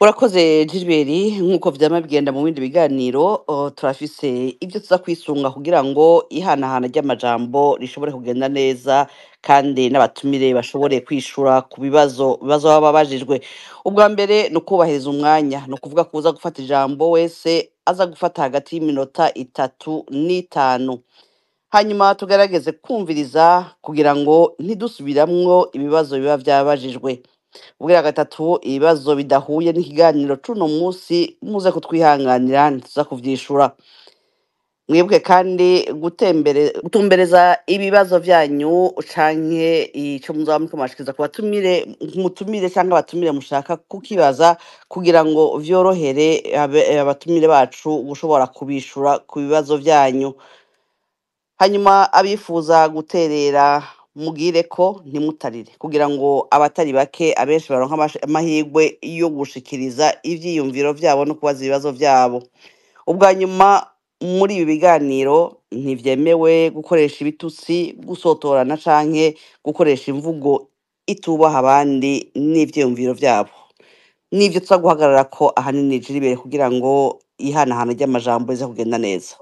Urakoze Gilbert nk'uko vyama bigenda mu bindi biganiro turafise ivyo tuza kwisunga kugira ngo ihanahana ry'amajambo rishobore kugenda neza kandi n'abatumire bashobore kwishura ku bibazo baba babajijwe. Ubwa mbere ni ukubahiriza umwanya, ni ukuvuga ko uza gufata ijambo wese aza gufata hagati y'iminota 3 n'5, hanyuma tugerageze kumviriza kugira ngo ntidusubiramwo ibibazo biba vyabajijwe. Ubwira gatatu ibibazo bidahuye n'ikiganiro cuno musi muze kutwihanganira ntituza kuvyishura. Mwebwe kandi gutumbereza ibibazo vyanyu canke ico muzaba muriko murashikiriza ku batumire, mutumire canke abatumire mushaka kukibaza kugira ngo vyorohere abatumire bacu gushobora kubishura ku bibazo vyanyu. Hanyuma abifuza guterera mugire ko ntimutarire kugira ngo abatari bake abenshi baronka amahirwe yo gushikiriza ivyiyumviro vyabo no kubaza ibibazo vyabo. Ubwa nyuma muri ibi biganiro ntivyemewe gukoresha ibitutsi, gusotorana canke gukoresha imvugo itubaha abandi n'ivyiyumviro vyabo. Nivyo tuza guhagararako ahanini Gilbert kugira ngo ihanahana ry'amajambo rize kugenda neza.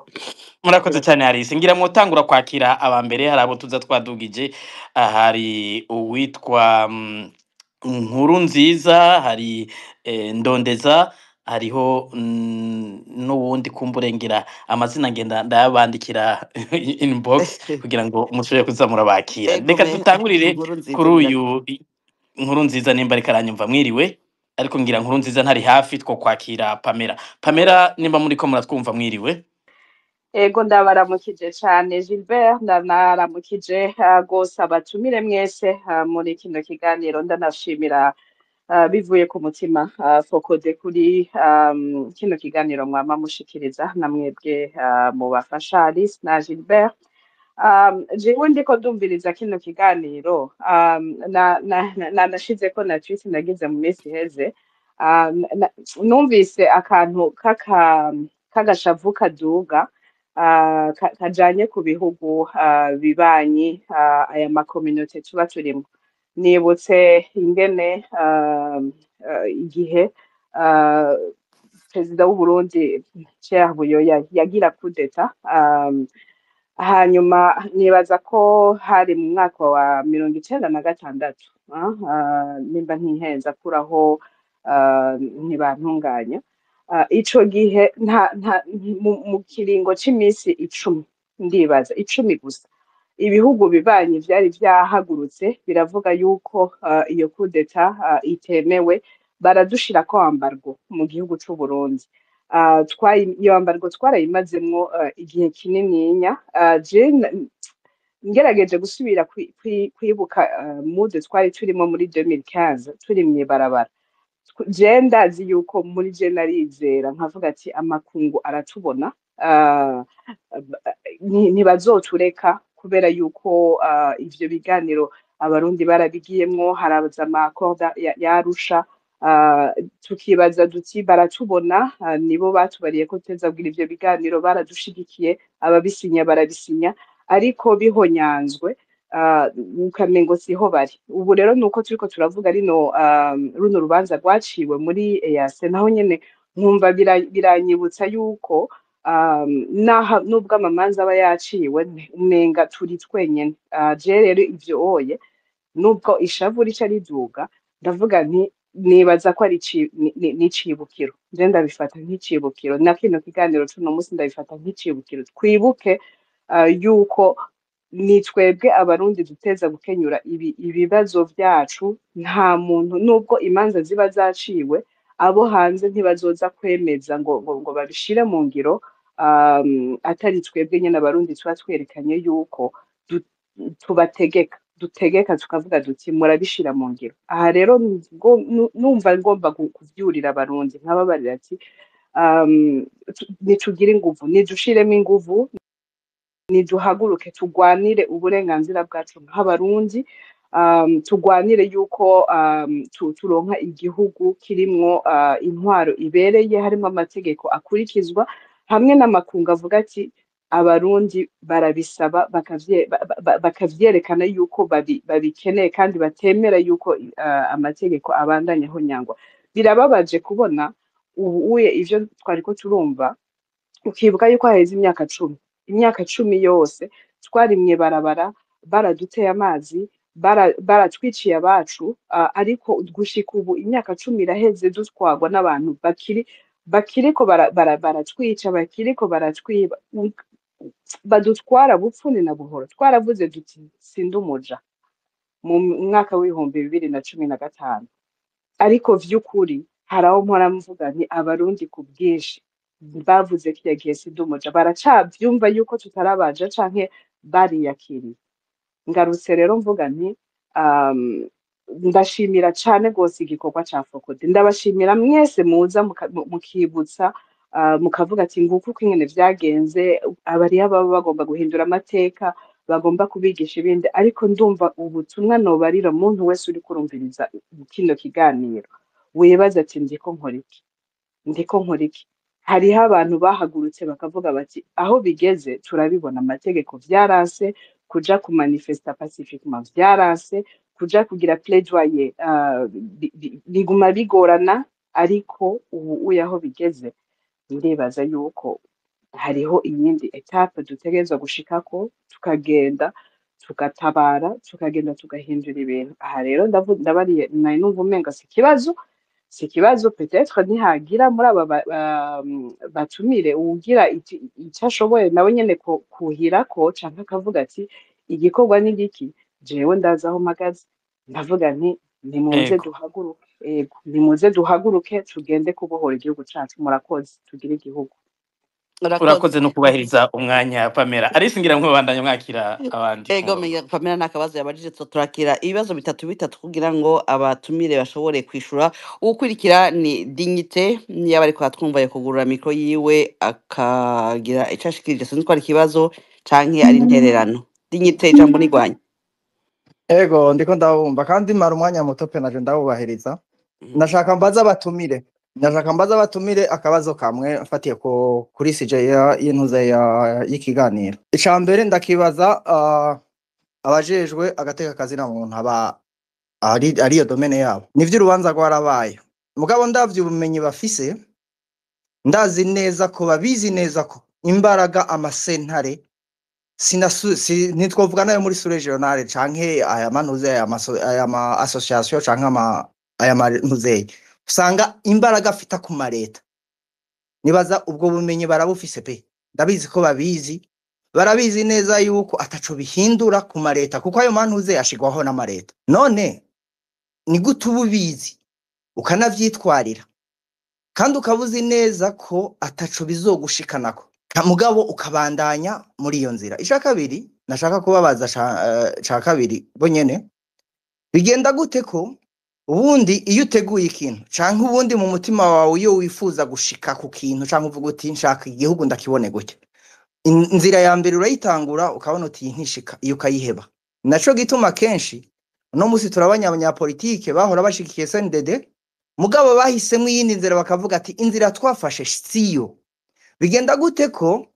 Murakoze cyane Harisi, ngira mwotangura kwakira abambere, hari abo tuza twadugije. Hari uwitwa Nkuru Nziza, hari Ndondeza, hariho n'uwundi kumburengera amazina ngenda ndayabandikira inbox kugira ngo mushobore kuzamura bakira. Reka dutangurire kuri uyu Nkuru Nziza nimba ariko aranyumva. Mwiriwe, ariko ngira Nkuru Nziza ntari hafi, two kwakira Pamela nimba muriko muratwumva. Mwiriwe. Ego ndabaramukije cyane Gilbert, ndanaramukije gose abatumire mwese muri kino kiganiro, ndanashimira bivuye ku mutima Fokode kuri kino kiganiro mwama mushikiriza na mwebwe mu bafasha Alice na Gilbert. Jewe ndiko ndumviriza kino kiganiro nashize ko na tweet nagize mu minsi heze, numvise akantu kagashavu kaduga kajanye ku bihugu bibanyi, aya makominote tuba turimo. Nibutse ingene igihe perezida w'u Burundi Pierre Buyoya yagira kudeta, hanyuma nibaza ko hari mu mwaka wa 1996 nimba ntihenza kuraho ntibantunganya. Ico gihe mu kiringo c'imisi 10, ndibaza 10 gusa, ibihugu bibanyi vyari vyahagurutse biravuga yuko iyo kudeta itemewe, baradushirako ambargo mu gihugu c'u Burundi. Iyo ambargo twarayimazemwo igihe kinininya. Ngerageje gusubira kwibuka mude twari turimo muri 2015 turi mw'ibarabara, je ndazi yuko muri je narizera nkavuga ati amakungu aratubona, ntibazotureka kubera yuko ivyo biganiro abarundi barabigiyemwo, haraza amakorda yarusha, tukibaza duti baratubona, nibo batubariye ko tuteza kugira ivyo biganiro, baradushigikiye, ababisinya barabisinya, ariko bihonyanzwe ukamengo siho bari. Ubu rero nuko turiko turavuga runo rubanza rwaciwe muri EAC, naho nyene nkumva biranyibutsa yuko nubwo amamanza aba yaciwe umenga turi twenyene. Je rero ivyo oye, nubwo ishavu rica riduga, ndavuga nti nibaza ko ari n'icibukiro. Je ndabifata nk'icibukiro, na kino kiganiro cuno musi ndabifata nk'icibukiro. Twibuke yuko ni twebwe abarundi duteza gukenyura ibibazo vyacu. Nta muntu, nubwo imanza ziba zaciwe, abo hanze ntibazoza kwemeza ngo babishire mu ngiro atari twebwe nyene abarundi tuba twerekanye yuko dutegeka tukavuga duti murabishira mu ngiro. Aha rero numva ngomba kuvyurira abarundi nkababarira ati nitugire inguvu, nidushiremo inguvu, niduhaguruke tugwanire uburenganzira bwacu nk'abarundi, tugwanire yuko turonka igihugu kirimwo intwaro ibereye, harimo amategeko akurikizwa, hamwe n'amakungu avuga ati abarundi barabisaba, bakavyerekana yuko babikeneye kandi batemera yuko amategeko abandanya ahonyangwa. birababaje kubona ubuye ivyo twariko turumva, ukibuka yuko haheze imyaka cumi yose twarimye barabara, baraduteye amazi, baratwiciye abacu, ariko gushika ubu imyaka 10 iraheze dutwarwa n'abantu bakiriko baratwica, bakiriko baratwiba, badutwara bupfuni na buhoro. Twaravuze duti sindumuja mu mwaka w'ibihumbi 2015, ariko vy'ukuri hari aho mpora mvuga nti abarundi ku bwinshi bavuze kiriya gihe sindumuja baracavyumva yuko tutarabaja canke bariyakiriye. Ngarutse rero mvuga nti ndashimira cane gose igikorwa ca Fokode, ndabashimira mwese muza mukibutsa mukavuga ati nguko uko ingene vyagenze, abariya baba bagomba guhindura amateka, bagomba kubigisha ibindi, ariko ndumva ubutumwa nobarira muntu wese uri kurumviriza kino kiganiro, wibaza ati ndiko nkora iki. Hariho abantu bahagurutse bakavuga bati aho bigeze turabibona, amategeko vyaranse, kuja ku manifesta pacifiquement vyaranse, kuja kugira plaidoyer biguma bigorana, ariko ubu aho bigeze ndibaza yuko hariho iyindi etape dutegerezwa gushikako, tukagenda tugatabara, tukagenda tugahindura ibintu. Aha rero ndabariye nari numva umenga si ikibazo peut-être ntihagira muri aba batumire uwugira icyo ashoboye nawe nyene kuhirako canke akavuga ati igikorwa ni giki, jewe ndazi aho mpagaze, ndavuga nti nimuze duhaguruke, nimuze duhaguruke tugende kubohora igihugu cacu. Murakoze, tugire igihugu. urakoze no kubahiriza umwanya Pamela. Alice ngira mwe bandanye mwakira abandi Ego menya Pamela nakabazo yabajije, turakira ibibazo bitatu kugira ngo abatumire bashobore kwishura. Ukurikira ni Dignité, yaba ariko atwumva yo kugurura mikro yiwe akagira icashikirije, sinzi ko ari ikibazo canke ari intererano. Dignité, ijambo ni rwanyu. Ego ndiko ndabumva kandi mara umwanya muto pe naje ndabubahiriza. Nashaka mbaza abatumire akabazo kamwe mfatiye kuri CJ y'intuze y'ikiganiro. Icambere ndakibaza abajejwe agateka kazi na muntu ari yo domene yabo. Nivyo urubanza rwarabaye. Mugabo ndavye ubumenyi bafise, ndazi neza ko babizi neza ko imbaraga amasentare ntitwovuga nayo muri sous regionale canke aya manuze aya ma association canke aya manuze usanga imbaraga afita ku mareta. Nibaza ubwo bumenyi barabufise pe, ndabizi ko barabizi neza yuko ataco bihindura ku mareta, kuko ayo manuze ashigwaho n'amareta. None ni gute ububizi ukanavyitwarira kandi ukabuzi neza ko ataco bizogushikanako, mugabo ukabandanya muri iyo nzira. Isha kabiri nashaka kubabaza ca kabiri bo nyene, bigenda gute ko ubundi iyo uteguye ikintu canke ubundi mu mutima wawe iyo wifuza gushika ku kintu canke uvuga uti nshaka igihugu ndakibone gute, inzira ya mbere urayitangura ukabona uti ntishika, iyo ukayiheba. Naco gituma kenshi no musi abanyapolitike bahora bashikiye CNDD, mugabo bahisemwe iyindi nzira bakavuga ati inzira twafashe siyo. Bigenda gute ko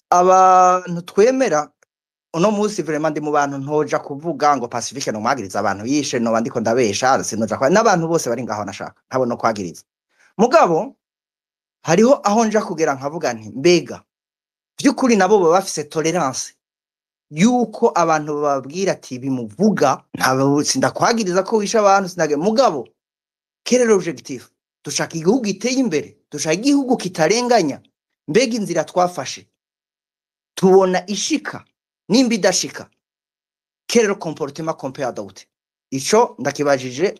abantu twemera uno musi vraiment ndi mu bantu ntoja kuvuga ngo Pacifique no mwagiriza abantu yishe no bandiko ndabesha, sinoja kwa n'abantu bose bari ngaho nashaka ntabo no kwagiriza. Mugabo hariho aho nja kugera nkavuga nti mbega byukuri nabo baba bafise tolerance yuko abantu bababwira ati bimuvuga ntabo sindakwagiriza ko wisha abantu sinage. Mugabo quel objectif? Dushaka igihugu giteye imbere, dushaka igihugu kitarenganya. Mbega inzira twafashe tubona ishika nimba idashika, quel comportement qu'on peut adopter? Ico ndakibajije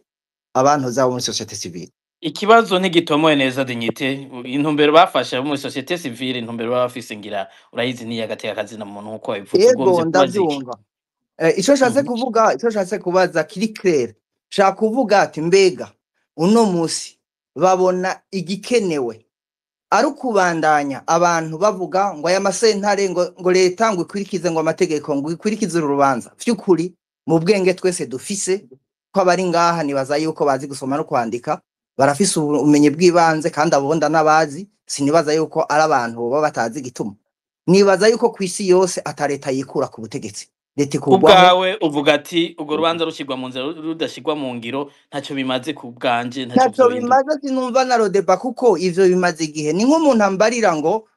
abantu zabo muri société civile. Ikibazo ntigitomoye neza Dignité, intumbero bafashe muri société civile, intumbero bafise ngira urayizi ni yagateka kazi na muntu uko bivuze ugomvye ndavyumva. Ico nshatse kubaza kiri clair, shaka kuvuga ati mbega uno musi babona igikenewe ari ukubandanya abantu bavuga ngo aya masentare ngo leta ngo ikwirikize ngo amategeko ngo ikwirikize urubanza. Vyukuri mu bwenge twese dufise ko abari ngaha nibaza yuko bazi gusoma no kwandika, barafise ubumenyi bw'ibanze kandi abonda nabazi. Sinibaza yuko ari abantu baba batazi gituma. Nibaza yuko kwisi yose atareta yikura ku butegetsi, leta ku ikurwaho. bwawe uvuga ati urwo rubanza rushyirwa mu nzira rudashyirwa mu ngiro ntacyo bimaze ku bwanje ntacyo Ntacyo vyohindura. bimaze sinumva na rodeba kuko ivyo bimaze igihe. Ni nk'umuntu ambarira ngo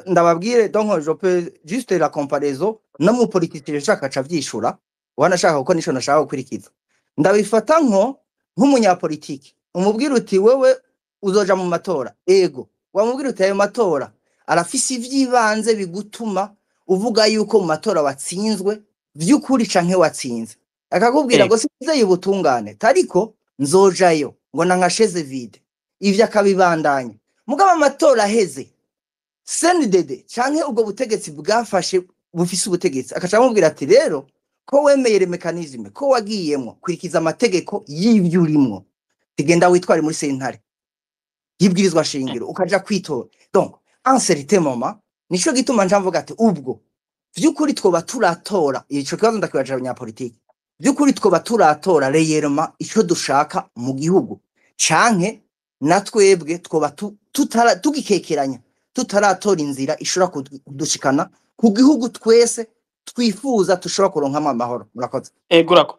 ndababwire donc je peux juste la comparaison no mu politique nshaka ca vyishura wanashaka kuko nico nashaka gukurikiza. Ndabifata nk'umunyapolitike umubwira uti wewe uzoja mu matora ego wamubwira uti ayo matora arafise ivyibanze bigutuma uvuga yuko mu matora watsinzwe vy'ukuri canke watsinze akakubwira ngo sinzeye ubutungane tariko nzojayo ngo nankasheze vide ivyo akabibandanya mugaba amatora aheze CNDD canke ubwo butegetsi bwafashe bufise ubutegetsi akaca amubwira ati rero ko wemeye mekanizme ko wagiyemwo kurikiza amategeko y'ivyo urimwo tigenda witware muri sentare yibwirizwa shingiro ukaja kwitora. Donc en certain moment nico gituma njamvuga ati ubwo vy'ukuri twoba turatora ico kibazo ndakibaje abanyapolitiki vy'ukuri twoba turatora reyerema ico dushaka mu gihugu canke natwebwe twoba tugikekeranya tutaratora inzira ishobora kudushikana ku gihugu twese twifuza tushobora kuronka amahoro. Murakoze.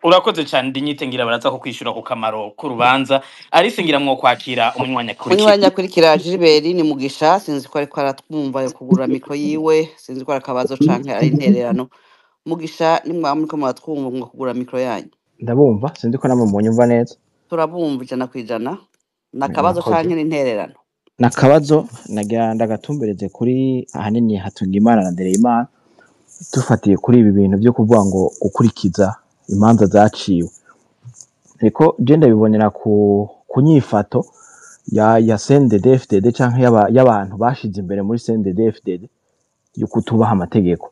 Urakoze cyane ndinyite ngira baraza ko kwishura ku kamaro k'urubanza Alice ngira mwo kwakira umwanya kurikira Gilbert ni Mugisha sinzi ko ariko aratwumva yo kugura mikro yiwe sinzi ko arakabazo canke ari intererano. Mugisha ni mwamuri ko muratwumva ngo kugura mikro yanyu. Ndabumva sinzi ko namwe munyumva neza. Turabumva ijana kwijana nakabazo canke n'intererano. Nakabazo nagira ndagatumbereze kuri ahanini Hatungimana na Ndereyimana dufatiye kuri ibi bintu byo kuvuga ngo gukurikiza imanza zaciwe. Eko je ndabibonera ku nyifato ya CNDD-FDD canke y'abantu bashize imbere muri CNDD-FDD yo kutubaha amategeko.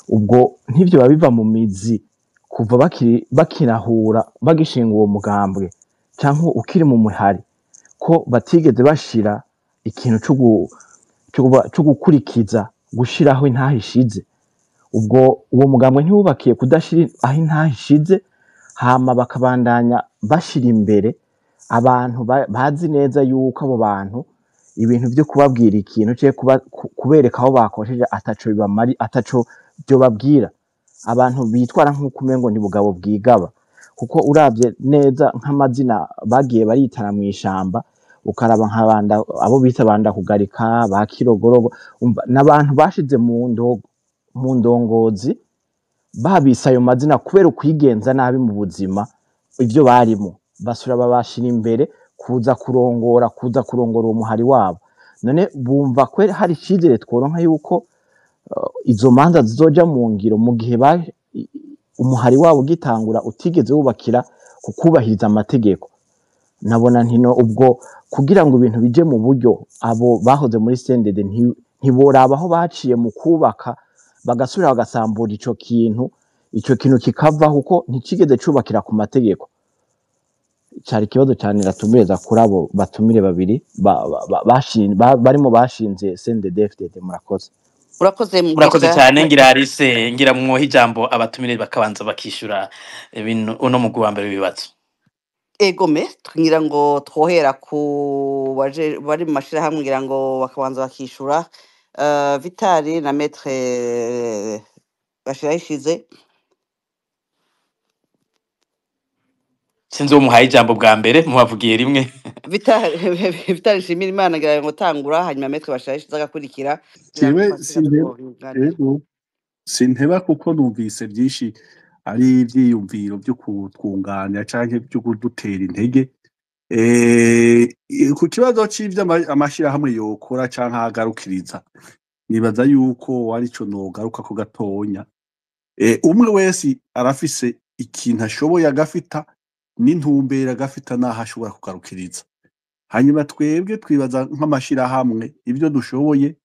Ubwo ntivyo babiva mu mizi kuva bakinahura bagishinga uwo mugambwe canke ukiri mu muhari ko batigeze bashira ikintu cyo gukurikiza gushiraho intahishize. Ubwo uwo mugambwe ntiwubakiye kudashira aho intahishize hama bakabandanya bashira imbere abantu bazi neza yuko abo bantu ibintu byo kubabwira ikintu cyo kubereka aho bakosheje ataco bibamari ataco byo babwira abantu bitwara nk'uko umengo ni bugabo bwigaba kuko uravye neza nk'amazina bagiye baritana mu ishamba ukaraba nk'abanda abo bita banda kugarika ba Kirogorogo n'abantu bashize mu ndongozi babisa ayo mazina kubera ukwigenza nabi mu buzima ivyo barimo basura babashira imbere kuza kurongora uwo muhari wabo. None bumva ko hari cizere tworonka yuko izo manza zizoja mu ngiro mu gihe umuhari wabo ugitangura utigeze wubakira kukubahiriza amategeko. Nabona ntino ubwo kugira ngo ibintu bije mu buryo abo bahoze muri CNDD ntiboraba aho baciye mu kubaka bagasubira bagasambura ico kintu kikava kuko ntikigeze cubakira ku mategeko. Cari kibazo cyane ratumiriza kuri abo batumire babiri barimo bashinze CNDD-FDD. Murakoze. Urakoze cyane ngira Alice ngira mwoha ijambo abatumire bakabanza bakishura ibintu uno mugwi wa mbere bibazo. Egome ngira ngo twohera ku bari mu mashirahamwe ngira ngo bakabanza bakishura Vitali na Maître Bashirahishize. Sinzi umuhaye ijambo bwa mbere mubavugiye rimwe. Vitali Shimira Imana ngira ngo tangura hanyuma Maître Bashirahishize agakurikira. Sinteba kuko numvise byinshi ari ivyiyumviro byo kutwunganira canke byo kudutera intege ku kibazo c'ivyo amashirahamwe yokora canke agarukiriza. Nibaza yuko arico nogaruka ko gatonya. Umwe wese arafise ikintu ashoboye agafita n'intumbera agafita naho ashobora kugarukiriza. Hanyuma twebwe twibaza nk'amashirahamwe ibyo dushoboye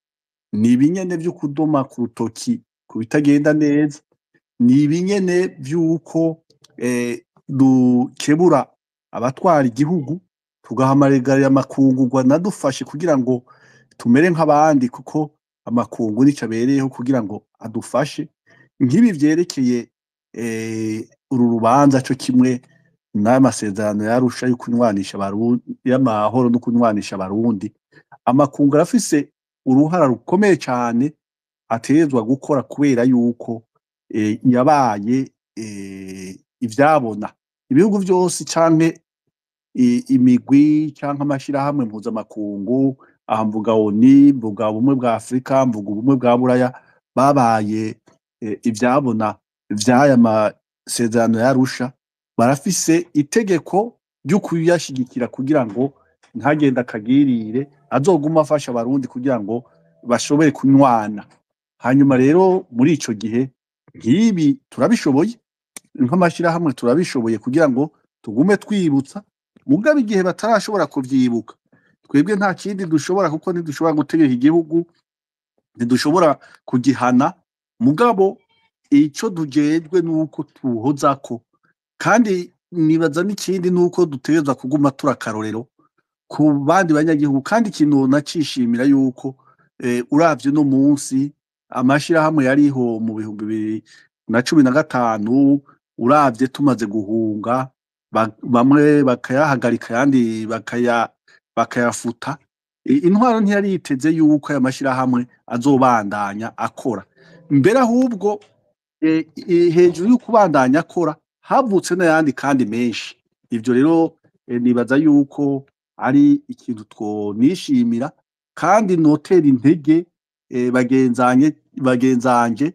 ni ibinyene vyo kudoma ku rutoki ku bitagenda neza, ni ibinyene vy'uko dukebura abatwara igihugu tugahamarigarira amakungurwa nadufashe kugira ngo tumere nk'abandi kuko amakungu nico abereyeho kugira ngo adufashe. Nk'ibi vyerekeye uru rubanza co kimwe n'amasezerano yarusha yo kunywanisha y'amahoro no kunywanisha abarundi, amakungu arafise uruhara rukomeye cyane ategerezwa gukora kubera yuko yabaye ivyabona ibihugu vyose canke imigwi canke amashirahamwe mpuzamakungu, aha mvuga ONU, mvuga ubumwe bwa Afrika, mvuga ubumwe bwa Buraya, babaye ivyabona vy'aya masezerano y'Arusha, barafise itegeko ryo kuyashigikira kugira ngo ntagende akagirire, azoguma afasha abarundi kugira ngo bashobore kunywana. Hanyuma rero muri ico gihe nk'ibi turabishoboye, nk'amashirahamwe turabishoboye kugira ngo tugume twibutsa, mugabo igihe batarashobora kuvyibuka, twebwe nta kindi dushobora, kuko ntidushobora gutegeka igihugu, ntidushobora kugihana, mugabo ico tujejwe nuko tuwuhozako, kandi nibaza n'ikindi nuko dutegerezwa kuguma turakarorero ku bandi banyagihugu. Kandi ikintu nacishimira yuko uravye no munsi amashirahamwe yariho mu 2015, uravye tumaze guhunga, bamwe bakayahagarika yandi bakayafuta, intwaro ntiyari yiteze yuko aya mashirahamwe azobandanya akora, mbere ahubwo hejuru y'ukubandanya akora havutse n'ayandi kandi menshi. Ivyo rero nibaza yuko ari ikintu twonishimira, kandi notera intege bagenzanje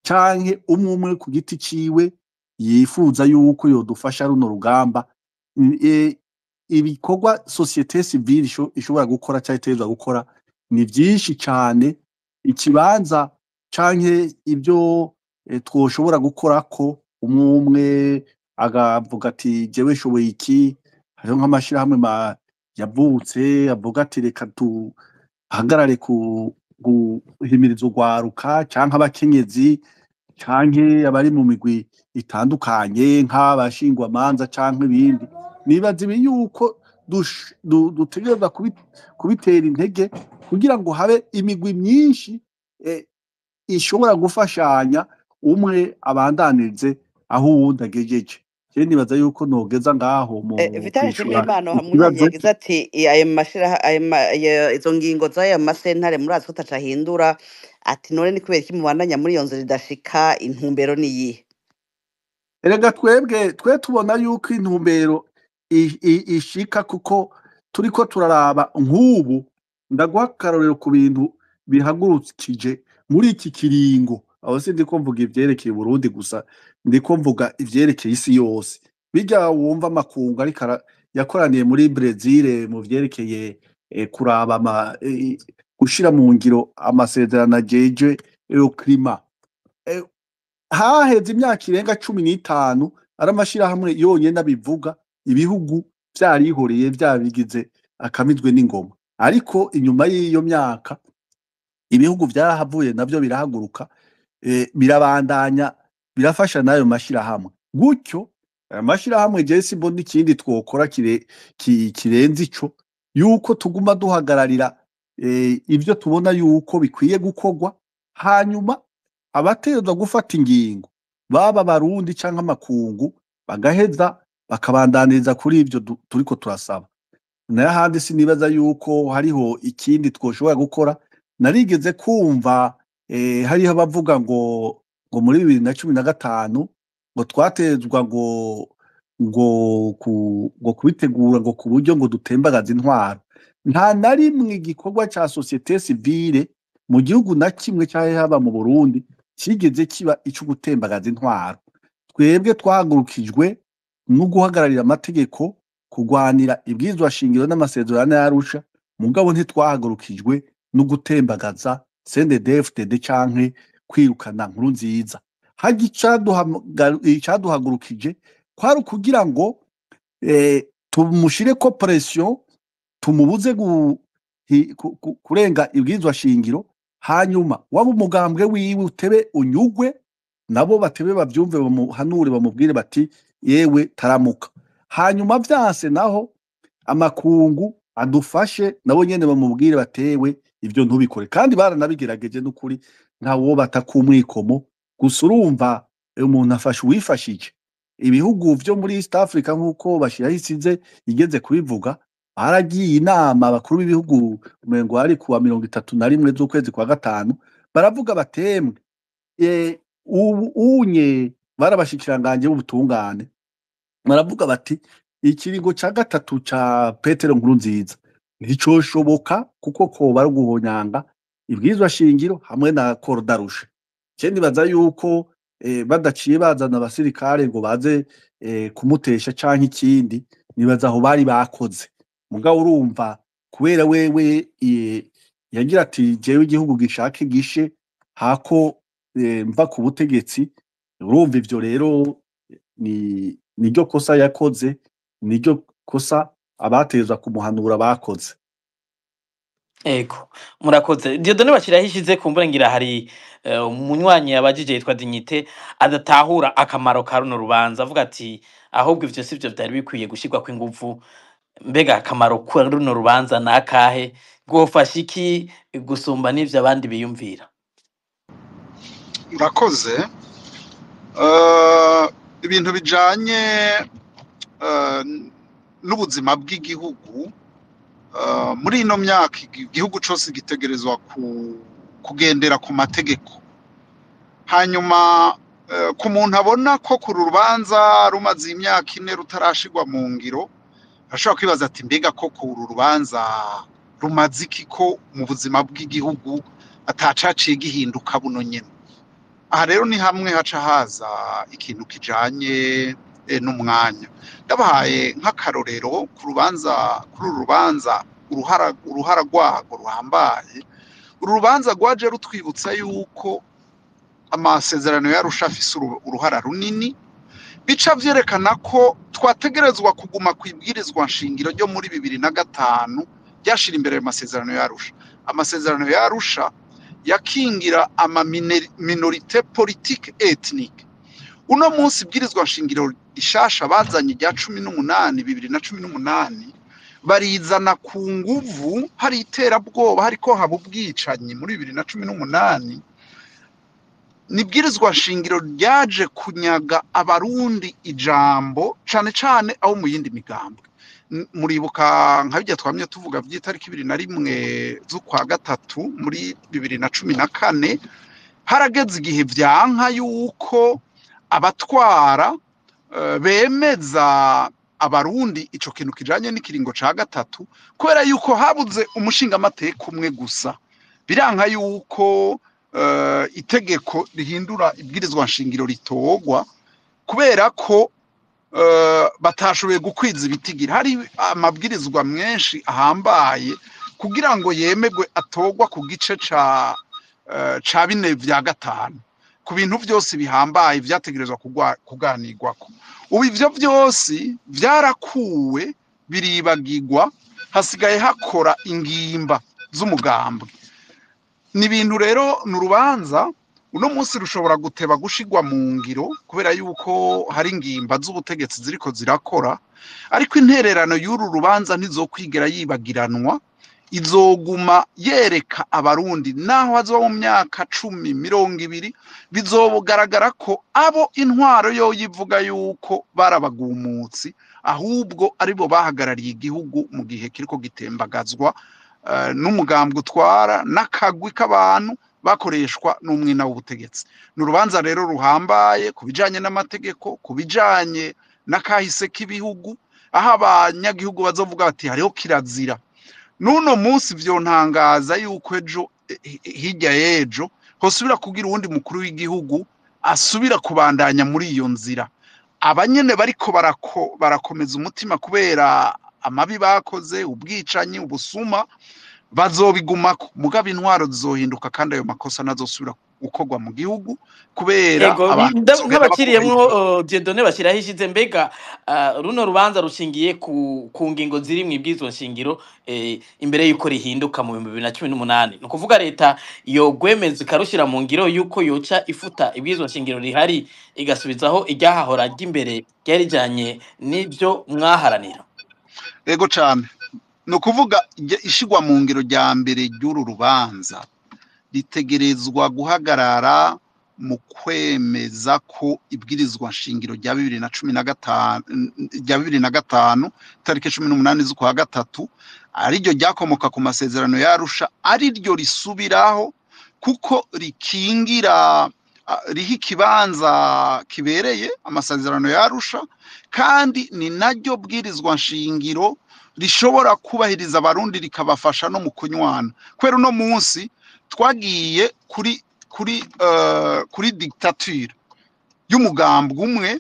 canke umwe ku giti ciwe yifuza yuko yodufasha runo rugamba. Ibikorwa societe civile ishobora gukora canke itegerezwa gukora ni vyinshi cane. Ikibanza canke ibyo twoshobora gukorako, umwe agavuga ati jewe nshoboye iki. Hariho nk'amashirahamwe yavutse avuga ati reka tuhagarare guhimiriza urwaruka canke abakenyezi canke abari mu migwi itandukanye nk'abashingwamanza canke ibindi. Nibaza ibi yuko dutegerezwa kubitera intege kugira ngo habe imigwi myinshi ishobora gufashanya, umwe abandanirize aho uwundi agejeje. Je nibaza yuko nogeza ngaho mu Vital Nshimirimana Munyanya yagize ati izo ngingo z'aya masentare murazi ko atacahindura, ati none ni kubera iki mubandanya muri iyo nzira idashika, intumbero ni iyihe? Erega twe tubona yuko intumbero ishika, kuko turiko turaraba nk'ubu. Ndaguha akarorero ku bintu bihagurukije muri iki kiringo, aho si ndiko mvuga ivyerekeye Burundi gusa, ndiko mvuga ivyerekeye isi yose. Bijya wumva amakungu ariko yakoraniye muri Brezil mu vyerekeye kuraba gushira mu ngiro amasezerano ajeje climat. Haheze imyaka irenga 15 ari amashirahamwe yonyene abivuga, ibihugu vyarihoreye vyabigize akamizwe n'ingoma. Ariko inyuma y'iyo myaka ibihugu vyarahavuye navyo birahaguruka, birabandanya birafasha nayo mashirahamwe. Gutyo amashirahamwe je simbona ikindi twokora kirenze ico, yuko tuguma duhagararira ivyo tubona yuko bikwiye gukorwa, hanyuma abategerezwa gufata ingingo baba Barundi canke amakungu bagaheza bakabandaniriza kuri ivyo turiko turasaba. Nayo ahandi sinibaza yuko hariho ikindi twoshobora gukora. Narigeze kumva hariho abavuga ngo muri 2015 ngo twatezwa ngo kubitegura ngo ku buryo ngo dutembagaza intwaro. Nta na rimwe igikorwa ca societe civile mu gihugu na kimwe cyahe haba mu Burundi kigeze kiba ico gutembagaza intwaro. Twebwe twahagurukijwe no guhagararira amategeko, kugwanira ibwirizwa shingiro n'amasezerano y'Arusha, mugabo ntitwahagurukijwe no gutembagaza CNDD-FDD canke kwirukana Nkurunziza. Hagiye icaduhagurukije kwari kugira ngo tumushireko pression, tumubuze kurenga ibwirizwa shingiro, hanyuma waba umugambwe wiwe utebe unyugwe, nabo batebe bavyumve, bamuhanure, bamubwire bati yewe taramuka. Hanyuma vyanse naho amakungu adufashe, nabo nyene bamubwire batewe ivyo ntubikore. Kandi baranabigerageje n'ukuri, ntawo batakumwikomo. Gusa urumva umuntu afashe uwifashije. Ibihugu vyo muri East Africa nk'uko bashiraho isize igeze kubivuga, baragiye inama abakuru b'ibihugu umengo ari kuwa 31 z'ukwezi kwa gatanu, baravuga batemwe unye barabashikiranganje b'ubutungane baravuga bati ikiringo ca gatatu ca Petero Nkurunziza nticoshoboka kuko koba ari guhonyanga ibwirizwa shingiro hamwe na Korudarusha. Kendi baza yuko badaciye bazana abasirikare ngo baze kumutesha canke ikindi, nibaza aho bari bakoze. Mugabo urumva kubera wewe yagira ati jewe igihugu gishake gishe hako mva ku butegetsi, urumva ivyo rero niryo kosa yakoze, niryo kosa abateza kumuhanura bakoze. Ego murakoze. Dieudonne Bashirahishize kumbura ngira hari umunywanyi yabajije yitwa Dignité adatahura akamaro ka runo rubanza, avuga ati ahubwo ivyo sivyo vyari bikwiye gushirwa kw'inguvu. Mbega akamaro kwa runo rubanza nakahe, rwofasha iki gusumba n'ivyo abandi biyumvira? Murakoze. Ibintu bijanye n'ubuzima bw'igihugu muri ino myaka igihugu cose gitegerezwa kugendera ku mategeko. Hanyuma ku muntu abona ko ku rubanza rumaze imyaka 4 rutarashirwa mu ngiro, ashobora kwibaza ati mbega koko uru rubanza rumaze iki ko mu buzima bw'igihugu atacaciye gihinduka buno nyene. Aha rero ni hamwe haca haza ikintu kijanye n'umwanya. Ndabahaye nk'akarorero ku rubanza, kuri uru rubanza uruhara rwago ruhambaye. Uru rubanza rwaje rutwibutsa yuko amasezerano y'Arusha afise uruhara runini, bica vyerekana ko twategerezwa kuguma kwibwirizwa nshingiro ryo muri 2005 ryashira imbere ya masezerano y'Arusha. Amasezerano y'Arusha yakingira ama minorité politique ethnique. Uno munsi ibwirizwa nshingiro rishasha bazanye rya 2018 barizana ku nguvu, hari iterabwoba, hariko haba ubwicanyi muri 2018. Nibwirizwa nshingiro ryaje kunyaga abarundi ijambo cane cane abo mu yindi migambwe. Muribuka nka bijya twamye tuvuga by'itariki 21 z'ukwa gatatu muri 2014, harageze igihe vyanka yuko abatwara bemeza abarundi ico kintu kijanye n'ikiringo ca gatatu, kubera yuko habuze umushinga amateka umwe gusa. Biranka yuko itegeko rihindura ibwirizwa nshingiro ritogwa kubera ko batashoboye gukwiza ibitigira. Hari amabwirizwa menshi ahambaye kugira ngo yemegwe atogwa ku gice ca 4/5 ku bintu vyose bihambaye vyategerezwa kuganirwako. Ubu ivyo vyose vyarakuwe biribagirwa, hasigaye hakora ingimba z'umugambwe. Ni ibintu rero n'urubanza uno munsi rushobora guteba gushigwa mu ngiro kubera yuko hari ingimba z'ubutegetsi ziriko zirakora, ariko intererano y'uru rubanza ntizokwigera yibagiranwa, izoguma yereka abarundi naho hazoba mu myaka 10 20 bizogaragara ko abo intwaro yo yivuga yuko barabagumutsi, ahubwo aribo bahagarariye igihugu mu gihe kiriko gitembagazwa n'umugambwe utwara n'akagwi k'abantu bakoreshwa n'umwina w'ubutegetsi. N'urubanza rero ruhambaye kubijanye n'amategeko, kubijanye n'akahise k'ibihugu, aho abanyagihugu bazovuga bati hariho kirazira. Nuno munsi vyontangaza yuko ejo hirya y'ejo hosubira kugira uwundi mukuru w'igihugu asubira kubandanya muri iyo nzira. Abanyene bariko barakomeza umutima kubera amabi bakoze, ubwicanyi, ubusuma, bazobigumako. Mugabo intwaro zizohinduka kandi ayo makosa nazosubira gukorwa mu gihugu kubera nk'abakiriyemwo Dieudonne Bashirahishize. Mbega runo rubanza rushingiye ku ngingo ziri mu ibwirizwa nshingiro imbere yuko rihinduka mu 2018. Ni ukuvuga leta iyo gwemeza ikarushira mu ngiro yuko yoca ifuta ibwirizwa nshingiro rihari igasubizaho iryahahora ry'imbere ryarijanye n'ivyo mwaharanira. Ego cane. No kuvuga ishigwa mu ngiro rya mbere ry'uru rubanza ritegerezwa guhagarara mu kwemeza ko ibwirizwa nshingiro rya 2015 tariki 18 z'ukwa gatatu ariryo ryakomoka ku masezerano y'Arusha, ariryo risubiraho kuko rikingira riha ikibanza kibereye amasezerano yarusha, kandi ni naryo bwirizwa nshingiro rishobora kubahiriza abarundi rikabafasha no mu kunywana. Kubera uno munsi twagiye kuri dictature y'umugambwe umwe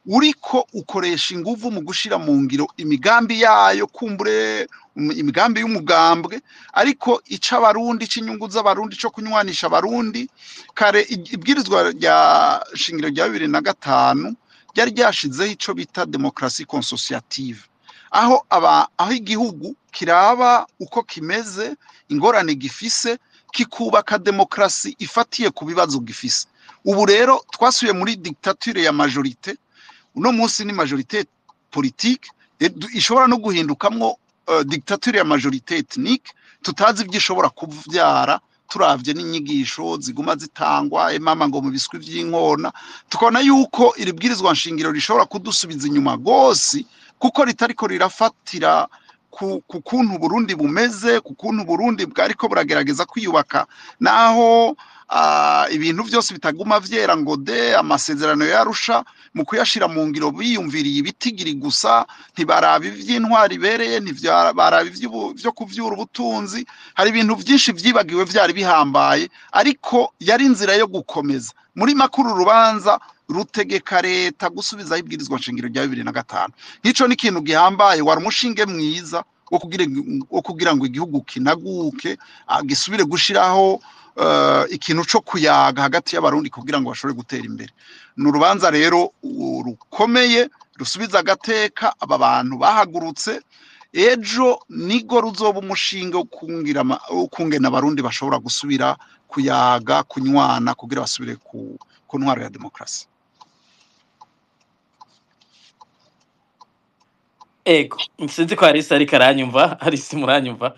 uriko ukoresha inguvu mu gushira mu ngiro imigambi yayo, kumbure imigambi y'umugambwe, ariko ica abarundi, c'inyungu z'abarundi, co kunywanisha abarundi. Kare ibwirizwa rya shingiro rya 2005 ryari ryashizeho ico bita demokrasi consociative, aho igihugu kiraba uko kimeze, ingorane gifise, kikubaka demokrasi ifatiye ku bibazo gifise. Ubu rero twasuye muri dictature ya majorite. Uno munsi ni majorite politique ishobora no guhindukamwo dictature ya majorite ethnique, tutazi ibyo ishobora kuvyara. Turavye n'inyigisho ziguma zitangwa mama ngo mu biswi vy'inkona, tukona yuko iri bwirizwa nshingiro rishobora kudusubiza inyuma gose, kuko ritariko rirafatira ku kuntu Burundi bumeze, ku kuntu Burundi bwariko buragerageza kwiyubaka, naho ibintu byose bitaguma vyera ngo de amasezerano yarusha mu kuyashira mu ngiro biyumviriye ibitigiri gusa, ntibaraba ivy'intwari ibereye, ntibaraba ivyo kuvyura ubutunzi. Hari ibintu vyinshi vyibagiwe vyari bihambaye, ariko yari inzira yo gukomeza. Muri makuru rubanza rutegeka leta gusubizaho ibwirizwa nshingiro rya 2005. Nk'ico ni ikintu gihambaye, wari umushinge mwiza wo kugira ngo igihugu kinaguke, gisubire gushiraho ikintu co kuyaga hagati y'abarundi kugira ngo bashobore gutera imbere. Ni urubanza rero rukomeye rusubiza agateka aba bantu bahagurutse. Ejo nigo ruzoba umushinga ukungena abarundi bashobora gusubira kuyaga, kunywana kugira basubire ku ntwaro ya demokrasi. Ego, sinzi ko Arisa ariko aranyumva, Arisa muranyumva?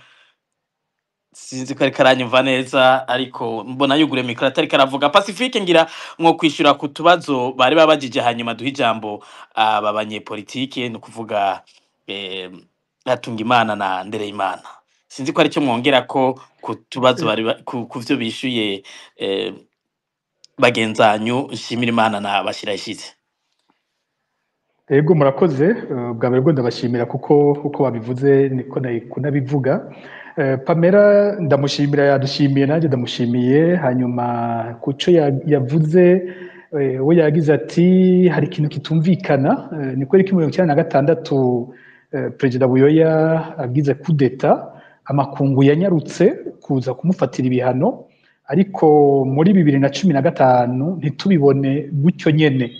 Sinzi ko ariko aranyumva neza, ariko mbona yugure mikro atariko aravuga. Pacifique, ngira mwo kwishura ku tubazo bari babajije, hanyuma duha ijambo aba banyepolitike, no kuvuga Hatungimana na Ndereyimana. Sinzi ko ari cyo mwongera ko ku tubazo bari kuvyo bishuye bagenzanyu Nshimirimana na Bashirayishize. Ego murakoze, bwa mbere ndabashimira kuko babivuze niko kunabivuga. Pamela ndamushimira, yadushimiye, nanjye ndamushimiye. Hanyuma kuco yavuze, we yagize ati hari ikintu kitumvikana. Niko ari 1996 Perezida Buyoya agize kudeta, amakungu yanyarutse kuza kumufatira ibihano, ariko muri 2015 ntitubibone gutyo nyene.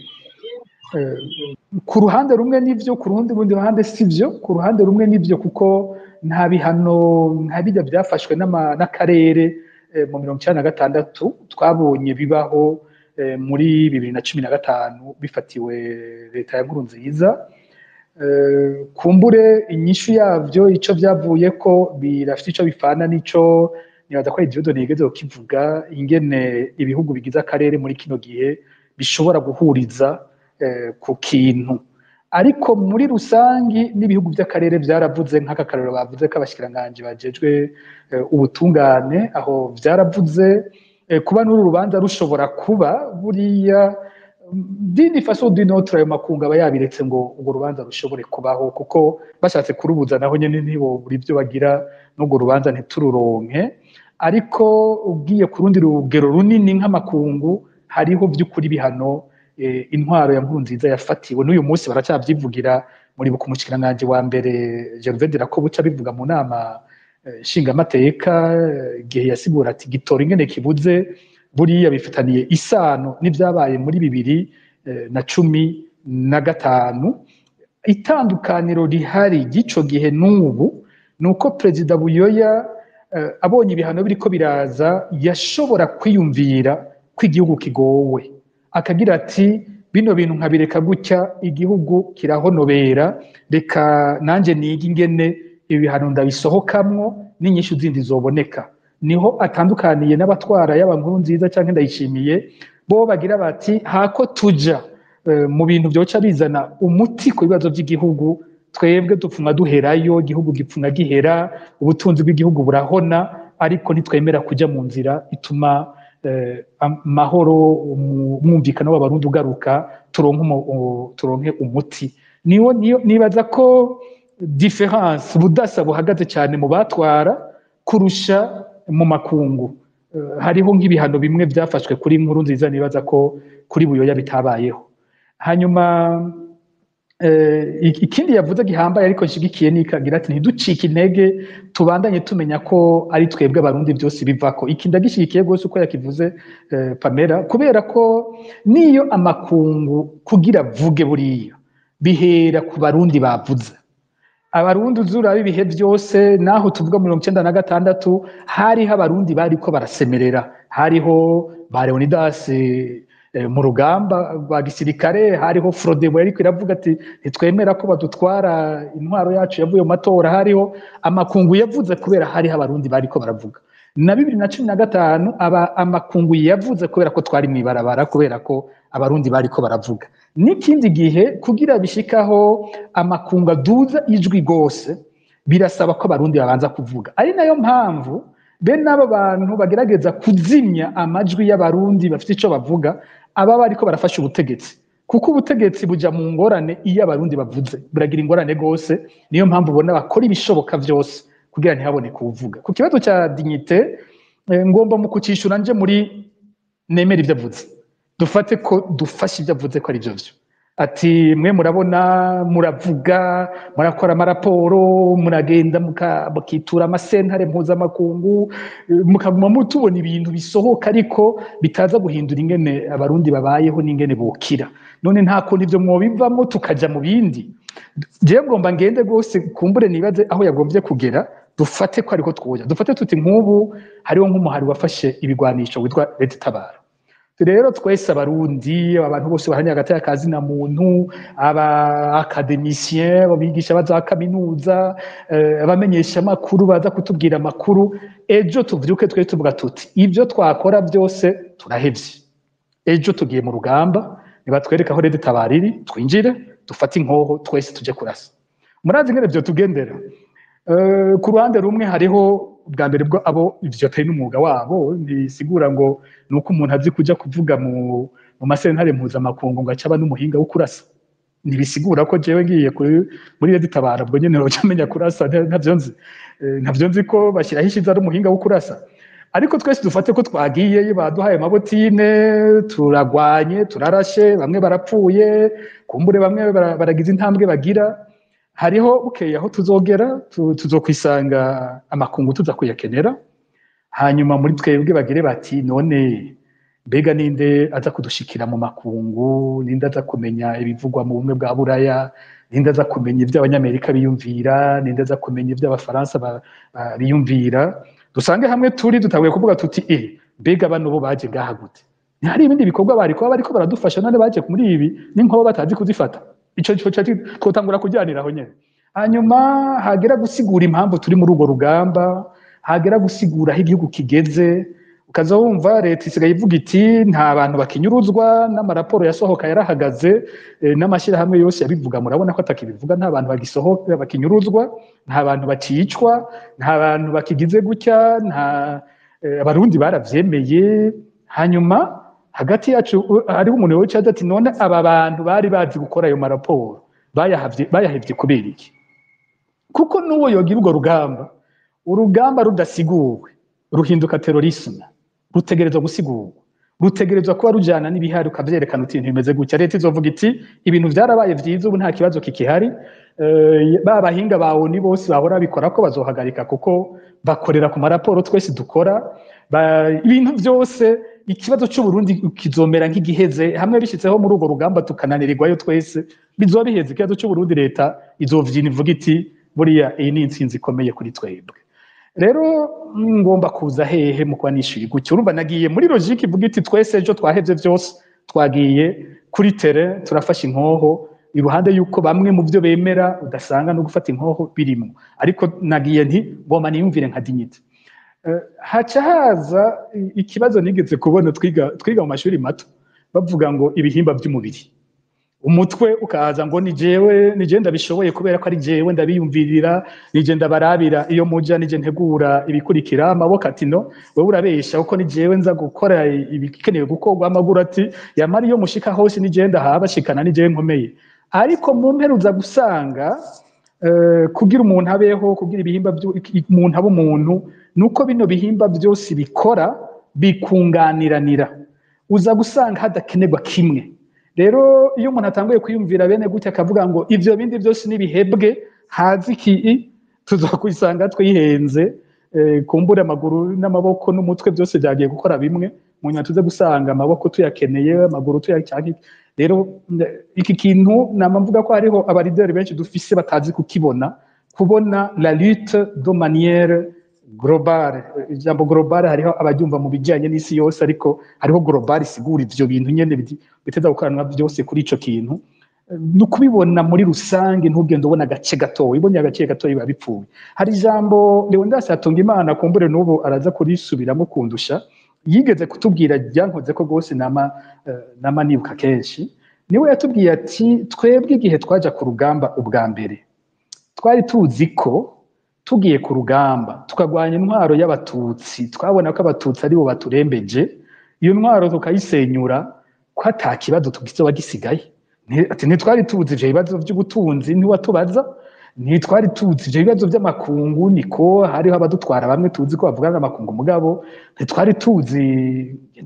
Ku ruhande rumwe nivyo, ku rundi ruhande sivyo. Ku ruhande rumwe nivyo kuko nta bihano nka bijya byafashwe n'akarere mu 1996 twabonye bibaho muri 2015 bifatiwe leta ya Nkurunziza. Kumbure inyishu yavyo ico vyavuye ko birafite ico bifana nico nibaza ko Idiyodo nigeze kivuga, ingene ibihugu bigize akarere muri kino gihe bishobora guhuriza ku kintu. Ariko muri rusangi n'ibihugu by'akarere byaravuze, nk'aka karero bavuze ko abashikiranganje bajejwe ubutungane, aho byaravuze kuba n'uru rubanza rushobora kuba buriya dini faso dinotre, ayo makungu aba yabiretse ngo urwo rubanza rushobore kubaho, kuko bashatse kurubuza naho nyene ntibo buri byo bagira n'urwo rubanza ntitururonke. Ariko ugiye ku rundi rugero runini nk'amakungu, hariho by'ukuri bihano intwaro ya Nkurunziza yafatiwe, n'uyu munsi baracyabyivugira. Muri buku umushikiranganje wa mbere Gervais Dirakobuca bivuga mu nama nshingamateka, igihe yasigura ati gitora ingene kibuze buriya bifitaniye isano n'ibyabaye muri 2015. Itandukaniro rihari gico gihe n'ubu nuko Perezida Buyoya abonye ibihano biriko biraza yashobora kwiyumvira ko igihugu kigowe, akagira ati bino bintu nkabireka gutya, igihugu kirahonobera, reka nanje nige ingene ibihano ndabisohokamwo n'inyishu zindi zoboneka. Niho atandukaniye n'abatwara yaba Nkurunziza canke Ndayishimiye, bo bagira bati hako tuja mu bintu byoca bizana umuti ku bibazo by'igihugu, twebwe dupfuma duherayo, igihugu gipfuma gihera, ubutunzi bw'igihugu burahona, ariko nitwemera kuja mu nzira ituma amahoro umwumvikano w'abarundi ugaruka turonke umuti niyo nibaza ko difference budasa buhagaze cyane mu batwara kurusha mu makungu hariho nk'ibihano bimwe byafashwe kuri Nkurunziza nibaza ko kuri Buyoya bitabayeho hanyuma ikindi yavuze gihambaye ariko nshigikiye nikagira ati ntiducike intege tubandanye tumenya ko ari twebwe abarundi byose bivako iki ndagishigikiye gose uko yakivuze Pamela kubera ko niyo amakungu kugira vuge buriya bihera ku barundi bavuze abarundi uzura bibihe byose naho tuvuga 1996 hariho abarundi bariko barasemerera hariho ba Leonidas mu rugamba rwa gisirikare hariho Frodebo yariko iravuga ati ntitwemera ko badutwara intwaro yacu yavuye mu matora hariho amakungu yavuze kubera hariho abarundi bariko baravuga na 2015 amakungu yavuze kubera ko twari mwibarabara kubera ko abarundi bariko baravuga n'ikindi gihe kugira bishikaho amakungu aduza ijwi gose birasaba ko abarundi babanza kuvuga ari nayo mpamvu bene abo bantu bagerageza kuzimya amajwi y'abarundi bafite ico bavuga aba bariko barafasha ubutegetsi kuko ubutegetsi buja mu ngorane iyo abarundi bavuze buragira ingorane gose niyo mpamvu ubona bakora ibishoboka byose kugira ntihabone kuvuga ku kibazo cya dignité ngomba mu kucishura nje muri nemera ibyo avuze dufate ko dufashe ibyo avuze ko ari byo ati mwe murabona muravuga murakora amaraporo muragenda mukitura amasentare mpuzamakungu mukaguma mutubona ibintu bisohoka ariko bitaza guhindura ingene abarundi babayeho n'ingene bokira none nta kuntu ivyo mwobivamo tukaja mu bindi jewe ngomba ngende gose kumbure nibaze aho yagombye kugera dufate ko ariko twoja dufate tuti nk'ubu hariho nk'umuhari wafashe ibigwanisho witwa Leta Itabara rero twese abarundi abantu bose bahanye hagati y'akazi na muntu aba académiciens babigisha baza kaminuza abamenyesha makuru baza kutubwira amakuru ejo tuvyuke twese tuvuga tuti ivyo twakora byose turahevye ejo tugiye mu rugamba nibatwereka aho Leta Itabara iri twinjire dufate inkoho twese tuje kurasa murazi ngene byo tugendera ku ruhande rumwe hariho bwa mbere bwo abo ivyo atari n'umwuga wabo bisigura ngo nuko umuntu azi kuja kuvuga mu masentare mpuzamakungu ngo acaba n'umuhinga wo kurasa ntibisigura ko jewe ngiye muri Leta Itabara ubwo nyene nocamenya kurasa ntavyo nzi ko bashyiraho ishiza ari umuhinga wo kurasa ariko twese dufate ko twagiye baduhaye amabotine turagwanye turarashe bamwe barapfuye kumbure bamwe baragize intambwe bagira hariho bukeye aho tuzogera tuzokwisanga amakungu tuza kuyakenera hanyuma muri twebwe bagire bati none mbega ninde aza kudushikira mu makungu ninde aza kumenya ibivugwa mu bumwe bwa Buraya ninde aza kumenya ibyo abanyamerika biyumvira ninde aza kumenya ibyo abafaransa biyumvira dusange hamwe turi dutabuye kuvuga tuti mbega bano bo baje ngaha gute hari ibindi bikorwa bariko baradufasha none baje muri ibi n'inkobo batazi kuzifata ico twotangura kujyanira aho nyene hanyuma hagera gusigura impamvu turi muri urwo rugamba hagera gusigura aho igihugu kigeze ukaza wumva leta isigaye ivuga iti nta bantu bakinyuruzwa n'amaraporo yasohoka yarahagaze n'amashyirahamwe yose yabivuga murabona ko atakibivuga nta bantu bagisohoka bakinyuruzwa nta bantu bacicwa nta bantu bakigize gutya nta abarundi baravyemeye hanyuma hagati yacu hariho umuntu wicaye ati none aba bantu bari bazi gukora ayo maraporo bayahevye kubera iki kuko n'uwo yogira urwo urugamba rudasiguwe ruhinduka terorisme rutegerezwa gusigurwa rutegerezwa kuba rujana n'ibihari ukavyerekana uti bimeze gutya leta izovuga iti ibintu vyarabaye vyiza ubu nta kibazo kikihari babahinga bawo ni bose bahora bikora ko bazohagarika kuko bakorera ku maraporo twese dukora ibintu vyose ikibazo cy'Uburundi kizomera nk'igiheze hamwe bishitseho muri urwo rugamba tukananirirwayo twese bizobiheze ikibazo cy'Uburundi leta izovyina ivuga iti buriya iyi ni intsinzi ikomeye kuri twebwe rero ngomba kuza hehe mu kwanishyura gutyo urumva nagiye muri logique ivuga iti twese ejo twahevye byose twagiye kuri tere turafasha inkoho iruhande yuko bamwe mu byo bemera udasanga no gufata inkoho birimo ariko nagiye nti ngoma niyumvire nka dignité haca haza ikibazo nigeze kubona twiga mu mashuri mato bavuga ngo ibihimba by'umubiri umutwe ukaza ngo ni je ndabishoboye kubera ko ari jewe ndabiyumvirira nije ndabarabira iyo muja nije ntegura ibikurikira amaboko ati no wewe urabesha uko ni jewe nza gukora ibikenewe gukorwa amaguru ati yamari iyo mushika hose nije ndahaba shikana nije nkomeye ariko mu mperuza gusanga kugira umuntu abeho kugira ibihimba umuntu aba umuntu nuko bino bihimba byose bikora bikunganiranira uza gusanga hadakenerwa kimwe rero iyo umuntu atanguye kwiyumvira bene gutya akavuga ngo ivyo bindi byose nibihebwe hazi ki tuzokwisanga twihenze kumbura amaguru n'amaboko n'umutwe byose byagiye gukora bimwe mu nyuma tuze gusanga amaboko tuyakeneye amaguru tuyacyane rero iki kintu namvuga ko hariho abarideri benshi dufise batazi kubona la lutte de manière globale ijambo globale hariho abaryumva mu bijyanye n'isi yose ariko hariho globale isigura ivyo bintu nyene biteza gukoranwa byose kuri ico kintu no kubibona muri rusange ntugende ubona agace gato ibonye agace gato biba bipfuye hari ijambo Leonidas Hatungimana kumbure n'ubu araza kurisubiramo kundusha yigeze kutubwira ryankoze ko gose nama nibuka kenshi niwe yatubwiye ati twebwe igihe twaja ku rugamba ubwa mbere twari tuzi ko tugiye ku rugamba tukagwanya intwaro y'abatutsi twabona ko abatutsi aribo baturembeje iyo ntwaro tukayisenyura ko atakibazo tugisoba gisigaye ati ntitwari tuzi ivyo bibazo by'ubutunzi ntiwatubaza ntitwari tuzi ivyo bibazo by'amakungu niko hariho abadutwara bamwe tuzi ko bavuga amakungu mugabo ntitwari tuzi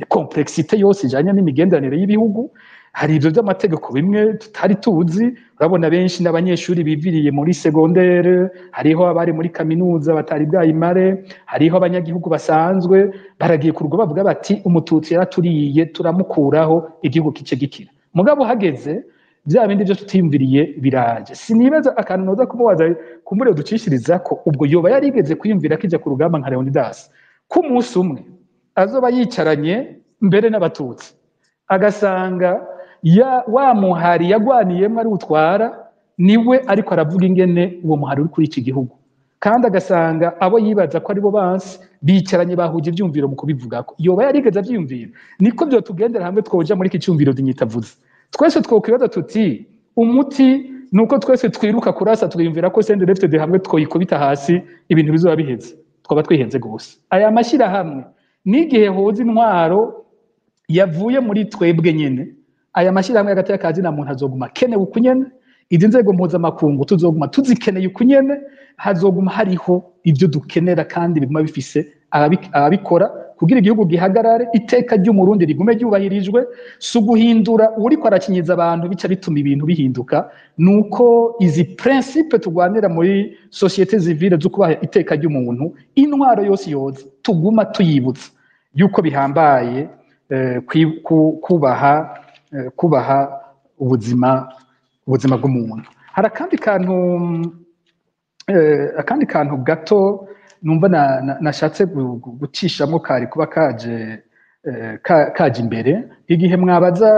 complexité yose ijanye n'imigenderanire y'ibihugu hari ivyo by'amategeko bimwe tutari tuzi urabona benshi n'abanyeshuri biviriye muri secondaire hariho abari muri kaminuza batari bwayimare hariho abanyagihugu basanzwe baragiye ku rugo bavuga bati umututsi yaraturiye turamukuraho igihugu kice gikira mugabo hageze bya bindi byo tutiyumviriye biraje sinibaza akantu noza kumubaza kumbure ducishiriza ko ubwo yoba yarigeze kwiyumvira kija ku rugamba nka Leonidas ku munsi umwe azoba yicaranye mbere n'abatutsi agasanga wa muhari yagwaniyemo ari utwara niwe ariko aravuga ingene uwo muhari uri kuri iki gihugu kandi agasanga abo yibaza ko aribo bansi bicaranye bahuje ivyumviro mu kubivugako yoba yarigeze avyumvira niko byo tugendera hamwe twoja muri iki cyumviro dinyitavuze twese twokwibaza tuti umuti nuko twese twiruka kurasa twiyumvira ko sende left de hamwe twoyikubita hasi ibintu bizoba biheze twaba twihenze gose aya mashira hamwe nigihe hoza intwaro yavuye muri twebwe nyene aya mashirahamwe hagati y'akazi na muntu azoguma kenewe ukunyene izi nzego mpuzamakungu tuzoguma tuzikeneye ukunyene hazoguma hariho ibyo dukenera kandi biguma bifise ababikora kugira igihugu gihagarare iteka ry'umurundi rigume ryubahirijwe suguhindura uriko arakinyiza abantu bica bituma ibintu bihinduka nuko izi principe tugwanira muri societe civile zo kubaha iteka ry'umuntu intwaro yose yoza tuguma tuyibutsa yuko bihambaye kubaha ubuzima bw'umuntu hari akandi kantu gato numva nashatse gucishamo kari kuba kaje imbere igihe mwabaza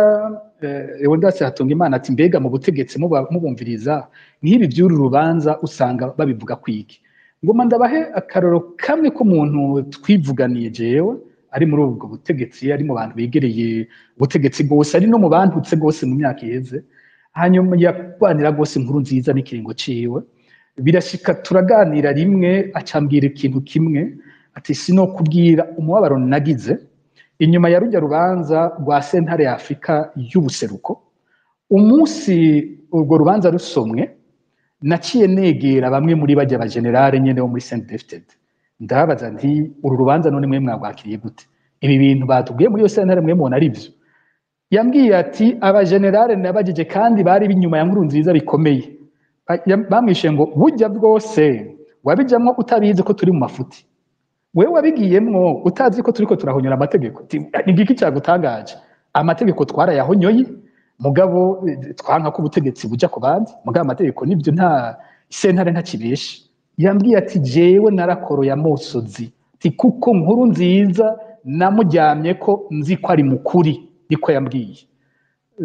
Leonidas Hatungimana ati mbega mu butegetsi mubumviriza nk'ibi by'uru rubanza usanga babivuga kwiki ngoma ndabahe akaroro kamwe k'umuntu twivuganiye jewe ari muri ubwo butegetsi ari mu bantu begereye ubutegetsi bwose ari no mu bantutse bwose mu myaka iheze hanyuma yakwanira gose inkuru nziza n'ikiringo ciwe birashika turaganira rimwe acambwira ikintu kimwe ati sino kubwira umubabaro nagize inyuma ya rujya rubanza rwa sentare ya Afrika y'ubuseruko umunsi urwo rubanza rusomwe naciye negera bamwe muri bajya ba generale nyene bo muri Saint David ndabaza nti uru rubanza none mwe mwagwakiriye gute ibi bintu batubwiye muri yo sentare mwe mubona ari byo yambwiye ati aba generale nabagije kandi bari binyuma ya nkuru nziza bikomeye bamwishe ngo burya bwose wabijamwo utabizi ko turi mu mafuti wewe wabigiyemwo utazi ko turiko turahonyora amategeko nigiki cyagutangaje amategeko twarayahonyoye mugabo twanka ko ubutegetsi buja ku bandi mugabo amategeko nibyo nta sentare ntakibeshe yambwiye ati jewe narakoro ya Mosozi ti kuko nkuru nziza namuryamye ko nzi ko ari mukuri niko yambwiye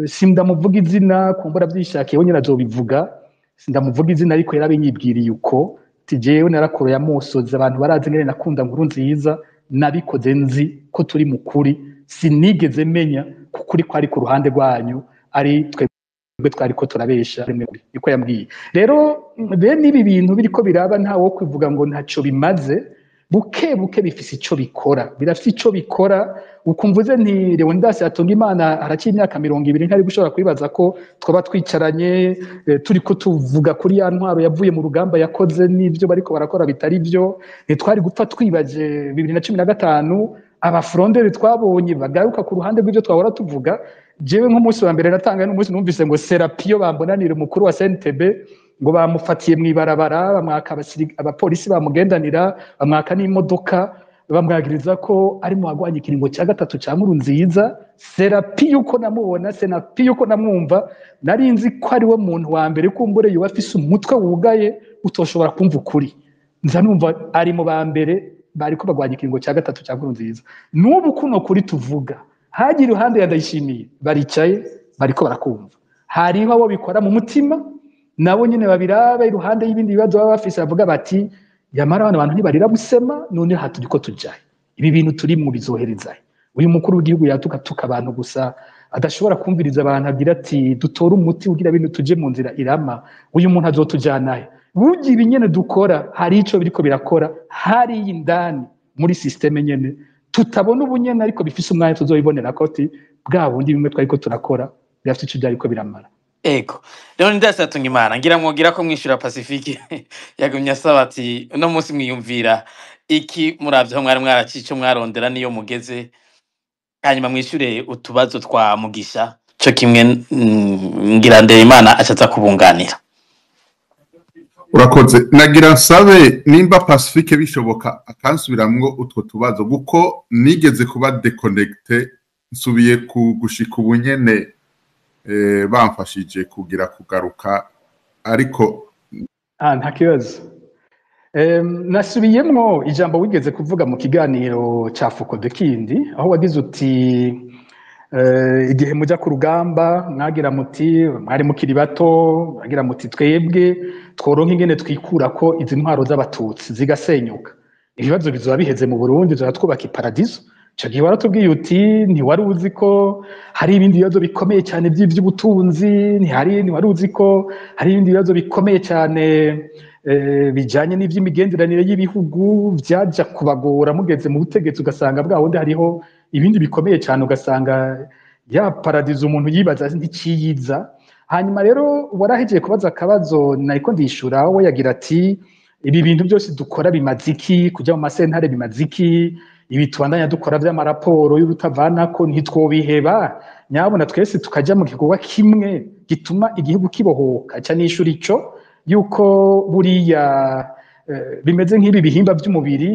sindamuvuga izina kumbura byishakiye we nyirazobivuga sindamuvuga izina ariko yarabinyibwiriye uko ti jewe narakoro ya Mosozi abantu barazi ngene nakunda nkuru nziza nabikoze nzi ko turi mukuri sinigeze menya kukuri ko ari ku ruhande rwanyu ari twe twebwe twariko turabesha rimwe niko yambwiye rero bene ibi bintu biriko biraba ntawo kwivuga ngo ntaco bimaze buke buke bifise ico bikora birafise ico bikora ukumvuze nti Leonidas Hatungimana haraciye imyaka 20 ntari gushobora kwibaza ko twaba twicaranye turiko tuvuga kuri ya ntwaro yavuye mu rugamba yakoze n'ivyo bariko barakora bitari byo ntitwari gupfa twibaje 2015 abafronderi twabonye bagaruka ku ruhande rw'ivyo twahora tuvuga jewe nk'umunsi wa mbere natanga n'umunsi numvise ngo Serapio bambonanira umukuru wa CNTB ngo bamufatiye mwibarabara bamwaka abapolisi bamugendanira bamwaka n'imodoka bamwagiriza ko ari mu bagwanya ikiringo cya gatatu cya Nkurunziza Serapio uko namubona Serapio uko namwumva nari nzi ko ari we muntu wa mbere kumbure yuba afise umutwe wugaye utoshobora kumva ukuri nza numva ari mu ba mbere bariko bagwanya ikiringo cya gatatu cya Nkurunziza n'ubu kuno kuri tuvuga hagira iruhande ya Ndayishimiye baricaye bariko barakumva hariho abo bikora mu mutima nabo nyene babiraba iruhande y'ibindi bibazo baba bafise bavuga bati yamara abantu ntibarira busema none haturiko tujaye ibi bintu turi mu bizohereza uyu mukuru w'igihugu yatuka abantu gusa adashobora kumviriza abantu agira ati dutora umuti ugira bintu tuje mu nzira irama uyu muntu azotujanahe bugi ibinyene dukora hari ico biriko birakora hari indani muri systeme nyene tutabona ubunyene ariko bifise umwanya tuzoyibonera koti bwa bundi bimwe twariko turakora birafite ico byariko biramara ego Leonidas Hatungimana ngira mwogira ko mwishura Pacifique yagumye asaba ati no munsi mwiyumvira iki muravye ho mwari mwaracico mwarondera niyo mugeze hanyuma mwishure utubazo twa Mugisha cyo kimwe ngira Ndereyimana acaza kubunganira. Urakoze nagira nsabe nimba Pacifique bishoboka akansubiramwo utwo tubazo guko nigeze kuba deconnecte nsubiye gushika ubunyene bamfashije kugira kugaruka ariko nta kibazo nasubiyemwo ijambo wigeze kuvuga mu kiganiro ca Foucault de Kindi aho wagize uti igihe muja ku rugamba mwagira muti mwari mukiri bato mwagira muti twebwe tworonka ingene twikura ko izi ntwaro z'abatutsi zigasenyuka ibibazo bizoba biheze mu Burundi twubaka iparadiso ico gihe waratubwiye uti ntiwari uzi ko hari ibindi bibazo bikomeye cyane by'ubutunzi ntiwari uzi ko hari ibindi bibazo bikomeye cyane bijanye n'ivy'imigenderanire y'ibihugu vyaja kubagora mugeze mu butegetsi ugasanga bwa wundi hariho ibindi bikomeye cyane ugasanga ya paradizo umuntu yibaza ntikiyiza hanyuma rero warahejeye kubaza akabazo nariko ndishura we yagira ati ibi bintu byose dukora bimaze iki kujya mu masentare bimaze iki ibi tubandanya dukora vy'amaraporo y'urutavanako ntitwobiheba nyabona twese tukaja mu gikorwa kimwe gituma igihugu kibohoka ca n'ishuri ico yuko buriya bimeze nk'ibi bihimba by'umubiri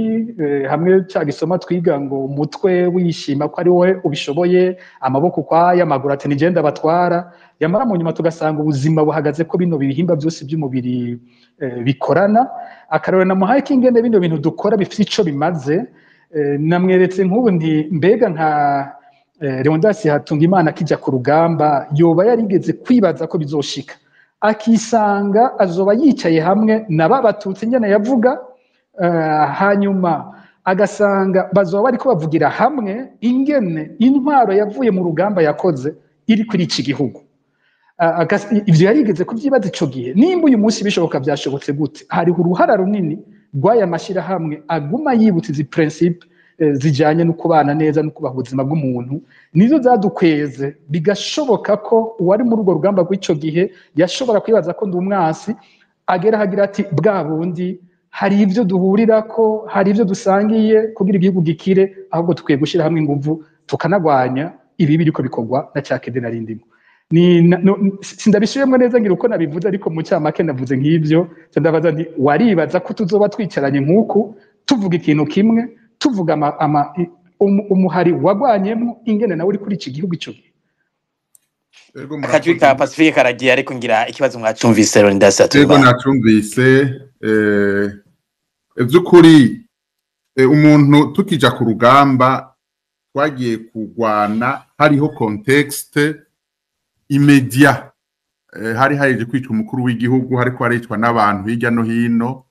hamwe cyagisoma twiga ngo umutwe wishima ko ari wowe ubishoboye amaboko kwaya amaguru ati nigenda batwara yamara mu nyuma tugasanga ubuzima buhagaze ko bino bihimba byose by'umubiri bikorana akarore namuhaye kingene bino bintu dukora bifite ico bimaze namweretse nk'ubu nti mbega nka Leonidas Hatungimana kija ku rugamba yoba yarigeze kwibaza ko bizoshika akisanga azoba yicaye hamwe n'ababatutsi nyene yavuga hanyuma agasanga bazoba bariko bavugira hamwe ingene intwaro yavuye mu rugamba yakoze iri kuri iki gihugu ivyo yarigeze kuvyibaza ico gihe nimba uyu munsi bishoboka vyashobotse gute hariho uruhara runini rw'aya mashirahamwe aguma yibutsa izi principe zijanye no kubana neza no kubaha ubuzima bw'umuntu nizo zadukweze bigashoboka ko uwari muri urwo rugamba rw'ico gihe yashobora kwibaza ko ndi umwasi agera hagira ati bwa bundi hari ivyo duhurirako hari ivyo dusangiye kugira igihugu gikire ahubwo tukwiye gushira hamwe inguvu tukanagwanya ibi biriko bikorwa na cakede narindimo sindabishiyemwe neza ngira uko nabivuze ariko mu cyamake navuze nk'ivyo ndabaza ndi waribaza ko tuzoba twicaranye nk'uku tuvuga ikintu kimwe tuvuga umuhari wagwanyemo ingene nawe uri kuri iki gihugu ico akajwi ka Pacifique karagiye ariko ngira ikibazo mwacumvise Leonidas Hatungimana yego nacumvise by'ukuri umuntu tukija ku rugamba twagiye kugwana hariho contexte immedia hari haje kwica umukuru w'igihugu hariko haricwa n'abantu hirya no hino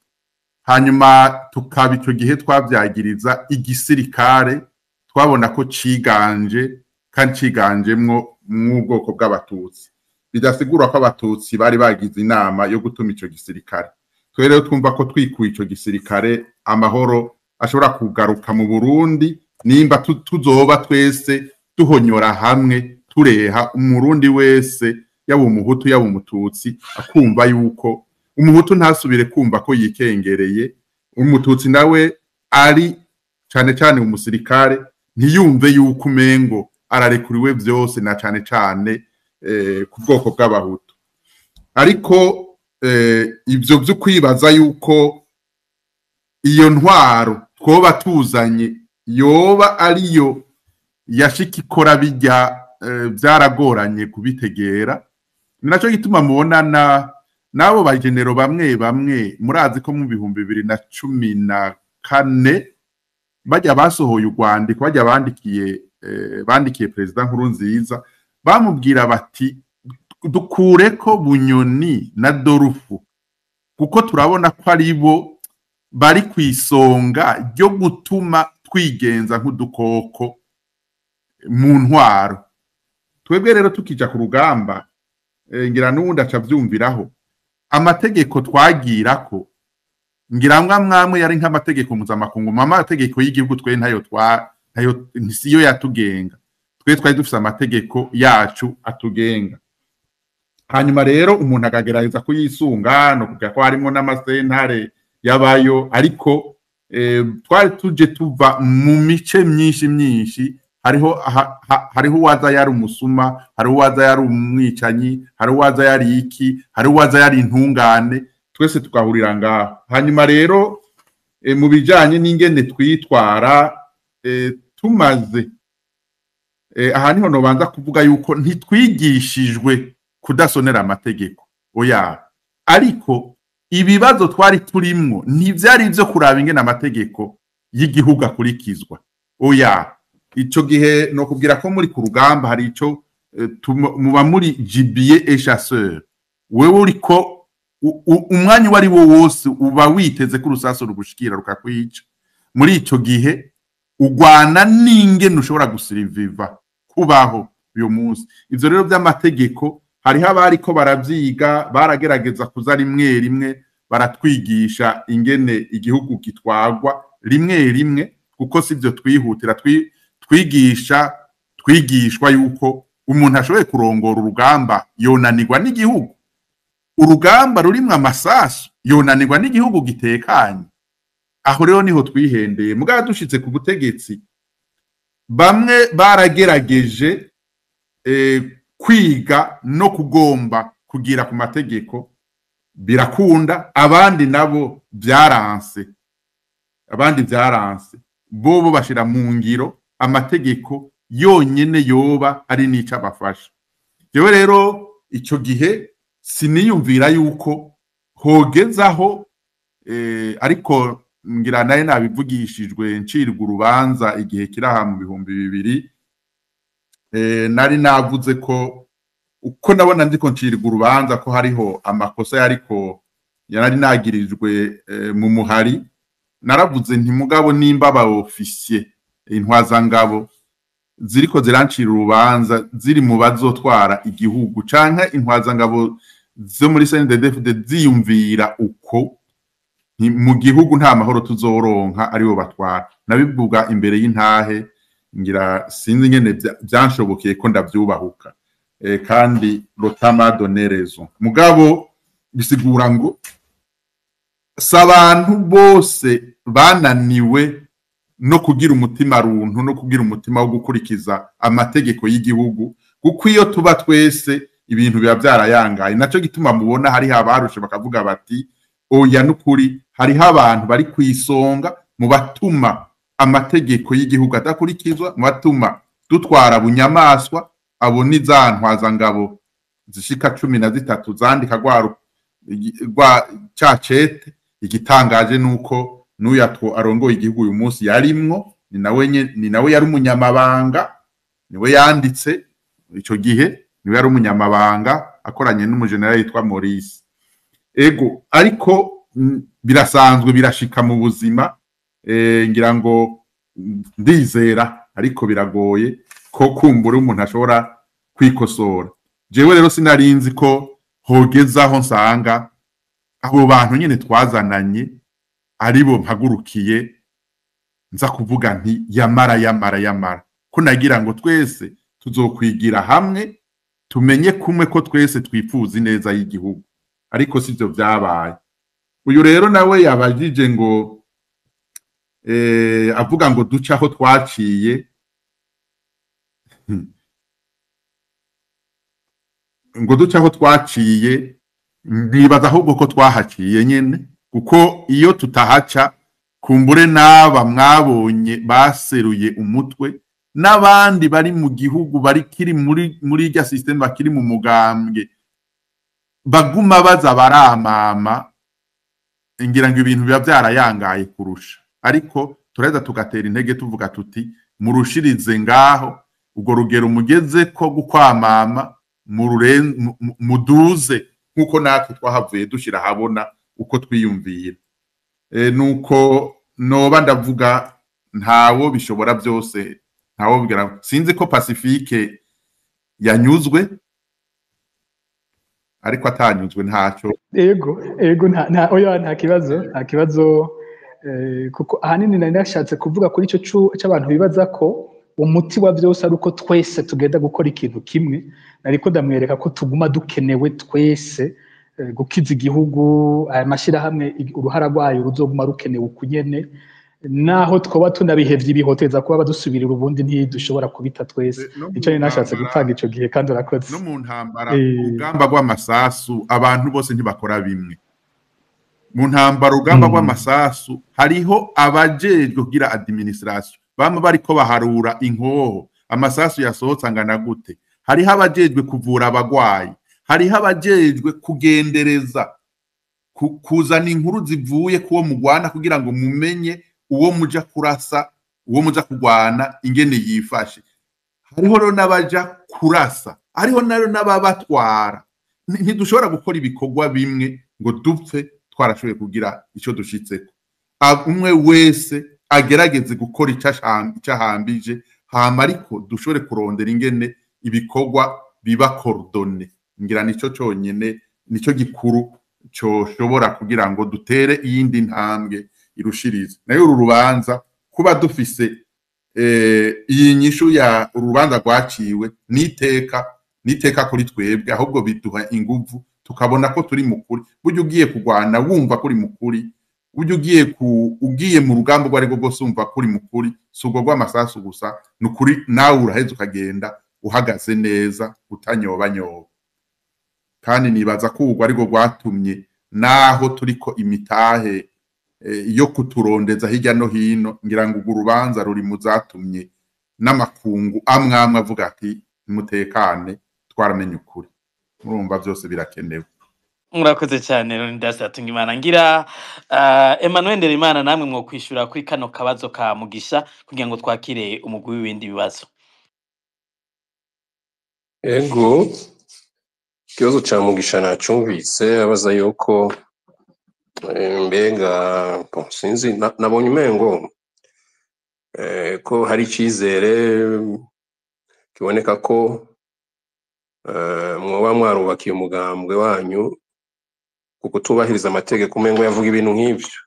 hanyuma tukaba ico gihe twavyagiriza igisirikare twabona ko ciganje kandi ciganjemwo mu bwoko bw'abatutsi bidasigura ko abatutsi bari bagize inama yo gutuma ico gisirikare. Twe rero twumva ko twikuye ico gisirikare amahoro ashobora kugaruka mu Burundi nimba tuzoba twese tuhonyora hamwe tureha umurundi wese yaba umuhutu yaba umututsi akumva yuko umuhutu ntasubire kumva ko yikengereye, umututsi nawe ari cane cane umusirikare ntiyumve yuko umengo ararekuriwe vyose na cane cane ku bwoko bw'abahutu. Ariko ivyo vyo kwibaza yuko iyo ntwaro twoba tuzanye yoba ariyo yashika ikora bijya byaragoranye kubitegera. Ni naco gituma mubonana nabo bagenero bamwe bamwe murazi ko mu 2014 bajya basohoye urwandiko bajya bandikiye President Nkurunziza bamubwira bati dukureko Bunyoni na Dorufu kuko turabona ko ari bo bari kwisonga ryo gutuma twigenza nk'udukoko mu ntwaro. Twebwe rero tukija ku rugamba ngira n'ubundi aca vyumviraho amategeko twagirako ngira mwamwe yari nk'amategeko mpuzamakungu amategeko y'igihugu twe ntayo siyo yatugenga, twe twari dufise amategeko yacu atugenga. Hanyuma rero umuntu akagerageza kuyisunga no kugira ko harimo n'amasentare yabayo, ariko twari tuje tuva mu mice myinshi hariho waza yari umusuma, hariho waza yari umwicanyi, hariho waza yari iki, hariho waza yari intungane, twese tukahurira ngaho. Hanyuma rero mu bijanye n'ingene twitwara tumaze aha niho nobanza kuvuga yuko ntitwigishijwe kudasonera amategeko oya, ariko ibibazo twari turimwo ntivyari ivyo kuraba ingene amategeko y'igihugu akurikizwa oya. Ico gihe no kubwira ko muri ku rugamba hari ico muba muri gibier et chasseur, wewe uriko umwanya wari wo wose uba witeze ko urusaso rugushikira rukakwica. Muri ico gihe ugwana n'ingene ushobora gusiriviva kubaho uyo munsi. Ivyo rero by'amategeko hariho abariko baravyiga baragerageza kuza rimwe baratwigisha ingene igihugu gitwagwa rimwe kuko sivyo twihutira twigishwa yuko umuntu ashoboye kurongora urugamba yonanirwa n'igihugu, urugamba rurimwe amasasu yonanirwa n'igihugu gitekanye. Aho rero niho twihendeye. Mugabo dushitse ku butegetsi bamwe baragerageje kwiga no kugomba kugira ku mategeko birakunda, abandi nabo byaranse, bobo bashira mu ngiro amategeko yonyene yoba ari nica bafasha. Jewe rero ico gihe siniyumvira yuko hogezaho ariko ngira naye nabivugishijwe ncirwa urubanza igihe kiraha mu 2000 nari navuze ko uko nabona ndiko ncirwa urubanza ko hariho amakosa yariko yarari nagirijwe mu muhari, naravuze nti mugabo nimba aba officier intwazangabo ziriko zirancira urubanza ziri mu bazotwara igihugu canke intwazangabo zo muri CNDD-FDD ziyumvira uko mu gihugu nta mahoro tuzoronka aribo batwara. Nabivuga imbere y'intahe ngira sinzi ngene byanshobokeye ko ndavyubahuka kandi Rotama donné raison. Mugabo bisigura ngo sabantu bose bananiwe no kugira umutima runtu no kugira umutima wo gukurikiza amategeko y'igihugu, kuko iyo tuba twese ibintu biba byarayangaye. Naco gituma mubona hari abarushe bakavuga bati oya nukuri hariho abantu bari kwisonga mu batuma amategeko y'igihugu adakurikizwa, mu batuma dutwara bunyamaswa. Abo ni za ntwazangabo zishika 13 zandika gwa cacete. Igitangaje nuko n'uyatwo arongoye igihugu uyu munsi yarimwo, ni nawe yari umunyamabanga, niwe yanditse ico gihe, niwe yari umunyamabanga akoranye n'umujenerali yitwa Maurice. Ego ariko birasanzwe birashika mu buzima, ngira ngo ndizera ariko biragoye ko kumbura umuntu ashobora kwikosora. jewe rero sinarinzi ko hogezaho nsanga abo bantu nyene twazananye aribo mpagurukiye nza kuvuga nti yamara ko nagira ngo twese tuzokwigira hamwe tumenye kumwe ko twese twifuza ineza y'igihugu ariko sivyo vyabaye. Uyu rero nawe yabajije ngo avuga ngo duce aho twaciye ngo duce aho twaciye, ndibaza ahubwo ko twahaciye nyene, kuko iyo tutahaca kumbure n'aba mwabonye baseruye umutwe n'abandi bari mu gihugu bari kiri muri irya system bakiri mu mugambwe baguma baza baramama, ngira ngo ibintu biba byarayangaye kurusha, ariko tureza tugatera intege tuvuga tuti murushirize ngaho ubwo rugero mugeze ko gukwamama muduze nkuko natwe twahavuye dushira habona uko twiyumvira. Nuko noba ndavuga ntawo bishobora byose, ntawo bigira. Sinzi ko Pacifique yanyuzwe, ariko atanyuzwe ntacyo. Ego nta kibazo kuko ahanini nari nashatse kuvuga kuri ico cy'abantu bibaza ko umuti wa byose ari uko twese tugenda gukora ikintu kimwe, ariko ndamwereka ko tuguma dukenewe twese gukiza igihugu. Aya mashirahamwe uruhara rwayo ruzoguma rukenewe ukunyene, naho twoba tunabihevye ibihoteza kuba badusubirira ubundi ntidushobora kubita twese. Ico ni nashatse gupanga ico gihe kandi urakoze. No mu ntambara urugamba rw'amasasu abantu bose ntibakora bimwe. Mu ntambara urugamba rw'amasasu hariho abajejwe kugira administration bama bariko baharura inkoho amasasu yasohotse angana gute, hariho abajejwe kuvura abagwayi, hariho abajejwe kugendereza kuzana inkuru zivuye kuwo mugwana kugira ngo mumenye uwo muja kurasa, uwo muja kugwana ingene yifashe. Hariho rero n'abaja kurasa, hariho naro n'ababatwara. Ntidushobora gukora ibikorwa bimwe ngo dupfe twarashoboye kugira ico dushitseko. Umwe wese agerageze gukora icahambije, hama ariko dushobore kurondera ingene ibikorwa biba coordonné. Ngira nico conyene, nico gikuru coshobora kugira ngo dutere iyindi ntambwe irushiriza. Nayo uru rubanza kuba dufise iyi nyishu ya urubanza rwaciwe niteka kuri twebwe, ahubwo biduha inguvu tukabona ko turi mukuri. Buryo ugiye kugwana wumva kuri mukuri, buryo ugiye mu rugamba rwari rwo rwose wumva kuri mukuri, sugo rw'amasasu gusa nukuri nawe uraheza ukagenda uhagaze neza utanyobanyoba. Kandi nibaza ko urwo ari rwo rwatumye naho turiko imitahe yo kuturondeza hirya no hino, ngira ngo urubanza ruri mu zatumye n'amakungu amwamwe avuga ati mutekane twaramenye ukuri. Murumva byose birakenewe. Murakoze cyane Leonidas Hatungimana. Ngira Emmanuel Nderimana namwe mwo kwishura kuri kano kabazo ka Mugisha kugira ngo twakire umugwi w'ibindi bibazo. Ego kibazo ca Mugisha nacumvise abaza yuko mbega sinzi nabonye umengo ko hari icizere kiboneka ko mwoba mwarubakiye umugambwe wanyu kuko tubahiriza amategeko. Umengo yavuga ibintu nk'ivyo.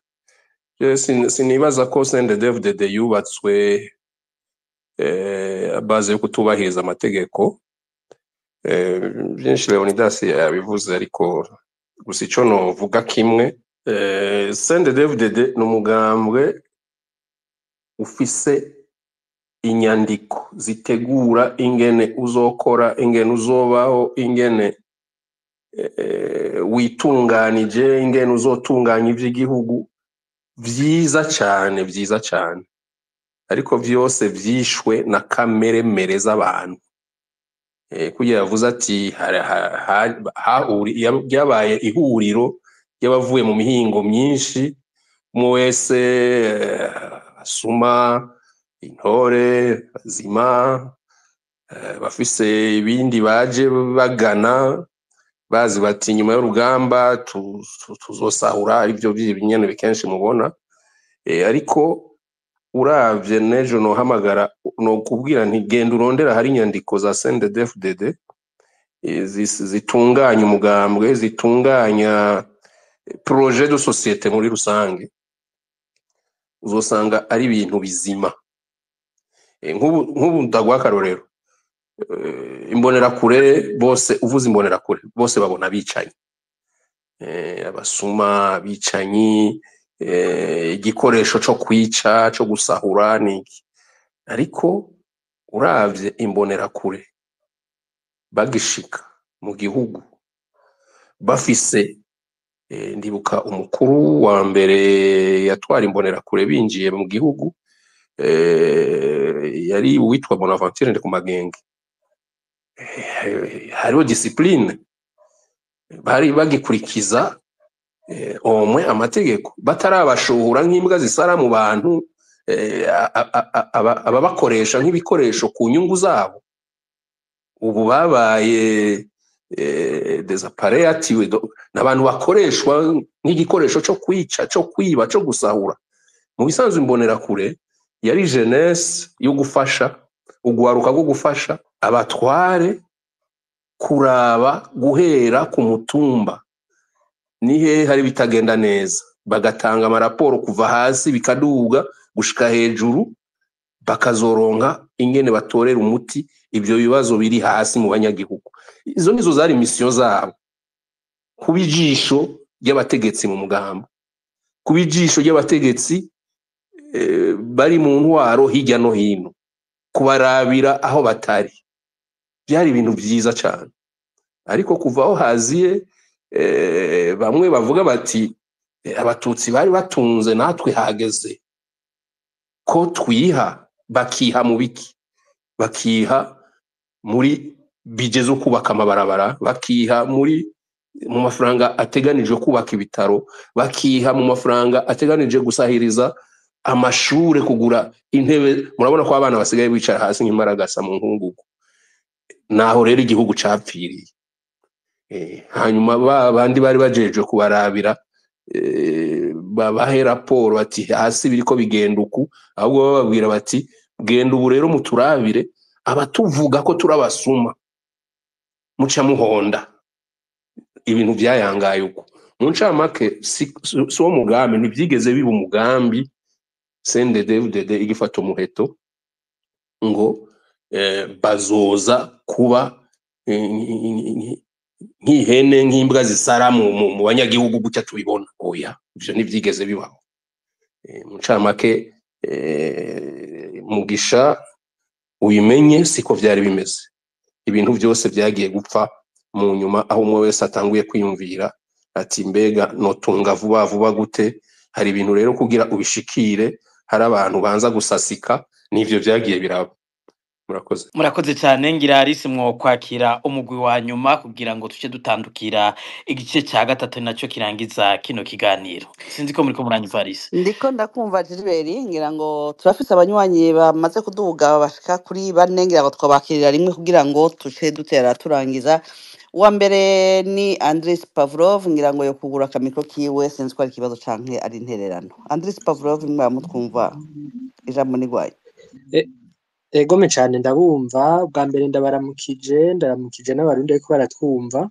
Sinibaza ko CNDD-FDD yubatswe baze yo kutubahiriza amategeko. Byinshi Leonidas yabivuze, ariko gusa ico novuga kimwe, CNDD-FDD n'umugambwe ufise inyandiko zitegura ingene uzokora, ingene uzobaho, ingene witunganije, ingene uzotunganya ivy'igihugu vyiza cyane, ariko vyose vyishwe na kamere mere z'abantu. Kugira yavuze ati yabaye ihuriro y'abavuye mu mihingo myinshi, umwe wese asuma intore zima, bafise ibindi baje bagana, bazi bati nyuma y'urugamba tuzosahura ivyo binyene bikenshi mubona. Ariko uravye nejo no hamagara no kubwira nti genda urondera hari inyandiko za CNDD-FDD zitunganya umugambwe, zitunganya projet de société muri rusange, uzosanga ari ibintu bizima. Nk'ubu ndagwa akarorero, imbonerakure bose, uvuze imbonerakure bose babona bicanyi, abasuma, abicanyi, igikoresho cyo kwica, cyo gusahura niki. Ariko uravye imbonerakure bagishika mu gihugu bafise, ndibuka umukuru wa mbere yatwara imbonerakure binjiye mu gihugu, yari uwitwa Bonaventure Ndikumagenge. Hariho discipline, bari bagikurikiza omwe amategeko, batarabashuhura nk'imbwa zisara mu bantu, ababakoresha nk'ibikoresho ku nyungu zabo. Ubu babaye desapareyatiwe, n'abantu bakoreshwa nk'igikoresho cyo kwica, cyo kwiba, cyo gusahura. Mu bisanzwe imbonerakure yari jeunesse yo gufasha, ugwaruka rwo gufasha abatware kuraba guhera ku mutumba nihe hari bitagenda neza, bagatanga amaraporo kuva hasi bikaduga gushika hejuru, bakazoronka ingene batorera umuti ibyo bibazo biri hasi mu banyagihugu. Izo nizo zari mission zabo, kubijisho ry'abategetsi mu mugambo, kubijisho ry'abategetsi bari mu ntwaro hirya no hino, kubarabira aho batari. Byari ibintu byiza cyane. Ariko kuva aho haziye bamwe bavuga bati abatutsi bari batunze, natwe hageze ko twiha, bakiha mu biki, bakiha muri bije zo kubaka amabarabara, bakiha mu mafaranga ateganijwe kubaka ibitaro, bakiha mu mafaranga ateganije gusahiriza amashure, kugura intebe. Murabona ko abana basigaye bicara hasi nk'imparagasa mu nkungugu. Naho rero igihugu capfiriye. Hanyuma bandi bari bajejwe kubarabira, babahe raporo bati hasi biriko bigenda uku, ahubwo bababwira bati genda ubu rero muturabire, abatuvuga ko turabasuma muca muhonda. Ibintu byayangaye uko. Mu ncamake si wo mugambi, ntibyigeze biba umugambi CNDD-FDD igifata umuheto ngo bazoza kuba nk'ihene, nk'imbwa zisara mu banyagihugu gutya tubibona. Oya, ivyo ntivyigeze bibaho. Mu ncamake Mugisha uyimenye siko vyari bimeze. Ibintu byose byagiye gupfa mu nyuma, aho umwe wese atanguye kwiyumvira ati mbega notunga vuba vuba gute. Hari ibintu rero kugira ubishikire, hari abantu banza gusasika, n'ivyo vyagiye biraba. Murakoze cyane. Ngira Alice mwo kwakira umugwi wa nyuma kugira ngo tuce dutandukira igice cya gatatu nacyo kirangiza kino kiganiro. Sinzi ko muri ko muranyumva Alice. Ndiko ndakumva Gilbert, ngira ngo turafise abanywanyi bamaze kuduga bashika kuri 4, ngira ngo twabakirira rimwe kugira ngo tuce dutera turangiza. Uwa mbere ni Andris Pavlov, ngira ngo yo kugura akamiko kiwe, sinzi ko ari ikibazo canke ari intererano. Andris Pavlov, mwamutwumva, ijambo ni gwaye. Egome cyane ndabumva. Bwa mbere ndabaramukije n'abarundi ariko baratwumva.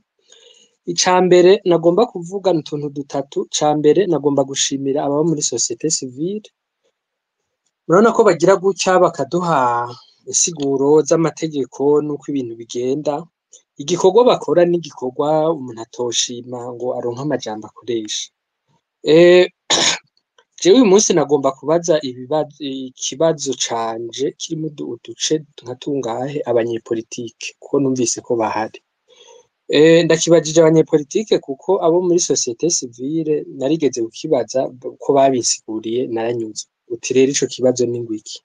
Icambere nagomba kuvuga n'utuntu dutatu. Cambere nagomba gushimira ababa muri societe civile, murabona ko bagira gutya bakaduha insiguro z'amategeko n'uko ibintu bigenda. Igikorwa bakora n'igikorwa umuntu atoshima ngo aronke amajambo akoresha. Jewe uyu munsi nagomba kubaza ikibazo canje kirimo uduce nka tungahe abanyepolitike, kuko numvise ko bahari. Ndakibajije abanyepolitike kuko abo muri societe civile narigeze kukibaza ko babisiguriye, naranyuze. Uti rero ico kibazo ni ngwiki.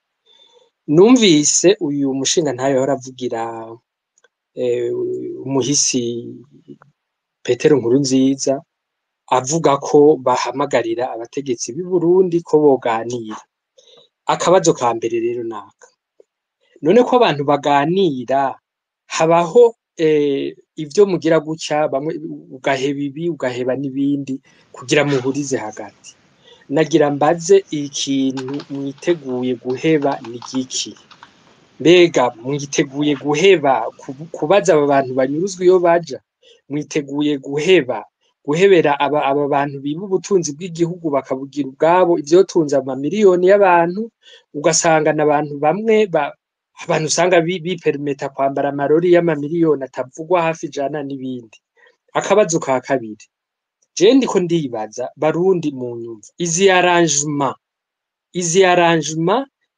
Numvise uyu mushinga ntayo yahora avugira umuhisi Petero Nkurunziza avuga ko bahamagarira abategetsi b'i Burundi ko boganira. Akabazo ka mbere rero naka, none ko abantu baganira habaho ivyo mugira gutya, bamwe ugaheba ibi ugaheba n'ibindi kugira muhurize hagati. Nagira mbaze ikintu mwiteguye guheba ni giki? mbega mwiteguye guheba kubaza aba bantu banyuruzwa iyo baja, mwiteguye guhebera aba bantu biba ubutunzi bw'igihugu bakabugira ubwabo, ivyotunze amamiliyoni y'abantu, ugasanga n'abantu bamwe abantu usanga bipermeta kwambara amarori y'amamiliyoni atavugwa hafi ijana n'ibindi. Akabazo ka kabiri, je ndiko ndibaza Barundi mu nyumva, izi arrangement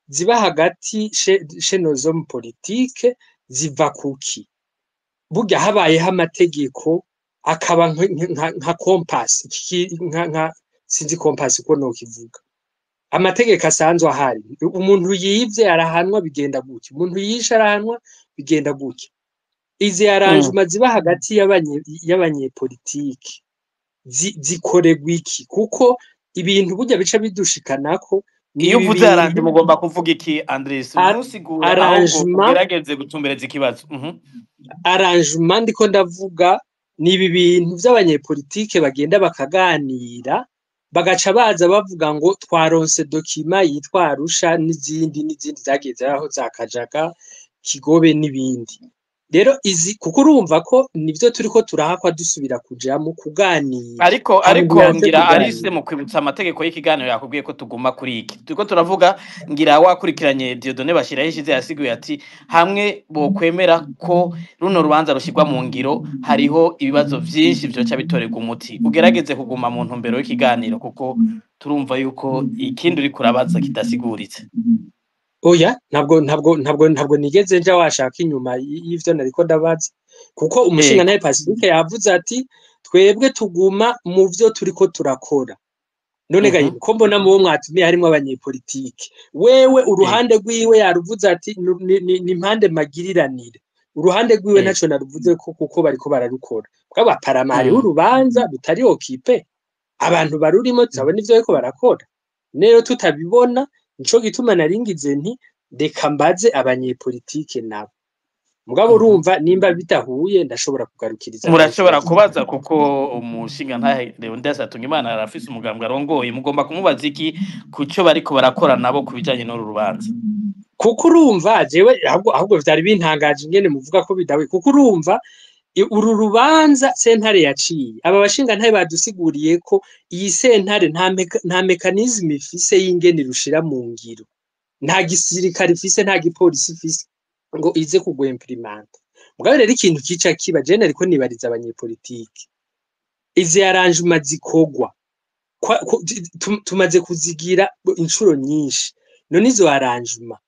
ziba hagati chez nos hommes politiques ziva kuki? Burya habayeho amategeko akaba nka compass, sinzi compass uko nokivuga, amategeko asanzwe ahari, umuntu yivye arahanwa bigenda gutya, umuntu yishe arahanwa bigenda gutya. Izi arrangement ziba hagati y'abanyepolitike zikoregwa iki? Kuko ibintu burya bica bidushikanako iyo uvuze aranje mugomba kuvuga iki Andres? Musigura ahubwo ugerageze gutumbereza ikibazo. Arrangement ndiko ndavuga ni ibi bintu vy'abanyepolitike bagenda bakaganira bagaca baza bavuga ngo twaronse dokima yitwa Arusha n'izindi zageze aho zakajaga Kigobe n'ibindi. Rero izi kuko urumva ko nivyo turiko turahakwa dusubira kuja mu kuganira, ariko ngira Arise mu kwibutsa amategeko y'ikiganiro yakubwiye ko tuguma kuri iki turiko turavuga, ngira wakurikiranye Dieudonné Bashiraho ishize yasiguye ati hamwe bo kwemera ko runo rubanza rushirwa mu ngiro hariho ibibazo vyinshi vyoca bitorerwa umuti. Ugerageze kuguma mu ntumbero y'ikiganiro kuko turumva yuko ikindi uri kurabaza kidasiguritse. Oya, ntabwo nigeze nja washaka inyuma y'ivyo nariko ndabaza, kuko umushinga nawe Pacifique yavuze ati twebwe tuguma mu vyo turiko turakora. None gayi ko mbona mu mwatumiye harimo abanyepolitike, wewe uruhande rwiwe yaruvuze ati ni impande magiriranire, uruhande rwiwe ntaco naruvuze ko kuko bariko bararukora. Bwa paramari urubanza rutari okipe, abantu barurimo turabona ivyo bariko barakora. Nero tutabibona nico gituma naringize nti reka mbaze abanyepolitike nabo. Mugabo urumva nimba bidahuye ndashobora kugarukiriza. Murashobora kubaza kuko umushinga ntahe Leonidas Hatungimana arafise umugambwe arongoye, mugomba kumubaza iki kuco bariko barakora nabo kubijanye n'uru rubanza. Kuko urumva jewe ahubwo vyari bintangaje ingene muvuga ko bidahuye, kuko urumva uru rubanza sentare yaciye, aba bashinga ntahe badusiguriye ko iyi sentare nta mekanizme ifise y'ingene rushira mu ngiro, nta gisirikare ifise, nta gipolisi ifise ngo ize kugwa imprimante. Mugabo rero ikintu kica kiba je nariko nibariza abanyepolitike, izi arrangement zikogwa tumaze kuzigira inshuro nyinshi, none izo arrangement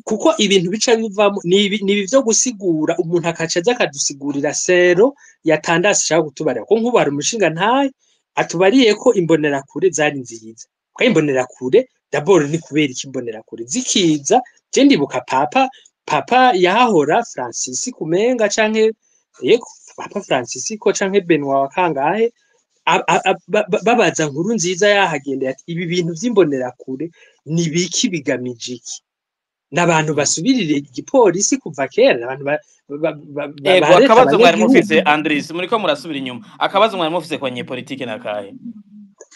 kuko ibintu bica bivamo ni bivyo gusigura, umuntu akaca aza akadusigurira sero yatandase ashaka kutubarira ko nk'ubara umushinga ntaye atubariye ko imbonerakure zari nziza. Kwa imbonerakure d'abord ni kubera iki imbonerakure zikiza, je ndibuka papa yahahora Francis Kumenga canke papa Francis ko canke Benoit wa kangahe babaza nkuru nziza yahagendeye ati ibi bintu vy'imbonerakure ni biki bigamije iki? N'abantu basubirire igipolisi kuva kera, abantu akabazo mwari mufise Andres, muriko murasubira inyuma, akabazo mwari mufise kwa nyepolitike nakahe?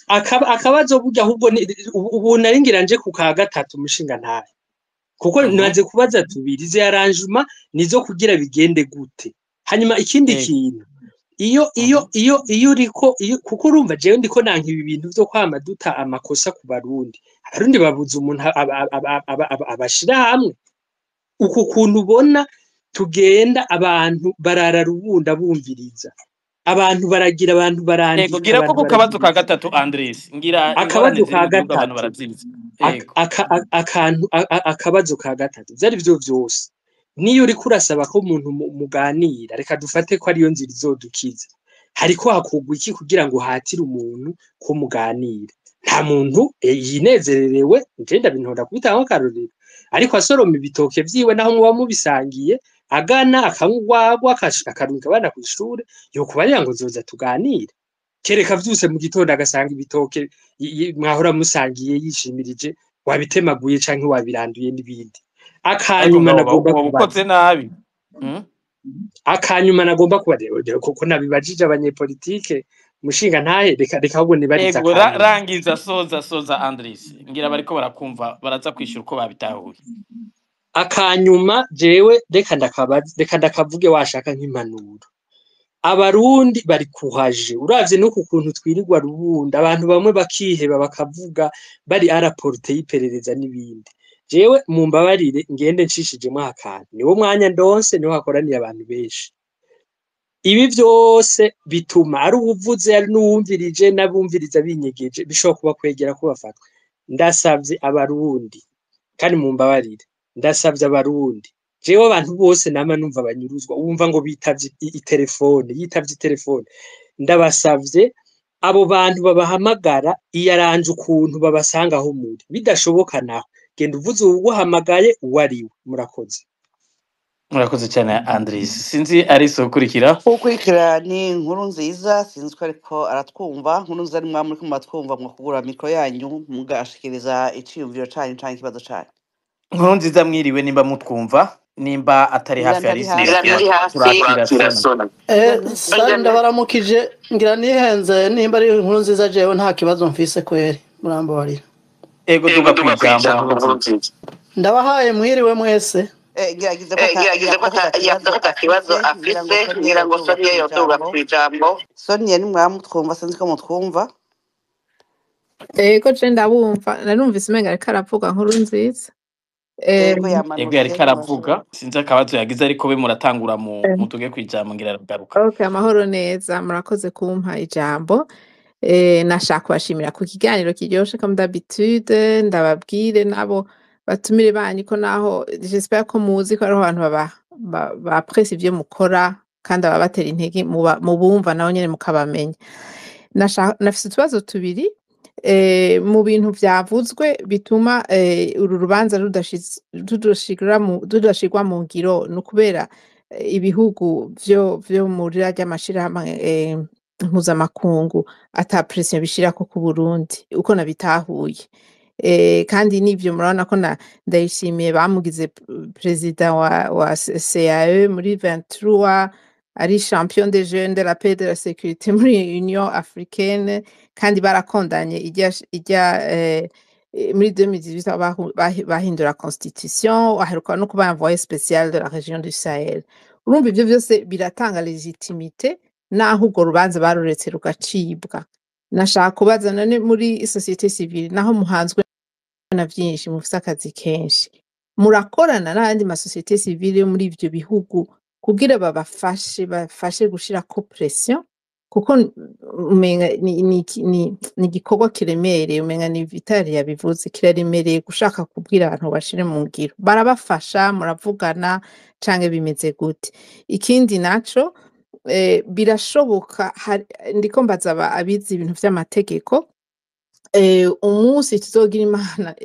Akabazo burya ahubwo ubu naringira nje ku ka gatatu umushinga ntahe, kuko naze kubaza tubiri izi arrangement nizo kugira bigende gute. Hanyuma ikindi kintu iyo uriko kuko urumva jewe ndiko nanka ibi bintu vyo kwama duta amakosa ku Barundi. Abarundi babuze umuntu abashira hamwe, uku kuntu ubona tugenda abantu barara rubunda bumviriza, abantu baragira, abantu barandika. Gira ko kukabazo ka gatatu Andres, ngira akabazo ka gatatu akabazo ka gatatu vyari vyo vyose. Niyo uri kurasaba ko umuntu muganira, reka dufate ko ariyo nzira izodukiza, hariko hakugwa iki kugira ngo hatire umuntu ko muganira? Nta muntu yinezererewe, ngenda bintonda kubitaho karorero, ariko asoroma ibitoke vyiwe naho muba mubisangiye, agana akangwagwa akarunga abana kw'ishure, yokubarira ngo zoza tuganire. Kereka vyuse mu gitondo agasanga ibitoke mwahora musangiye yishimirije wabitemaguye canke wabiranduye n'ibindi. Akanyuma nagomba kubaza nabi. Akanyuma nagomba kubarira kuko nabibajije abanyepolitike mushinga ntahe, reka ahubwo nibariza akanyuma. Rangiza soza Andres, ngira bariko barakumva baraza kwishura uko babitahuye. akanyuma jewe reka ndakavuge washaka nk'impanuro. Abarundi bari kuhaje uravye nuko kuntu twirirwa rubunda abantu bamwe bakiheba bakavuga bari araporte y'iperereza n'ibindi. Jewe mumbabarire ngende nshishijemo akantu niwo mwanya ndonse niho hakoraniye abantu benshi. Ibi vyose bituma ari ubuvuze ari n'uwumvirije n'abumviriza binyegeje bishobora kuba kwegera ko bafatwa. Ndasavye abarundi kandi mumbabarire ndasavye abarundi jewe abantu bose nama numva banyuruzwa wumva ngo bitavye itelefone ndabasavye abo bantu babahamagara iyaranje ukuntu babasanga aho muri bidashoboka naho genda uvuze uguhamagaye uwariwe. Murakoze cyane Andres, sinzi Alice ukurikira. ukurikira ni inkuru nziza sinzi ko ariko aratwumva. Inkuru nziza ni mwamuri kumva twumva mu kugura mikro yanyu mugashikiriza iciyumviro canyu canke ikibazo canyu. Inkuru nziza mwiriwe nimba mutwumva, nimba atari hafi Ngira Alice ndari turakira Soni. Sari ndabaramukije ngira nihenze nimba ari inkuru nziza jewe nta kibazo mfise kweri murambabarira. Ego duga kwijambo inkuru nziza. Ndabahaye mwiriwe mwese. Geragize ko atakibazo afise ngira ngo Sonia yoduga kwijambo. Sonia ni mwamutwumva sinzi ko mutwumva. Ego je ndabumva narumvise umenga ariko aravuga inkuru nziza. Ego Ego yariko aravuga sinzi akabazo yagize ariko be muratangura mutuge kwijambo ngira aragaruka. Okay, amahoro neza murakoze kumpa ijambo. Nashaka kubashimira ku kiganiro kiryoshe comme d'habitude ndababwire nabo batumire banyu ko naho j'espère ko muzi ko ariho abantu ba presse ivyo mukora kandi ababatera intege mu bumva naho nyene mukabamenya. Nafise utubazo tubiri mu bintu vyavuzwe bituma uru rubanza rudashirwa mu ngiro nukubera ibihugu vyo muri ry'amashirahamwe mpuzamakungu ata pression bishirako ku Burundi uko nabitahuye. Kandi nivyo murabona ko ndayishimiye bamugize president wa CAE muri 23 ari champion des jeunes de la paix de la sécurité muri Union africaine kandi barakondanye ijya muri 2018 bahindura constitution aheruka no kuba envoyé spécial de la région du Sahel. Urumva ivyo vyose biratanga légitimité naho urwo rubanza baruretse rugacibwa. Nashaka kubaza none muri société civile naho muhanzwe na vyinshi mufise akazi kenshi murakorana n'andi ma société civile yo muri ivyo bihugu kugira bafashe gushira ko pression kuko umenga ni igikorwa kiremereye umenga ni Vitali yabivuze kiraremereye gushaka kubwira abantu bashire mu ngiro barabafasha muravugana canke bimeze gute. Ikindi naco birashoboka ndiko mbaza abizi ibintu vy'amategeko umunsi tuzogira Imana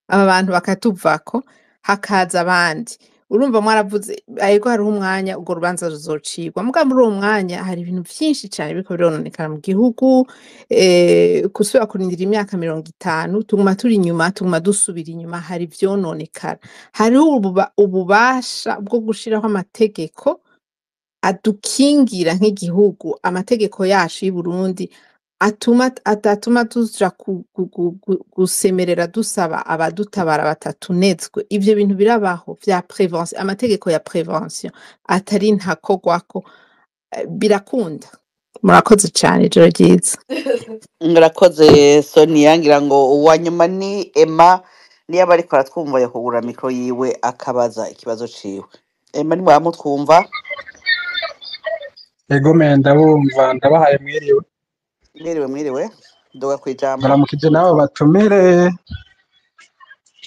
aba bantu bakatuvako hakaza abandi urumva mwaravuze ariko hari umwanya urwo rubanza ruzocirwa muga muri uwo mwanya hari ibintu vyinshi cyane biko birononekana mu gihugu kusubira kurindira imyaka 50 tuguma turi inyuma tuguma dusubira inyuma hari vyononekana hari ububasha bwo gushiraho amategeko adukingira nk'igihugu amategeko yacu y'u Burundi atatuma tuja gusemerera dusaba abadutabara batatunezwe. Ivyo bintu birabaho vya prevention amategeko ya prevention atari ntakogwako birakunda. Murakoze cyane ijoro ryiza. Murakoze Sonia ngira ngo uwanyuma ni Emma niyo bariko aratwumva yo kugura mikro yiwe akabaza ikibazo ciwe. Emma ni mwamutwumva? Ego ndabumva ndabahaye mwiriwe. Mwiriwe ndoga kwijambo baramukije nabo batumire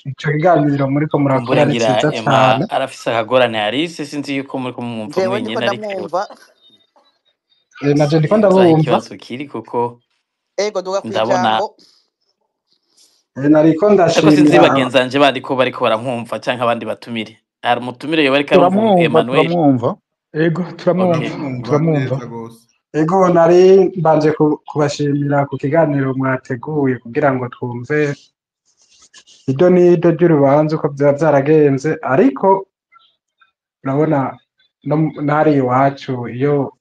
ico kiganiro muriko murakora ni ciza cyane. Arafise akagorane Alice sinzi yuko muri kumwumva mwenyene ariko naje ndiko ndabumva ikibazo kiri kuko ego ndoga kwijambo nariko ndashimira sinzi bagenzanje bariko baramwumva canke abandi batumire hari umutumire yo bariko arumva Emmanuel. Ego turamwumva ego nari mbanje kubashimira ku kiganiro mwateguye kugira ngo twumve ido nido ry'urubanza uko byaragenze ariko urabona nari iwacu iyo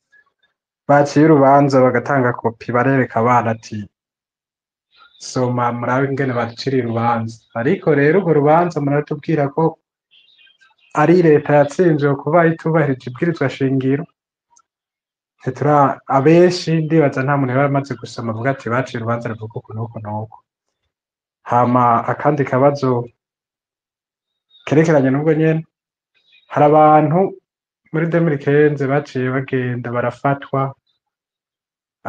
baciye urubanza bagatanga kopi barereka abana ati soma murabe ingene bacira urubanza ariko rero urwo rubanza muratubwira ko ari leta yatsinzwe kuba itubahirije ibwirizwa shingiro abenshi ndibaza nta muntu yari amaze gusoma avuga ati baciye urubanza ruvuga uku n'uku n'uku. Hama akandi kabazo kerekeranye n'ubwo nyene, hari abantu muri 2015 baciye bagenda barafatwa,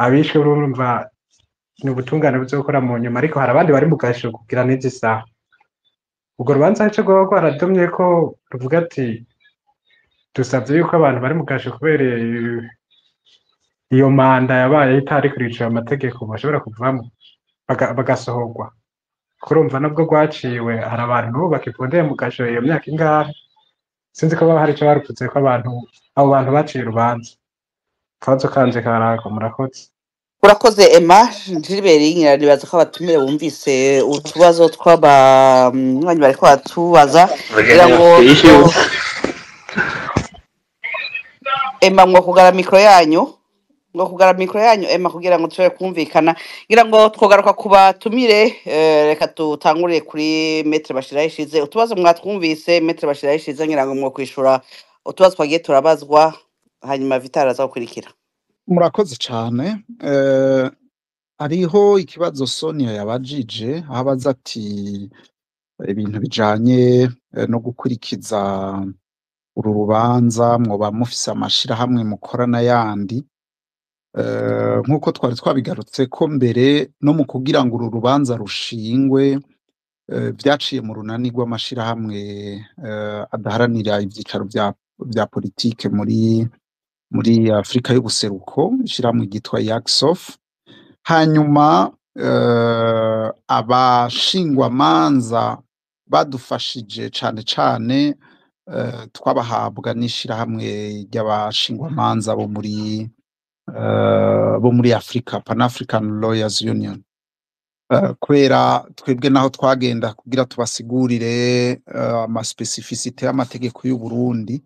abishwe urumva ni ubutungane buzokora mu nyuma, ariko hari abandi bari mu gasho kugira n'izi saha. Urwo rubanza nico rwoba rwaradomye ko ruvuga ati dusavye yuko abantu bari mu gasho kubera iyo manda yabaye itari kurikira amategeko bashobora kuvamo bagasohorwa. Kurumva nabwo rwaciwe, hari abantu bakivundeye mu gasho iyo myaka ingahe, sinzi ko baba hari ico barupfutse ko abo bantu baciye urubanza. Akabazo kanje karako, murakoze. urakoze Emma Gilbert nibaza ko abatumire bumvise utubazo tw'abanywanyi bariko batubaza kugira ngo Emma mwo kugara mikro yanyu Emma kugira ngo tushobore kumvikana kugira ngo twogaruka ku batumire. Reka tutangurire kuri Maître Bashirayishize. Utubazo mwatwumvise Maître Bashirayishize ngira ngo mwo kwishura utubazo twagiye turabazwa, hanyuma Vital aza gukurikira. murakoze cyane. Hariho ikibazo Sonia yabajije aho abaza ati ibintu bijanye no gukurikiza uru rubanza mwoba mufise amashirahamwe mukorana yandi. Nk'uko twari twabigarutse ko mbere no mu kugira ngo uru rubanza rushingwe vyaciye mu runani rw'amashirahamwe adaharanira ivyicaro vya politike muri Afrika y'ubuseruko, ishirahamwe ryitwa Yaksof. Hanyuma abashingwamanza badufashije cane cane twabahabwa n'ishirahamwe ry'abashingwamanza bo muri Afrika, Pan African Lawyers Union. Kubera twebwe naho twagenda kugira tubasigurire amaspecificité y'amategeko y'u Burundi,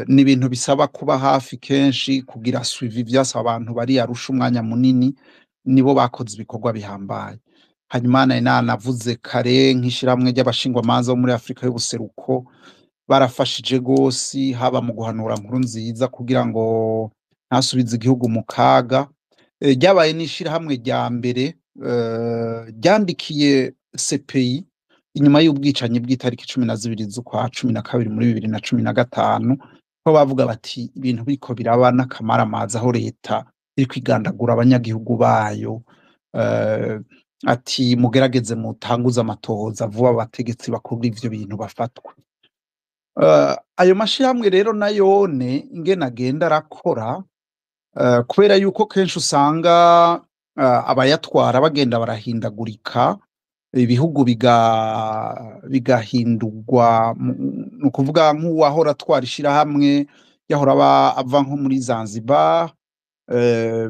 ni ibintu bisaba kuba hafi kenshi kugira suivi, vyasaba abantu bari Arusha umwanya munini, nibo bakoze ibikorwa bihambaye. Hanyuma navuze kare nk'ishirahamwe ry'abashingwamanza bo muri Afrika y'ubuseruko barafashije gose, haba mu guhanura Nkurunziza kugira ngo ntasubize igihugu mu kaga. Ryabaye n'ishirahamwe rya mbere ryandikiye CPI inyuma y'ubwicanyi bw'itariki 12 z'ukwa 12 muri 2015, ko bavuga bati ibintu biriko biraba n'akamaramaza aho leta iri kwigandagura abanyagihugu bayo, ati mugerageze mutanguza amatohoza vuba abategetsi bakuru ivyo bintu bafatwa. Ayo mashirahamwe rero nayone ingene agenda arakora, kubera yuko kenshi usanga abayatwara bagenda barahindagurika, ibihugu bigahindurwa, ni ukuvuga nk'uwahora atwara ishirahamwe yahora ava nko muri Zanzibar,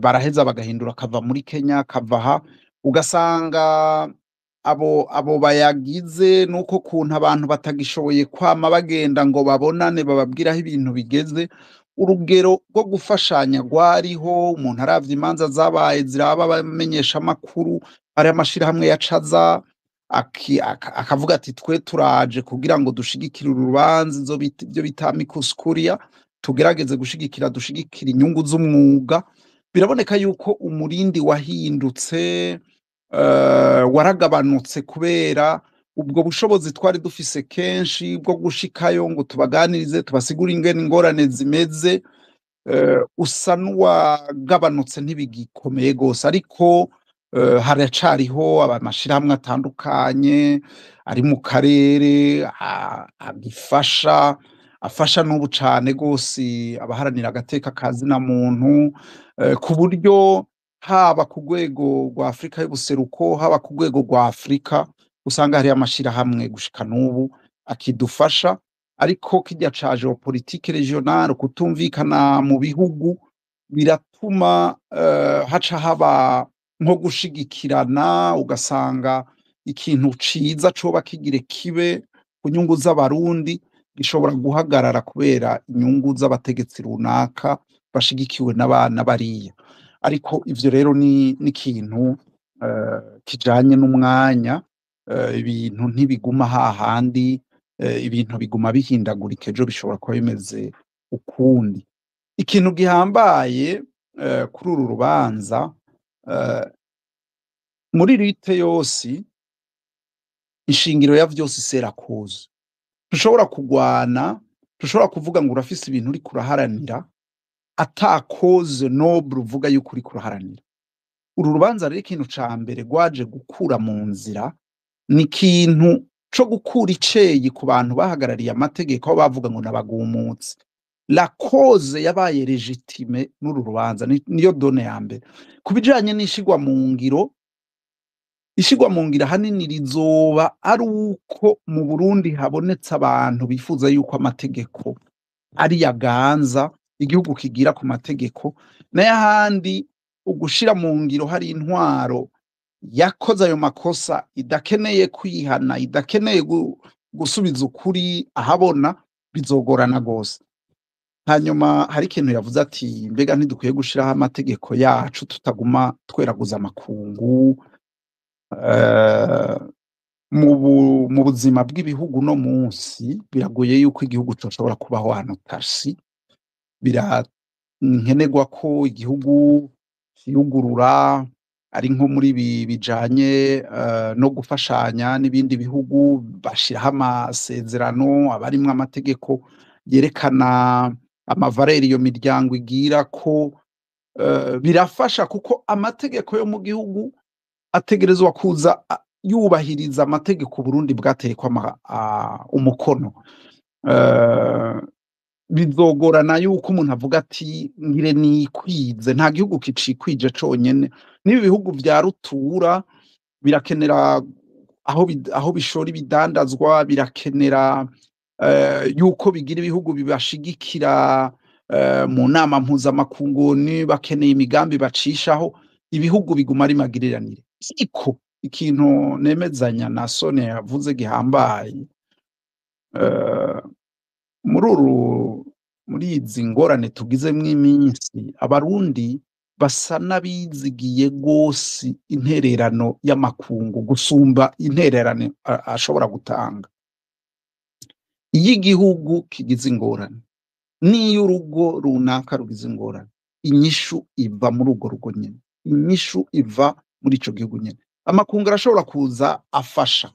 baraheza bagahindura akava muri Kenya akava aha, ugasanga abo bayagize nuko kuntu abantu batagishoboye kwama bagenda ngo babonane bababwiraho ibintu bigeze. Urugero rwo gufashanya rwariho, umuntu aravye imanza zabaye ziraba abamenyesha amakuru, ari amashirahamwe yacaza akavuga ati twe turaje kugira ngo dushigikire urubanza, ivyo bita amicus curiae, tugerageze dushigikira inyungu z'umwuga. Biraboneka yuko umurindi wahindutse, waragabanutse kubera ubwo bushobozi twari dufise kenshi bwo gushikayo ngo tubaganirize tubasigure ingene ingorane zimeze, usa n'uwagabanutse ntibigikomeye gose. Ariko haracariho amashirahamwe atandukanye ari mu karere afasha n'ubu cane gose abaharanira agateka ka zina muntu, ku buryo haba ku rwego rwa Afrika y'ubuseruko haba ku rwego rwa Afrika usanga hari amashirahamwe gushika n'ubu akidufasha. Ariko kirya ca geopolitique regionale, kutumvikana mu bihugu, biratuma haca haba nko gushigikirana, ugasanga ikintu ciza coba kigire kibe ku nyungu z'abarundi gishobora guhagarara kubera inyungu z'abategetsi runaka bashigikiwe n'abana bariya. Ariko ivyo rero ni ikintu kijanye n'umwanya, ibintu ntibiguma hahandi ibintu biguma bihindagurika ejo bishobora kuba bimeze ukundi. Ikintu gihambaye kuri uru rubanza muri rite yose ishingiro ya vyose serakuza. Tushobora kugwana, tushobora kuvuga ngo urafise ibintu uri kuraharanira ata cause noble uvuga yuko uri kuraharanira. Uru rubanza rero ikintu ca mbere gwaje gukura mu nzira ni ikintu co gukura iceyi ku bantu bahagarariye amategeko aho bavuga ngo nabagumutse. La cause yabaye legitime n'uru rubanza niyo done ya mbere. Kubijanye n'ishigwa mu ngiro, ishigwa mu ngiro hanini rizoba ari uko mu Burundi habonetse abantu bifuza yuko amategeko ari yaganza igihugu kigira ku mategeko, n'ayahandi ugushira mu ngiro hari intwaro yakoze ayo makosa idakeneye kwihana, idakeneye gusubiza ukuri ahabona, bizogorana gose. Hanyuma hari ikintu yavuze ati mbega ntidukwiye gushiraho amategeko yacu tutaguma tweraguza amakungu. Mu buzima bw'ibihugu no munsi biragoye yuko igihugu coshobora kubaho ahantu tasi. Birankenerwa ko igihugu ciyugurura, ari nko muri bijanye no gufashanya n'ibindi bihugu, bashiraho amasezerano abarimwo amategeko yerekana amavareri iyo miryango igira ko birafasha, kuko amategeko yo mu gihugu ategerezwa kuza yubahiriza amategeko Burundi bwateyeko umukono. Bizogorana yuko umuntu avuga ati ngire nikwize, nta gihugu kicikwije conyene. N'ibi bihugu vya rutura birakenera aho bishora ibidandazwa, birakenera yuko bigira ibihugu bibashigikira mu nama mpuzamakungu, bakeneye imigambi bacishaho, ibihugu biguma ari magiriranire. Ariko ikintu nemezanya na Sone yavuze gihambaye, muri izi ngorane tugizemwo iminsi, abarundi basa n'abizigiye gose intererano y'amakungu gusumba intererano ashobora gutanga. Iyo igihugu kigize ingorane, n'iyo urugo runaka rugize ingorane, inyishu iva muri urwo rugo nyene, inyishu iva muri ico gihugu nyene. Amakungu arashobora kuza afasha.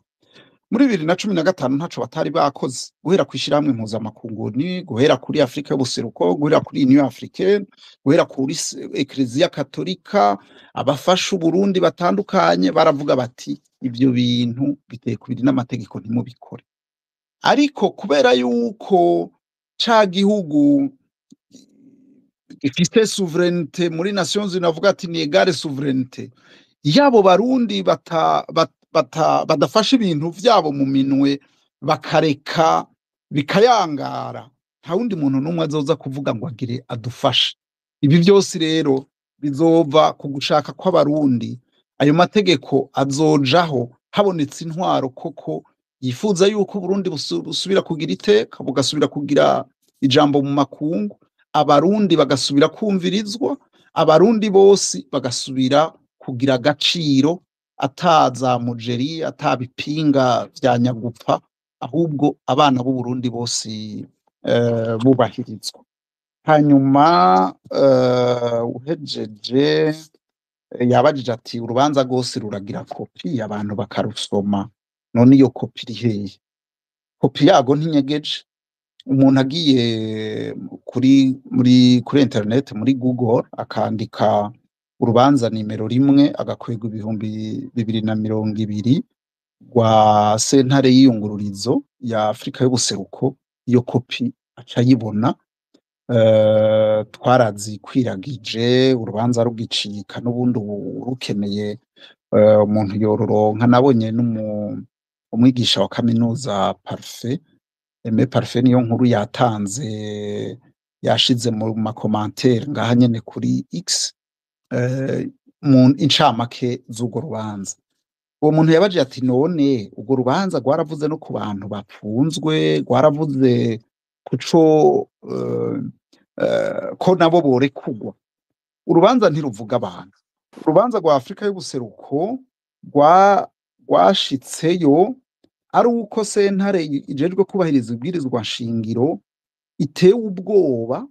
Muri 2015 ntaco batari bakoze, guhera kwishirahamwe mpuzamakungu, guhera kuri Afrika y'ubuseruko, guhera kuri Union Africaine, guhera kuri Eklezia Katolika, abafasha Burundi batandukanye baravuga bati ivyo bintu biteye kubiri n'amategeko ntimubikore. Ariko kubera yuko ca gihugu gifite souveraineté muri Nations Unies, avuga ati ni égale souveraineté, yabo barundi badafasha ibintu vyabo mu minwe bakareka bikayangara, nta wundi muntu n'umwe azoza kuvuga ngo agire adufashe. Ibi vyose rero bizova ku gushaka kw'abarundi. Ayo mategeko azojaho habonetse intwaro koko yifuza yuko Burundi busubira kugira iteka, bugasubira kugira ijambo mu makungu, abarundi bagasubira kumvirizwa, abarundi bose bagasubira kugira agaciro, ataza mujeri, atabipinga vya nyagupfa, ahubwo abana b'u Burundi bose bubahirizwa. Hanyuma uhejeje yabajije ati urubanza rwose ruragira kopi abantu bakarusoma, none iyo kopi iri hehe? Kopi yago ntinyegeje. Umuntu agiye kuri internet, muri Google, akandika urubanza nimero 1 agakwega 2020 rwa sentare y'iyungururizo ya Afrika y'ubuseruko, iyo kopi aca yibona. Twarazikwiragije urubanza rugicika, n'ubundi rukeneye umuntu yororonka. Nabonye umwigisha wa kaminuza Parfait, Aimé Parfait, niyo nkuru yatanze, yashize mu makomantere ngaha nyene kuri X mu incamake z'urwo rubanza. Uwo muntu yabaje ati none urwo rubanza rwaravuze no ku bantu bapfunzwe, rwaravuze kuco ko nabo borekugwa. Urubanza ntiruvuga abantu. Urubanza rwa Afrika y'ubuseruko rwashitseyo ari uko sentare ijejwe kubahiriza ibwirizwa nshingiro itewe ubwoba,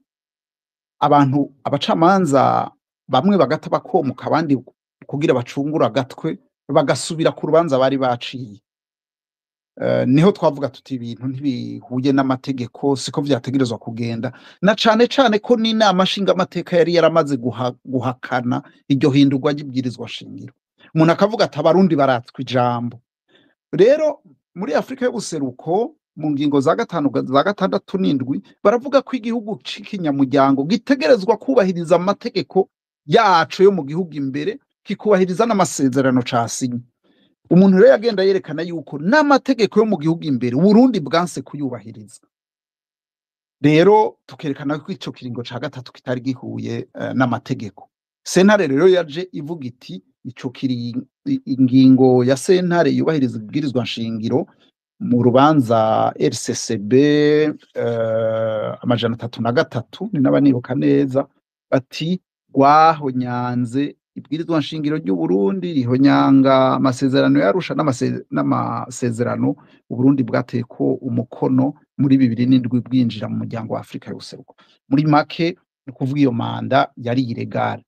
abantu abacamanza bamwe bagata bakomuka abandi kugira bacungura agatwe bagasubira ku rubanza bari baciye. Niho twavuga tuti ibintu ntibihuye n'amategeko, siko vyategerezwa kugenda, na cane cane ko n'inama nshingamateka yari yaramaze guhakana iryo hindurwa ry'ibwirizwa shingiro. Umuntu akavuga ati abarundi baratswe ijambo. Rero muri Afrika y'ubuseruko mu ngingo za 5 za 6 n'indwi baravuga ko igihugu c'ikinyamuryango gitegerezwa kubahiriza amategeko yaco yo mu gihugu imbere, kikubahiriza n'amasezerano casinye. Umuntu rero yagenda yerekana yuko n'amategeko yo mu gihugu imbere Burundi bwanse kuyubahiriza. Rero tukerekana ko ico kiringo ca gatatu kitari gihuye n'amategeko. Sentare rero yaje ivuga iti ico kiri ingingo ya sentare yubahiriza ibwirizwa nshingiro mu rubanza RCCB amajana 33 ni n'abanibuka neza ati rwahonyanze ibwirizwa nshingiro ry'u Burundi, rihonyanga amasezerano yarusha n'amasezerano u Burundi bwateye ko umukono muri 2007 bwinjira mu muryango wa Afrika y'ubuseruko. Muri make ni kuvuga iyo manda yari iregale.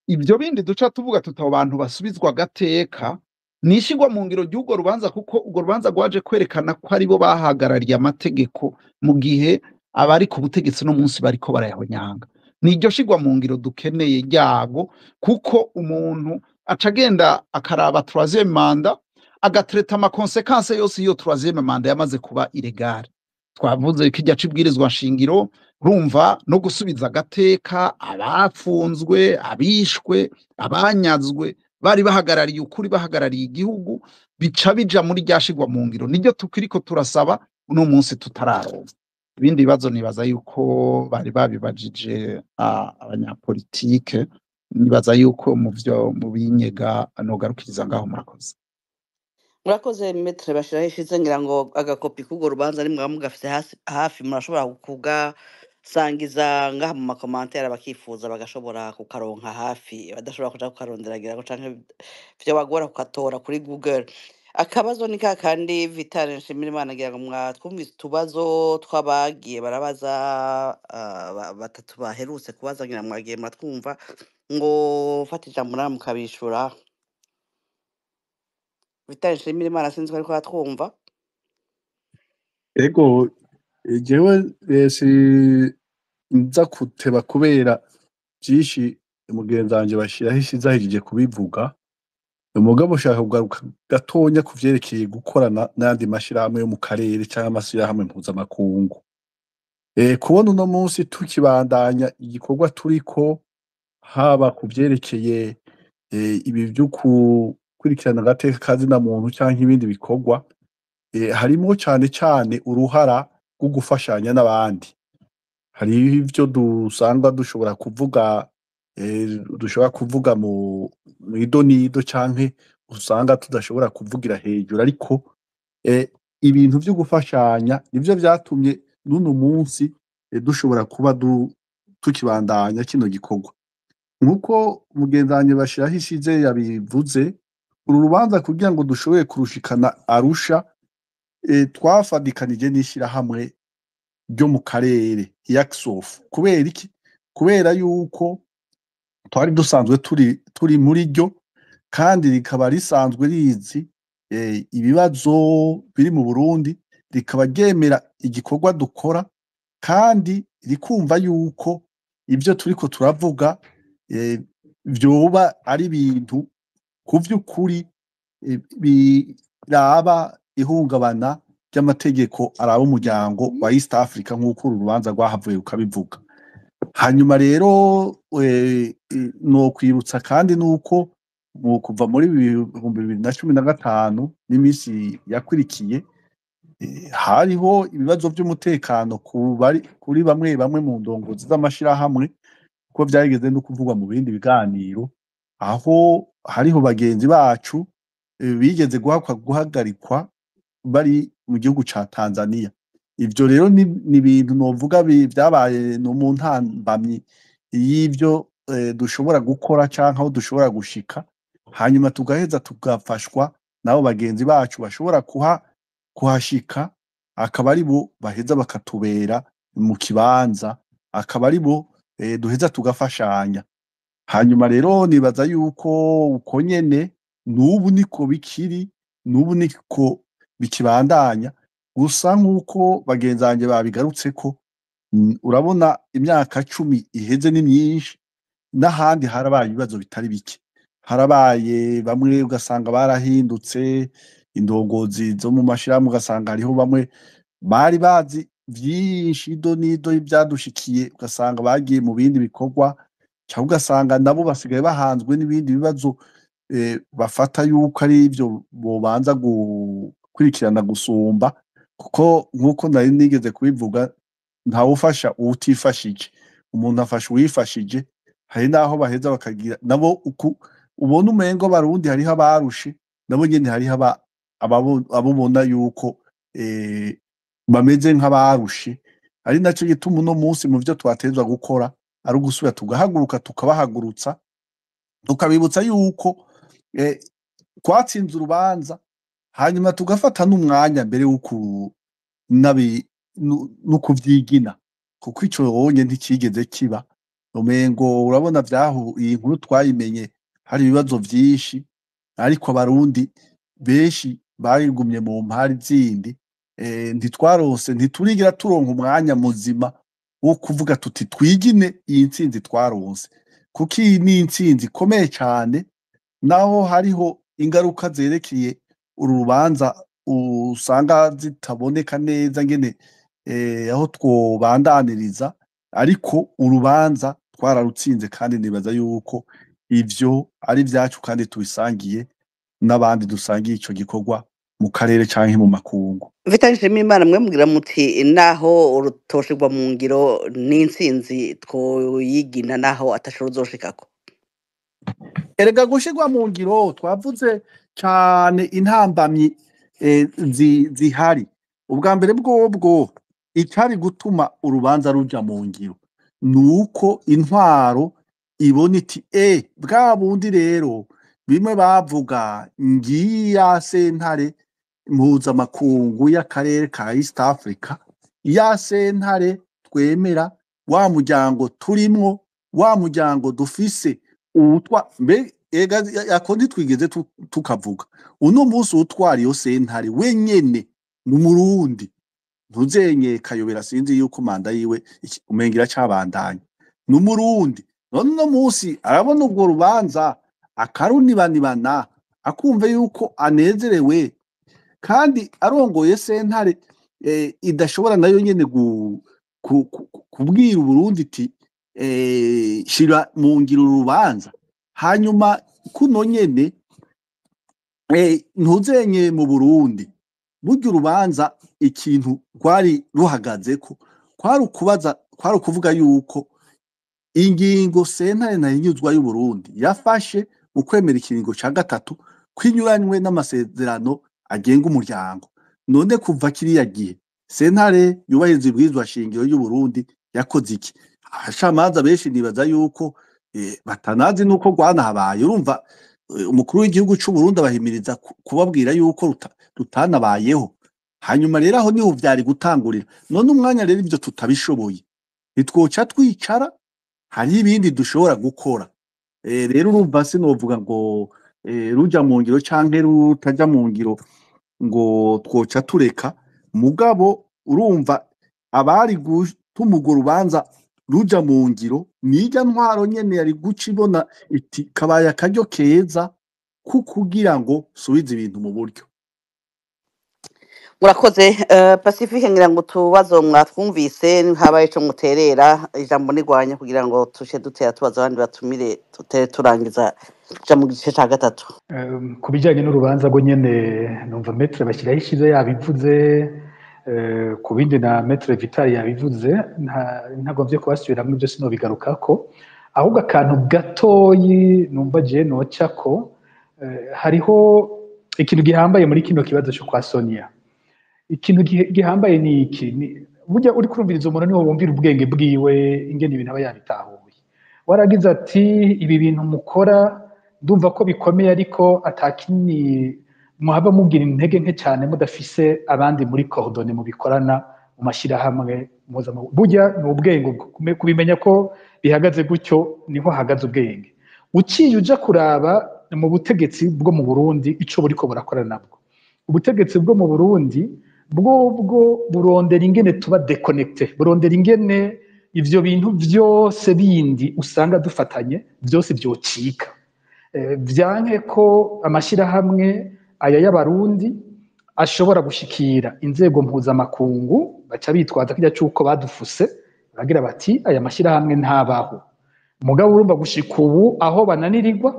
Ibyo bindi duca tuvuga tutabo bantu basubizwa gateka nishigwa mu ngiro ry'ugo rubanza, kuko ugo rubanza rwaje kwerekana ko ari bo bahagarariye amategeko mu gihe abari ku butegetsi no munsi bariko barayahonyanga. Niryo shigwa mu ngiro dukeneye ryago, kuko umuntu acagenda akaraba 3e manda agatreta ama consequences yose iyo 3e manda yamaze kuba ilegale. Twavuze ko ijya cibwirizwa nshingiro rumva no gusubiza gateka abafunzwe, abishwe, abanyazwe bari bahagarariye ukuri, bahagarariye igihugu, bica bija muri ryashigwa mu ngiro. Niryo tukiriko turasaba uno munsi tutararonka. Ibindi bibazo nibaza yuko bari babibajije abanyapolitike, nibaza yuko mu binyega anogarukiriza ngaho murakoze. Murakoze Maître Bashiraho ishize, ngira ngo agakopi k'ugo rubanza ari mwaba mugafite hafi murashobora kugasangiza ngaha mu makomantere abakifuza bagashobora kukaronka hafi, badashobora kuja kukarondera ngira ngo canke vyo bagora kukatora kuri Google. Akabazo ni kakandi Vital Nshimirimana ngira ngo mwatwumvise utubazo twabagiye barabaza batatu baherutse kubaza, ngira mwagiye mwatwumva ngo fata ijambo namwe mukabishura. Vital Nshimirimana sinzi ko ariko atwumva. Ego jewe nza kuteba kubera byinshi mugenzi wanje Bashiraho ishize ahejije kubivuga. Umugabo ushaka kugaruka gatonya kuvyerekeye gukorana n'andi mashirahamwe yo mu karere cyangwa amashirahamwe mpuzamakungu. Kubona uno munsi tukibandanya igikorwa turiko, haba kuvyerekeye ibi vyo kurikirana agateka kazina muntu cyangwa ibindi bikorwa, harimo cane cane uruhara rwo gufashanya n'abandi. Hari ivyo dusanga dushobora kuvuga mu idonido canke usanga tudashobora kuvugira hejuru, ariko ibintu vyo gufashanya nivyo vyatumye n'uno munsi dushobora kuba tukibandanya kino gikorwa. Nkuko mugenzi wanje Bashiraho ishize yabivuze, uru rubanza kugira ngo dushobore kurushikana Arusha, twafadikanije n'ishirahamwe ryo mu karere Yaksof. Kubera iki? Kubera yuko twari dusanzwe turi muri ryo, kandi rikaba risanzwe rizi ibibazo biri mu Burundi, rikaba ryemera igikorwa dukora, kandi rikumva yuko ibyo turiko turavuga vyoba ari ibintu ku vy'ukuri biraba ihungabana ry'amategeko araba umuryango wa East Africa, nk'uko uru rubanza rwahavuye rukabivuga. Hanyuma rero no kwibutsa kandi nuko kuva muri 2015 n'imisi yakurikiye, hariho ibibazo by'umutekano kuri bamwe mu ndongozi z'amashirahamwe, ko byarigeze no kuvugwa mu bindi biganiro, aho hariho bagenzi bacu bigeze guhagarikwa bari mu gihugu ca Tanzania. Ivyo rero ni ibintu novuga byabaye no mu ntambamyi y'ivyo dushobora gukora canke aho dushobora gushika, hanyuma tugaheza tugafashwa nabo bagenzi bacu bashobora kuhashika akaba ari bo baheza bakatubera mu kibanza, akaba ari bo duheza tugafashanya. Hanyuma rero nibaza yuko uko nyene n'ubu niko bikiri, n'ubu niko bikibandanya, gusa nk'uko bagenzi banje babigarutseko, urabona imyaka 10 iheze ni myinshi, n'ahandi harabaye ibibazo bitari bike, harabaye bamwe ugasanga barahindutse, indongozi zo mu mashirahamwe ugasanga hariho bamwe bari bazi vyinshi ido n'ido ivyadushikiye, ugasanga bagiye mu bindi bikorwa, cyangwa ugasanga nabo basigaye bahanzwe n'ibindi bibazo bafata yuko ari ivyo bobanza gukurikirana gusumba, kuko nk'uko nari nigeze kubivuga, ntawufasha uwutifashije, umuntu afasha uwifashije. Hari naho baheza bakagira nabo uku ubona umengo barundi hariho abarushe, nabo nyene hariho ababona yuko bameze nk'abarushe, ari naco gituma uno munsi mu vyo twatezwa gukora ari ugusubira tugahaguruka tukabahagurutsa, tukabibutsa yuko twatsinze urubanza, hanyuma tugafata n'umwanya mbere no kuvyigina, kuko ico wonye ntikigeze kiba. Umengo urabona iyi nkuru twayimenye hari ibibazo vyinshi, ariko abarundi benshi barigumye mu mpari zindi, ntiturigira turonka umwanya muzima wo kuvuga tuti twigine iyi ntsinzi twaronse, kuko iyi ni intsinzi ikomeye cyane, naho hariho ingaruka zerekeye uru rubanza usanga zitaboneka neza ngene aho twobandaniriza, ariko urubanza twararutsinze, kandi nibaza yuko ivyo ari vyacu kandi tubisangiye n'abandi dusangiye ico gikorwa mu karere canke mu makungu. Vital Nshimiyimana, mwe mugira muti naho urutoshirwa mu ngiro n'intsinzi twoyigina naho atashobora uzoshikako. Erega gushirwa mu ngiro twavuze cane intambamyi zihari. Ubwa mbere bwobwo icari gutuma urubanza ruja mu ngiro nuko intwaro ibona iti bwa bundi rero bimwe bavuga ngiya sentare mpuzamakungu y'akarere ka East Africa, ya sentare twemera, wa muryango turimwo, wa muryango dufise yakondi twigeze tukavuga uno munsi utwara iyo sentare wenyene n'umurundi, ntuzenye Kayobera, sinzi yuko manda yiwe umengira cabandanya, n'umurundi. None uno munsi arabona urwo rubanza akarunibanibana, akumva yuko anezerewe, kandi arongoye sentare idashobora nayo nyene kubwira Uburundi iti shira mu ngiro urubanza. Hanyuma kuno nyene ntuzenye mu Burundi burya urubanza ikintu rwari ruhagazeko kwari ukuvuga yuko ingingo sentare ntahinyuzwa y'Uburundi yafashe mu kwemera ikiringo ca gatatu kwinyuranywe n'amasezerano agenga umuryango. None kuva kiriya gihe sentare yubahiriza ibwirizwa shingiro y'Uburundi yakoze iki? Abashamanza benshi nibaza yuko batanazi nuko rwanahabaye. Urumva umukuru w'igihugu c'Uburundi abahimiriza kubabwira yuko rutanabayeho. Hanyuma rero aho niho vyari gutangurira. None umwanya rero ivyo tutabishoboye, ntitwoca twicara, hari ibindi dushobora gukora. Rero urumva sinovuga ngo ruja mu ngiro canke rutaja mu ngiro ngo twoca tureka, mugabo urumva abari gutuma urwo rubanza ruja mu ngiro nirya ntwaro nyene yari guca ibona iti kabaye akaryo keza kugira ngo subize ibintu mu buryo. Murakoze. Pacifique, ngira ngo tubazo mwatwumvise, habaye ico muterera, ijambo nigwanya kugira ngo tushe dutera tubaza abandi batumire turangiza ja mu gice ca gatatu. Ku bijyanye n'urubanza rwo nyene numva Maître Bashyiraho ishize yabivuze, ku bindi na Maître Vital yabivuze, ntagomvye kubasubiramwo ibyo sinobigarukako, ahubwo akantu gatoyi numva je nocako, hariho ikintu gihambaye muri kino kibazo cyo kwa Sonia. Ikintu gihambaye ni iki, burya uri kurumviriza umuntu niho wumvira ubwenge bwiwe ingene ibintu aba yabitahuye. Waragize ati ibi bintu mukora ndumva ko bikomeye, ariko atakini muhava mugira intege nke cyane mudafise abandi muri coordonne mu bikorana mu mashirahamwe mpuzamahanga. Burya ni ubwenge kubimenya ko bihagaze gutyo niho hagaze ubwenge. Uciye uja kuraba mu butegetsi bwo mu Burundi ico buriko burakora nabwo, ubutegetsi bwo mu Burundi bwo burondera ingene tuba déconnecté, burondera ingene ivyo bintu vyose bindi usanga dufatanye byose byocika, vyanke ko amashirahamwe aya y'abarundi ashobora gushikira inzego mpuzamakungu baca bitwaza kirya cuko badufuse bagira bati aya mashirahamwe ntabaho. Mugabo urumva gushika ubu aho bananirirwa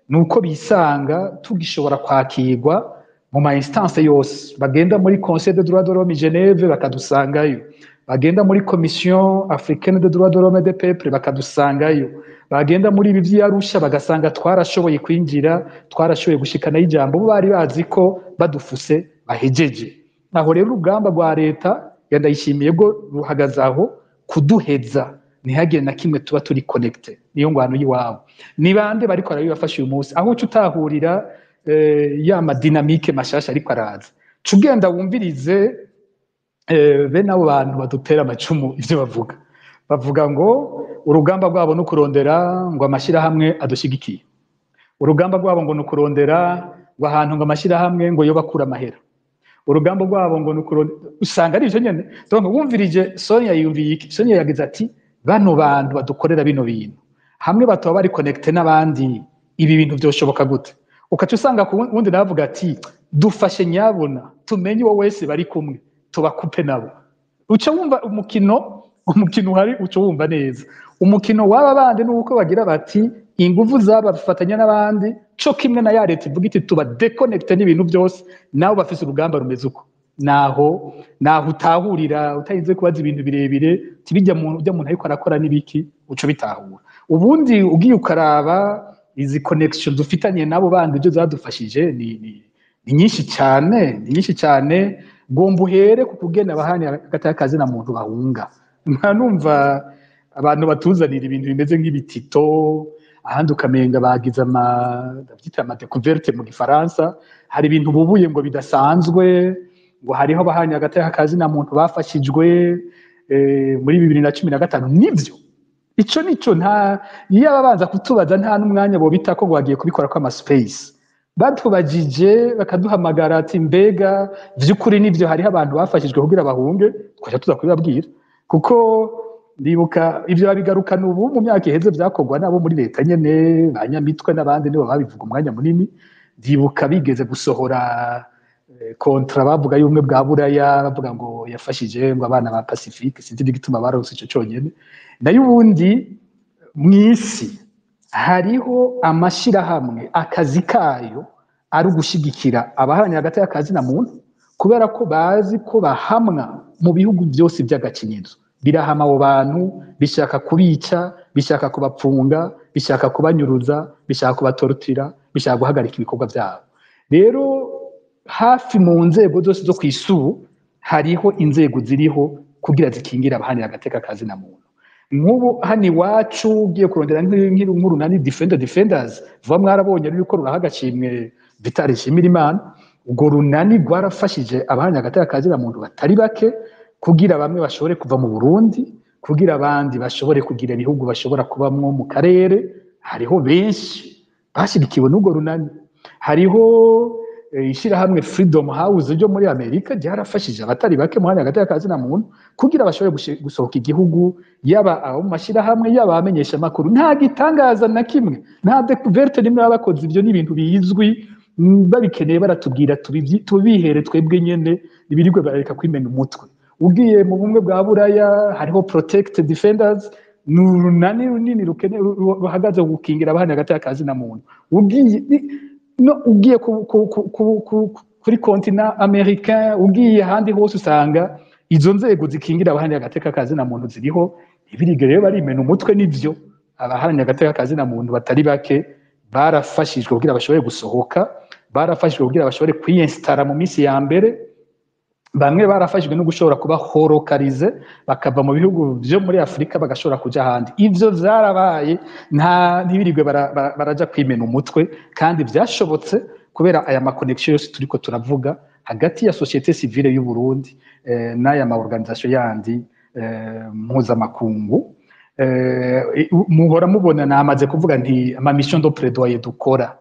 nuko bisanga tugishobora kwakirwa mu ma instance yose, bagenda muri Conseil des droits de l'homme Genève bakadusangayo, bagenda muri Commission africaine des droits de l'homme et des peuples bakadusangayo, bagenda muri ibi vy'Arusha bagasanga twarashoboye kwinjira, twarashoboye gushikana y'ijambo, bo bari bazi ko badufuse bahejeje. Naho rero urugamba rwa leta yandayishimiye go ruhagaze aho kuduheza, ntihagire na kimwe tuba turi connecté, niyo ngwano yiwabo. Ni bande bariko arabibafasha uyu munsi aho utahurira ya madynamique mashasha ariko araza, cugenda wumvirize bene abo bantu badutera amacumu ivyo bavuga ngo urugamba rwabo no kurondera ngo amashirahamwe adushigikiye, urugamba rwabo ngo no kurondera ngo ahantu ngo amashirahamwe ngo yo bakura amahera, urugamba rwabo ngo no kurondera, usanga ari ivyo nyene. Donc wumvirije Sonia yumviye iki? Sonia yagize ati bano bantu badukorera bino bintu hamwe bataba bari connecté n'abandi, ibi bintu byoshoboka gute? Ukaca usanga kundi navuga ati dufashe nyabona tumenye wo wese bari kumwe tubakupe nabo. Uca wumva umukino uhari, uca wumva neza umukino waba bandi nuko bagira bati inguvu zaba bifatanya n'abandi, co kimwe na ya leta ivuga iti tuba déconnecté n'ibintu byose, nabo bafise urugamba rumeze uko. Naho utahurira utahinze kubaza ibintu birebire tibijya muntu ariko arakora nibiki uco bitahura. Ubundi ugiye ukaraba izi connection dufitanye nabo bandi byo zadufashije ni nyinshi cyane, gomba uhere ku kugena abahani hagati na muntu bahunga. Numva abantu batuzanira ibintu bimeze nk'ibitito, ahandi ukamenga bagize ndavyita ama découverte mu Gifaransa, hari ibintu bubuye ngo bidasanzwe, ngo hariho abahani hagati na muntu bafashijwe muri 2015. Nivyo ico nta iyo ababanza kutubaza nta n'umwanya bo bitako ngo bagiye kubikora kwa ama space, batubajije bakaduhamagara ati mbega vy'ukuri nivyo hariho abantu bafashijwe kugira bahunge, twaje tuza kubibabwira kuko ndibuka ivyo babigarukana ubu mu myaka iheze vyakorwa nabo muri leta nyene banyamitwe n'abandi nibo babivuga umwanya munini. Ndibuka bigeze gusohora kontra bavuga y'ubumwe bwa Buraya, bavuga ngo yafashije ngo abana ba Pacifique, sinzi igituma baronse ico conyene. Nayo ubundi mw'isi hariho amashirahamwe akazi kayo ari ugushigikira abaharanira hagati na muntu, kubera ko bazi ko bahamwa mu bihugu byose by'agakinyizo, birahama abo bantu, bishaka kubica, bishaka kubapfunga, bishaka kubanyuruza, bishaka kubatorotira, bishaka guhagarika ibikorwa byabo. Rero hafi mu nzego zose zo kw'isubu hariho inzego ziriho kugira zikingira abaharanira hagati na muntu. Nk'ubu hano iwacu ugiye kurondera nk'urunani defenders vuba mwarabonye ruriko ruraha agashimwe Vital Nshimirimana, urwo runani rwarafashije abaharanira hagati na muntu batari bake kugira bamwe bashobore kuva mu Burundi, kugira abandi bashobore kugira ibihugu bashobora kubamwo mu karere. Hariho benshi bashyigikiwe n'urwo runani. Hariho ishirahamwe Freedom House ryo muri Amerika ryarafashije abatari bake mu hagati na muntu kugira bashobore gusohoka igihugu, yaba abo mu mashirahamwe yaba abamenyesha makuru. Nta gitangaza na kimwe, nta découverte nimwe bakoze, ibyo ni ibintu bizwi, babikeneye baratubwira tubihere twebwe nyene, ibirirwe barareka kwimena umutwe. Ugiye mu bumwe bwa Buraya hariho Protect Defenders, nurunani runini ruhagaze gukingira abaharanira hagati na muntu. Ugiye kuri continent américain, ugiye ahandi hose usanga izo nzego zikingira abaharanira hagati na muntu ziriho. Ibirige rero barimena umutwe, nivyo abaharanira hagati na muntu batari bake barafashijwe kugira bashobore gusohoka, barafashijwe kugira bashobore kwiyinstara mu minsi ya mbere. Bamwe barafashijwe no gushobora kuba horokarize bakava mu bihugu byo muri Afrika bagashobora kuja ahandi. Ivyo vyarabaye, nta ntibirirwe baraja kwimena umutwe, kandi vyashobotse kubera aya ma connection yose turiko turavuga hagati ya societe civile y'u Burundi n'aya ma organisation yandi mpuzamakungu. Muhora mubona namaze kuvuga nti ama mission de plaidoyer dukora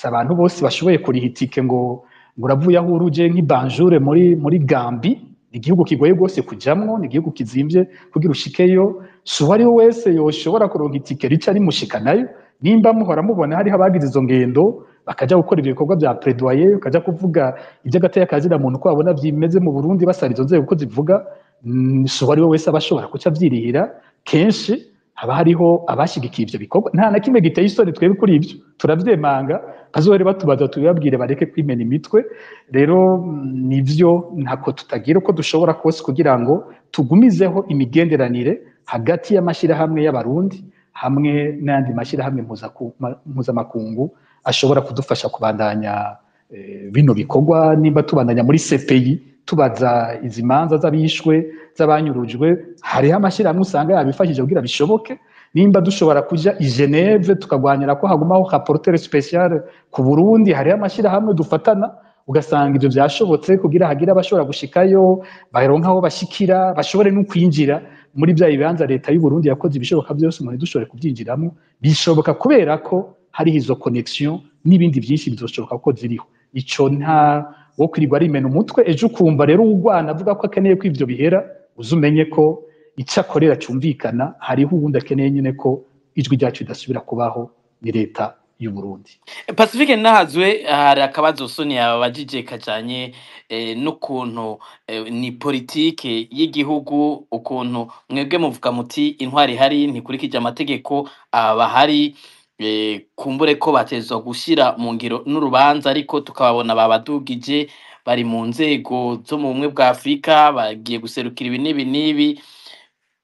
abantu bose bashoboye kuriha itike ngo uravuye aho uruje nk'ibanjure muri Gambi, igihugu kigoye rwose kujamwo, ni igihugu kizimvye kugira ushikeyo, so ari wese yoshobora kuronka itike rica rimushika nayo. Nimba muhora mubona hari abagize izo ngendo bakaja gukora ibikorwa bya plaidoyer, bakaja kuvuga iby'agateka kazira muntu ko babona vyimeze mu Burundi basara izo nzego ko zivuga, so ari wese abashobora kuca vyirihira. Kenshi haba hariho abashigikiye ivyo bikorwa, nta na kimwe giteye isoni twebwe kuri ivyo, turavyemanga, bazohore batubaza tubabwire bareke kwimena imitwe. Rero nivyo ntako tutagira uko dushobora kose kugira ngo tugumizeho imigenderanire hagati y'amashirahamwe y'abarundi hamwe n'ayandi mashirahamwe mpuzamakungu ashobora kudufasha kubandanya bino bikorwa. Nimba tubandanya muri CPI tubaza izi manza z'abishwe z'abanyurujwe, hariho amashirahamwe usanga yabifashije kugira bishoboke. Nimba dushobora kuja i Geneve tukagwanira ko hagumaho rapporteur spécial ku Burundi, hariho amashirahamwe dufatana ugasanga ivyo vyashobotse kugira hagira abashobora gushikayo baronka aho bashikira, bashobore no kwinjira muri bya bibanza leta y'u Burundi yakoze ibishoboka byose umuntu dushobore kubyinjiramo. Bishoboka kubera ko hari izo connection n'ibindi byinshi bizoshoboka ko ziriho. Ico nta wo kwirirwa rimena umutwe ejo ukumva rero ugwana avuga ko akeneye ko ivyo bihera, uzumenye ko ico akorera cyumvikana, hariho uwundi akeneye nyine ko ijwi ryacu ridasubira kubaho, ni leta y'u Burundi. Pacifique Nahazwe, hari akabazo Sonia yabajije kajanye n'ukuntu ni politike y'igihugu, ukuntu mwebwe muvuga muti intwari hari ntikurikije amategeko abahari, kumbure ko batezwa gushira mu ngiro n'urubanza, ariko tukababona babadugije bari mu nzego zo mu bumwe bwa Afrika, bagiye guserukira ibi n'ibi n'ibi,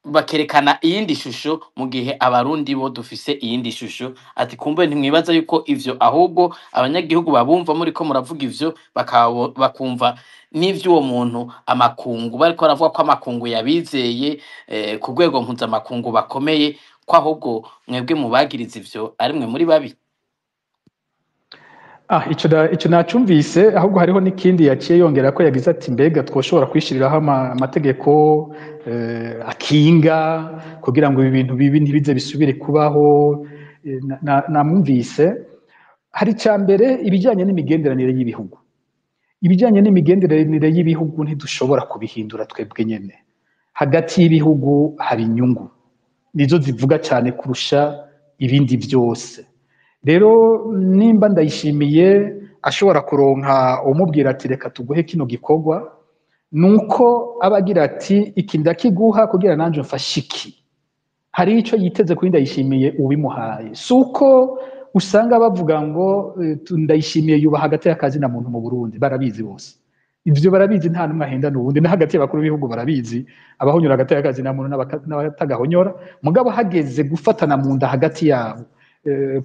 bakerekana iyindi shusho mu gihe abarundi bo dufise iyindi shusho. Ati kumbe ntimwibaza yuko ivyo ahubwo abanyagihugu babumva muri ko muravuga ivyo bakumva n'ivyo uwo muntu amakungu bariko baravuga ko amakungu yabizeye ku rwego mpuzamakungu bakomeye, ko ahubwo mwebwe mubagiriza ivyo ari mwe muri babi? Ico nacumvise, ahubwo hariho n'ikindi yaciye yongera ko yagize ati mbega twoshobora kwishiriraho amategeko akinga kugira ngo ibi bintu bibi ntibize bisubire kubaho. Namwumvise hari cyambere ibijyanye n'imigenderanire y'ibihugu. Ibijyanye n'imigenderanire y'ibihugu ntidushobora kubihindura twebwe nyene. Hagati y'ibihugu hari inyungu nizo zivuga cyane kurusha ibindi byose. Rero nimba Ndayishimiye ashobora kuronka umubwira ati reka tuguhe kino gikorwa, nuko abagira ati iki ndakiguha kugira nanje mfashe iki, hari ico yiteze kuri Ndayishimiye ubimuhaye. Suko usanga bavuga ngo Ndayishimiye yubaha hagati y'akazi na muntu mu Burundi, barabizi bose ivyo, barabizi nta numwe ahenda n'ubundi, na hagati y'abakuru b'ibihugu barabizi, abahonyora hagati y'akazi na muntu n'abatagahonyora. Mugabo hageze gufatana mu nda hagati yabo,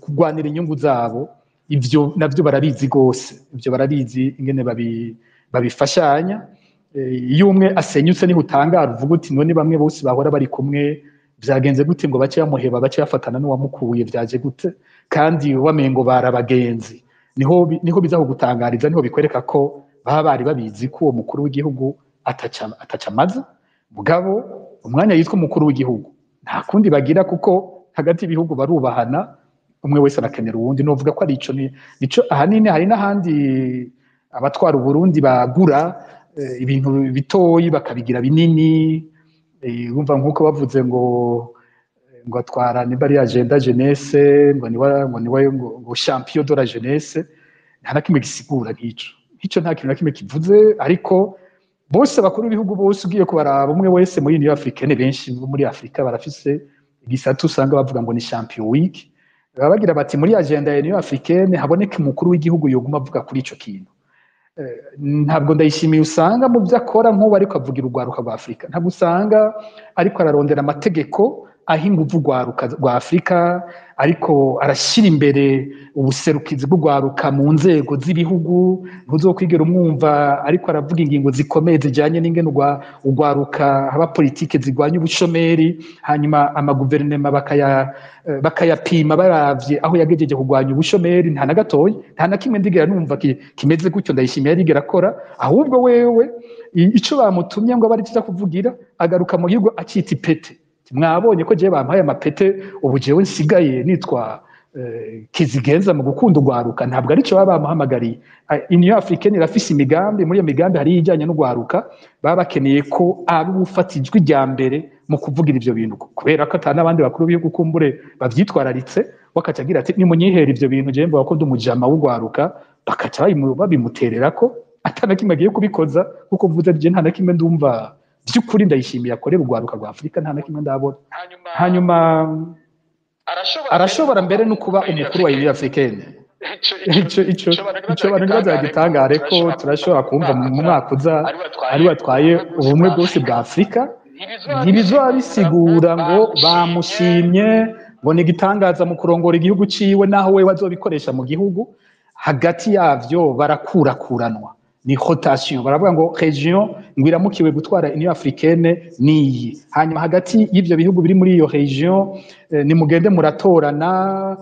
kugwanira inyungu zabo, ivyo navyo barabizi gose, ivyo barabizi ingene babifashanya. Iyo umwe asenyutse niho utangara uvuga uti none bamwe bose bahora bari kumwe vyagenze gute ngo bace bamuheba, bace bafatana n'uwamukuye, vyaje gute? Kandi wamengo barabagenzi. Niho biza kugutangariza, niho bikwereka ko baba bari babizi ko uwo mukuru w'igihugu ataca amaze. Mugabo umwanya yitwa umukuru w'igihugu nta kundi bagira, kuko hagati y'ibihugu barubahana, umwe wese arakenera uwundi. Novuga ko ari nico ahanini. Hari n'ahandi abatwara Uburundi bagura ibintu bitoyi bakabigira binini, urumva nkuko bavuze ngo atwara niba ari agenda jeunesse, ngo champion de la jeunesse, nta na kimwe gisigura nk'ico nta kintu na kimwe kivuze. Ariko bose abakuru b'ibihugu bose ugiye kubaraba, umwe wese muri Union Africaine, benshi muri Afrika barafise igisata usanga bavuga ngo ni champion week, bagira bati muri agenda ya Union Africaine haboneke umukuru w'igihugu yoguma avuga kuri ico kintu. Ntabwo Ndayishimiye usanga mu byo akora nk'ubu ariko avugira urwaruka rwa Afrika, ntabwo usanga ariko ararondera amategeko aho inguvu rwa Afrika ariko arashyira imbere ubuserukizi bw'urwaruka mu nzego z'ibihugu ntuzokwigera umwumva ariko aravuga ingingo zikomeye zijyanye n'ingene urwaruka haba politike zirwanya ubushomeri hanyuma amaguverinema bakayapima baravye aho yagejeje kurwanya ubushomeri nta na gatoya nta na kimwe ndigera numva kimeze gutyo Ndayishimiye yarigera akora ahubwo wewe ico bamutumye ngo bari kiza kuvugira agaruka mu gihugu acita ipete mwabonye ko jewe bampaye amapete ubu jewe nsigaye nitwa kizigenza mu gukunda urwaruka ntabwo ari cyo baba bamuhamagariye Union Africaine irafise imigambi muri iyo migambi hari ijyanye n'urwaruka baba bakeneye ko aba ufata ijwi rya mbere mu kuvugira ivyo bintu kubera ko atana abandi bakuru b'igihugu kumbure bavyitwararitse wakaca agira ati nimunyihera ivyo bintu jewe mvuga ko ndi umujama w'urwaruka bakaca babimutererako atana kimwe agiye kubikoza kuko mvuze je nta na kimwe ndumva by'ukuri Ndayishimiye akorera urwaruka rwa Afrika nta na kimwe ndabona hanyuma arashobora mbere no kuba umukuru wa Union Africaine ico bantu bazagitangare ko turashobora kumva mu mwaka uza ari watwaye ubumwe bwose bwa Afrika ntibizoba bisigura ngo bamushimye ngo ni igitangaza mu kurongora igihugu ciwe naho we wazobikoresha mu gihugu hagati yavyo barakurakuranwa ni rotation baravuga ngo region ngo iramukiwe gutwara Union Africaine niyi hanyuma hagati y'ivyo bihugu biri muri iyo region ni mugende muratorana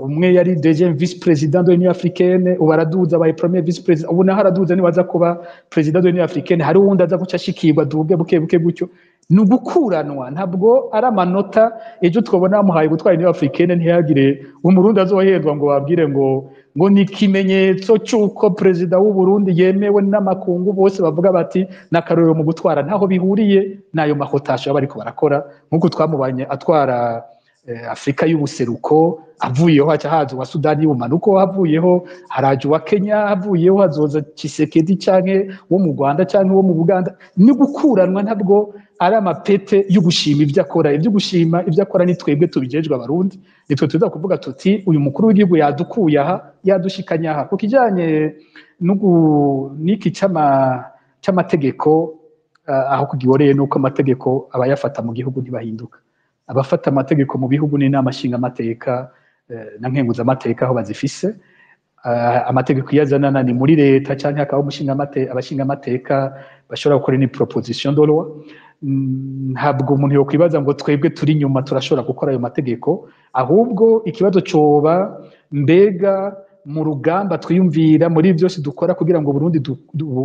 umwe yari deuxième vice président de l'Union Africaine ubaraduza abaye premier vice président ubu naho araduza ni baza kuba président de l'Union Africaine hari uwundi aza guca ashikirwa duge buke gutyo ni ugukuranwa ntabwo ari amanota ejo twabona bamuhaye gutwara Union Africaine ntiyagire umurundi azoherwa ngo babwire ngo ni ikimenyetso cy'uko perezida w'u Burundi yemewe n'amakungu bose bavuga bati n'akarorero mu gutwara ntaho bihuriye n'ayo mahotasho bariko barakora nk'uko twamubanye atwara Afrika y'ubuseruko avuyeho haca haza wa Sudani y'ubumanuko avuyeho haraje wa Kenya avuyeho hazoza Tshisekedi canke wo mu Rwanda canke wo mu Buganda ni gukuranwa ntabwo ari amapete yo gushima ivyo akora ivyo gushima ivyo akora ni twebwe tubijejwe abarundi nitwe tuza kuvuga tuti uyu mukuru w'igihugu yadukuye aha yadushikanya aha kukijanye n'iki c'amategeko aho kugiboreye nuko amategeko abayafata mu gihugu ntibahinduka abafata amategeko mu bihugu n'inama nshingamateka na nkenguzamateka aho bazifise amategeko yazanana ni muri leta canke akaba abashingamateka bashobora gukora ni proposition de loi ntabwo umuntu yokwibaza ngo twebwe turi nyuma turashobora gukora ayo mategeko ahubwo ikibazo coba mbega mu rugamba twiyumvira muri byose dukora kugira ngo Burundi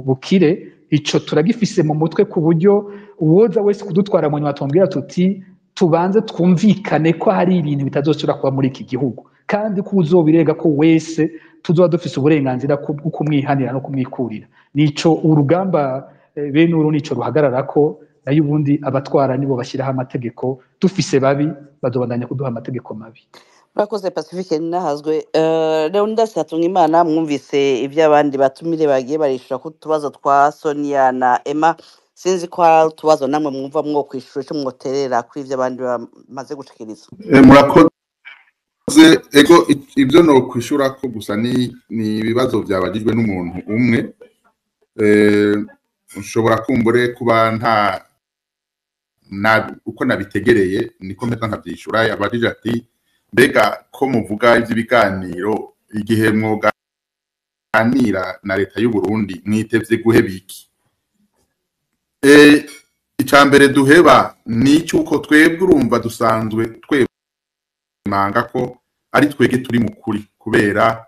bukire ico turagifise mu mutwe ku buryo uwoza wese kudutwara mu nyuma tumbwira tuti tubanze twumvikane ko hari ibintu bitazosubira kuba muri iki gihugu kandi ko uzobirega ko wese tuzoba dufise uburenganzira bwo kumwihanira no kumwikurira nico urugamba bene uru nico ruhagararako nayo ubundi abatwara nibo bashyiraho amategeko dufise babi bazobandanya kuduha amategeko mabi Murakoze Pacifique Ninahazwe Leonidas Hatungimana mwumvise ivy'abandi batumire bagiye barishura ku tubazo twa Sonia na Emma sinzi ko tubazo namwe mwumva mwo kwishura cyo mwoterera kuri ivy'abandi bamaze gushikiriza murakoze ego ibyo no kwishura ko gusa ni ibibazo byabagijwe n'umuntu umwe ushobora kumbure kuba nta uko nabitegereye niko mpeza nkabyishura yabagije ati mbega ko muvuga iby'ibiganiro igihe mwoganira na leta y'u Burundi mwitevye guheba iki icambere duheba ni cyuko twebwe urumva dusanzwe twemanga ko ari twege turi mu kuri kubera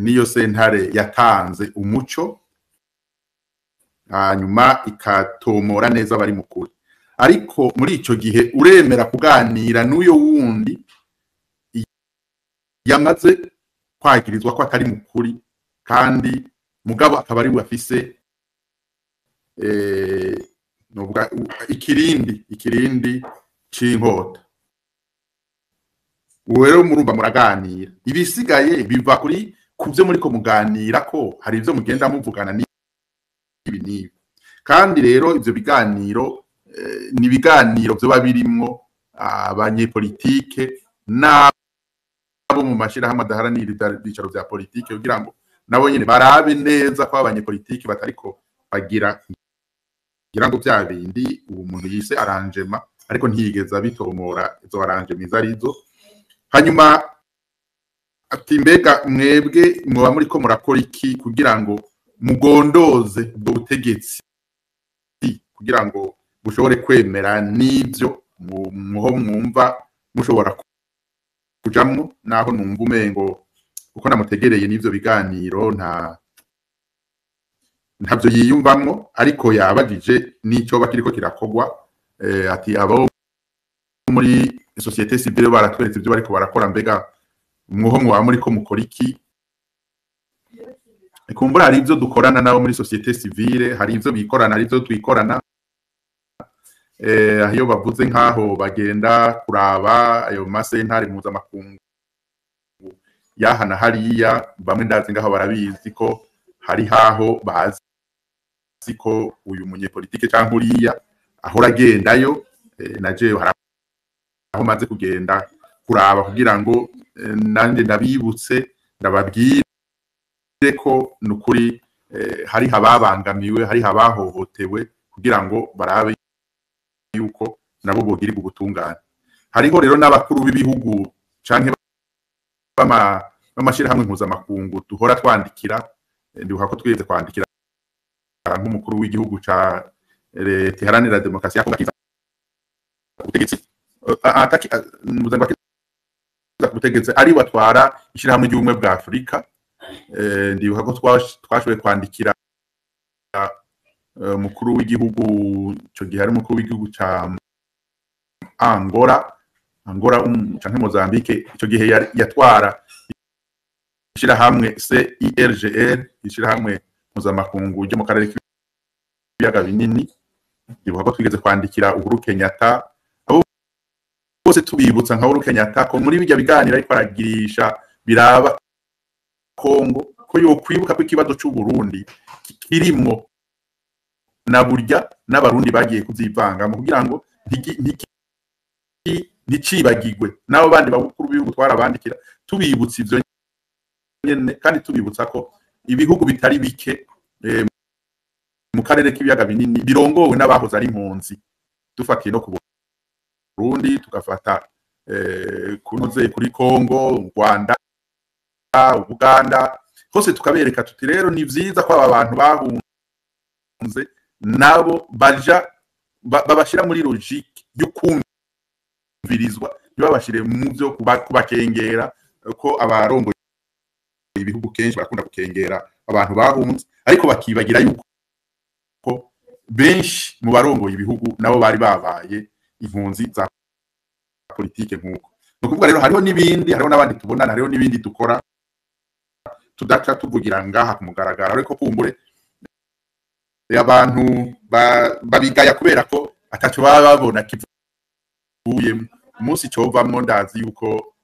niyo sentare yatanze umuco hanyuma ikatomora neza bari mu kuri ariko muri ico gihe uremera kuganira n'uyo wundi yamaze kwagirizwa ko atari mu kuri kandi mugabo akaba ari wafise novuga ikirindi c'inkota rero murumva muraganira ibisigaye biva kuri kubyo muri ko muganira ko hari ivyo mugenda muvugana n'ibi nibi kandi rero ivyo biganiro ni ibiganiro byo babirimwo abanyepolitike nabo mu mashirahamwe adaharanira ibyicaro bya politike kugira ngo nabo nyine barabe neza ko abanyepolitike batariko bagira ngo bya bindi ubu muntu yise arrangement ariko ntiyigeze abitomora izo arrangement arizo. Hanyuma ati mbega mwebwe mwoba muriko murakora iki kugira ngo mugondoze ubwo butegetsi kugira ngo bushobore kwemera n'ivyo muho mwumva mushobora kujamwo, naho numva umengo uko namutegereye n'ivyo biganiro ntavyo yiyumvamwo, ariko yabagije n'ico bakiriko kirakogwa. Ati abo muri societe civile baratweretse ivyo bariko barakora, mbega mwoho mwoba muriko mukora iki? Kumbura hari ivyo dukorana nabo muri societe civile, hari ivyo bikorana, hari ivyo twikorana. Ayo bavuze nkaho bagenda kuraba ayo masentare mpuzamakungu yahana hariya, bamwe ndazi ngaho barabizi ko hari haho bazi ko uyu munyepolitike canke uriya ahora agendayo. Naje hari aho maze kugenda kuraba kugira ngo nanje ndabibutse ndababwire ko nukuri hari hababangamiwe, hari habahohotewe, kugira ngo barabe yuko nabo bogira ubutungane. Hariho rero n'abakuru b'ibihugu canke b'amashirahamwe mpuzamakungu duhora twandikira. Ndibuka ko twigeze kwandikira nk'umukuru w'igihugu ca Leta Iharanira Demokarasi ya Kongo ubutegetsi ubutegetsi ari batwara ishirahamwe ry'ubumwe bwa Afurika. Ndibuka ko twashoboye kwandikira umukuru w'igihugu ico gihe ari umukuru w'igihugu ca Angola canke Mozambique, ico gihe yatwara ishirahamwe CIRGL, ishirahamwe mpuzamakungu ryo mu karere k'ibiyaga binini. Ndibuka ko twigeze kwandikira Uhuru Kenyatta, abo bose tubibutsa nka Uhuru Kenyatta ko muri bijya biganira ariko aragirisha biraba Kongo ko yokwibuka ko ikibazo cy'u Burundi kirimwo na burya n'abarundi bagiye kuzivanga kugira ngo nticibagirwe. Nabo bandi bakuru b'ibihugu twarabandikira tubibutsa ivyo nyene, kandi tubibutsa ko ibihugu bitari bike mu karere k'ibiyaga binini birongowe n'abahoze ari impunzi. Dufatiye no ku Burundi, tugafata kunoze kuri Kongo, Rwanda, Uganda, hose tukabereka tuti rero ni vyiza ko aba bantu bahunze nabo babashira muri logique yo kumvirizwa, ntibabashire mu vyo kubakengera, ko abarongo ibihugu kenshi bakunda gukengera abantu bahunze, ariko bakibagira yuko benshi mu barongoye ibihugu nabo bari babaye impunzi za politike nk'uko. Nukuvuga rero hariho n'ibindi, hariho n'abandi tubonana, hariho n'ibindi dukora tudaca tuvugira ngaha ku mugaragaro, ariko kumbure abantu babigaya kubera ko ataco baba babona kivuye umunsi covamwo. Ndazi yuko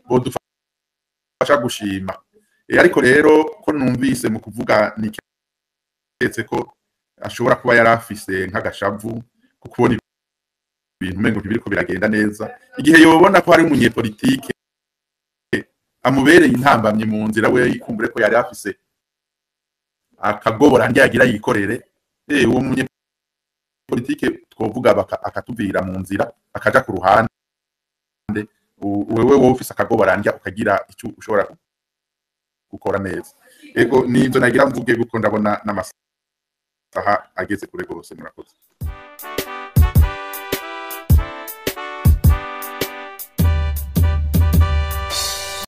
bo dufasha gushima, ariko rero ko numvise mu kuvuga niketse ko ashobora kuba yarafise nk'agashavu ko kubona ibintu mengo ntibiriko biragenda neza, igihe yobona ko hari umunyepolitike amubereye intambamye mu nzira, we yikumbure ko yari afise akagobora ndyagira yikorere. Uwo munyepolitike twovuga akatuvira mu nzira akaja ku ruhande, wewe wofise akagobora ndya ukagira icyo ushobora gukora neza. Ego nizo nagira mvuge guko ndabona n'amasaha ageze kure gose. Murakoze.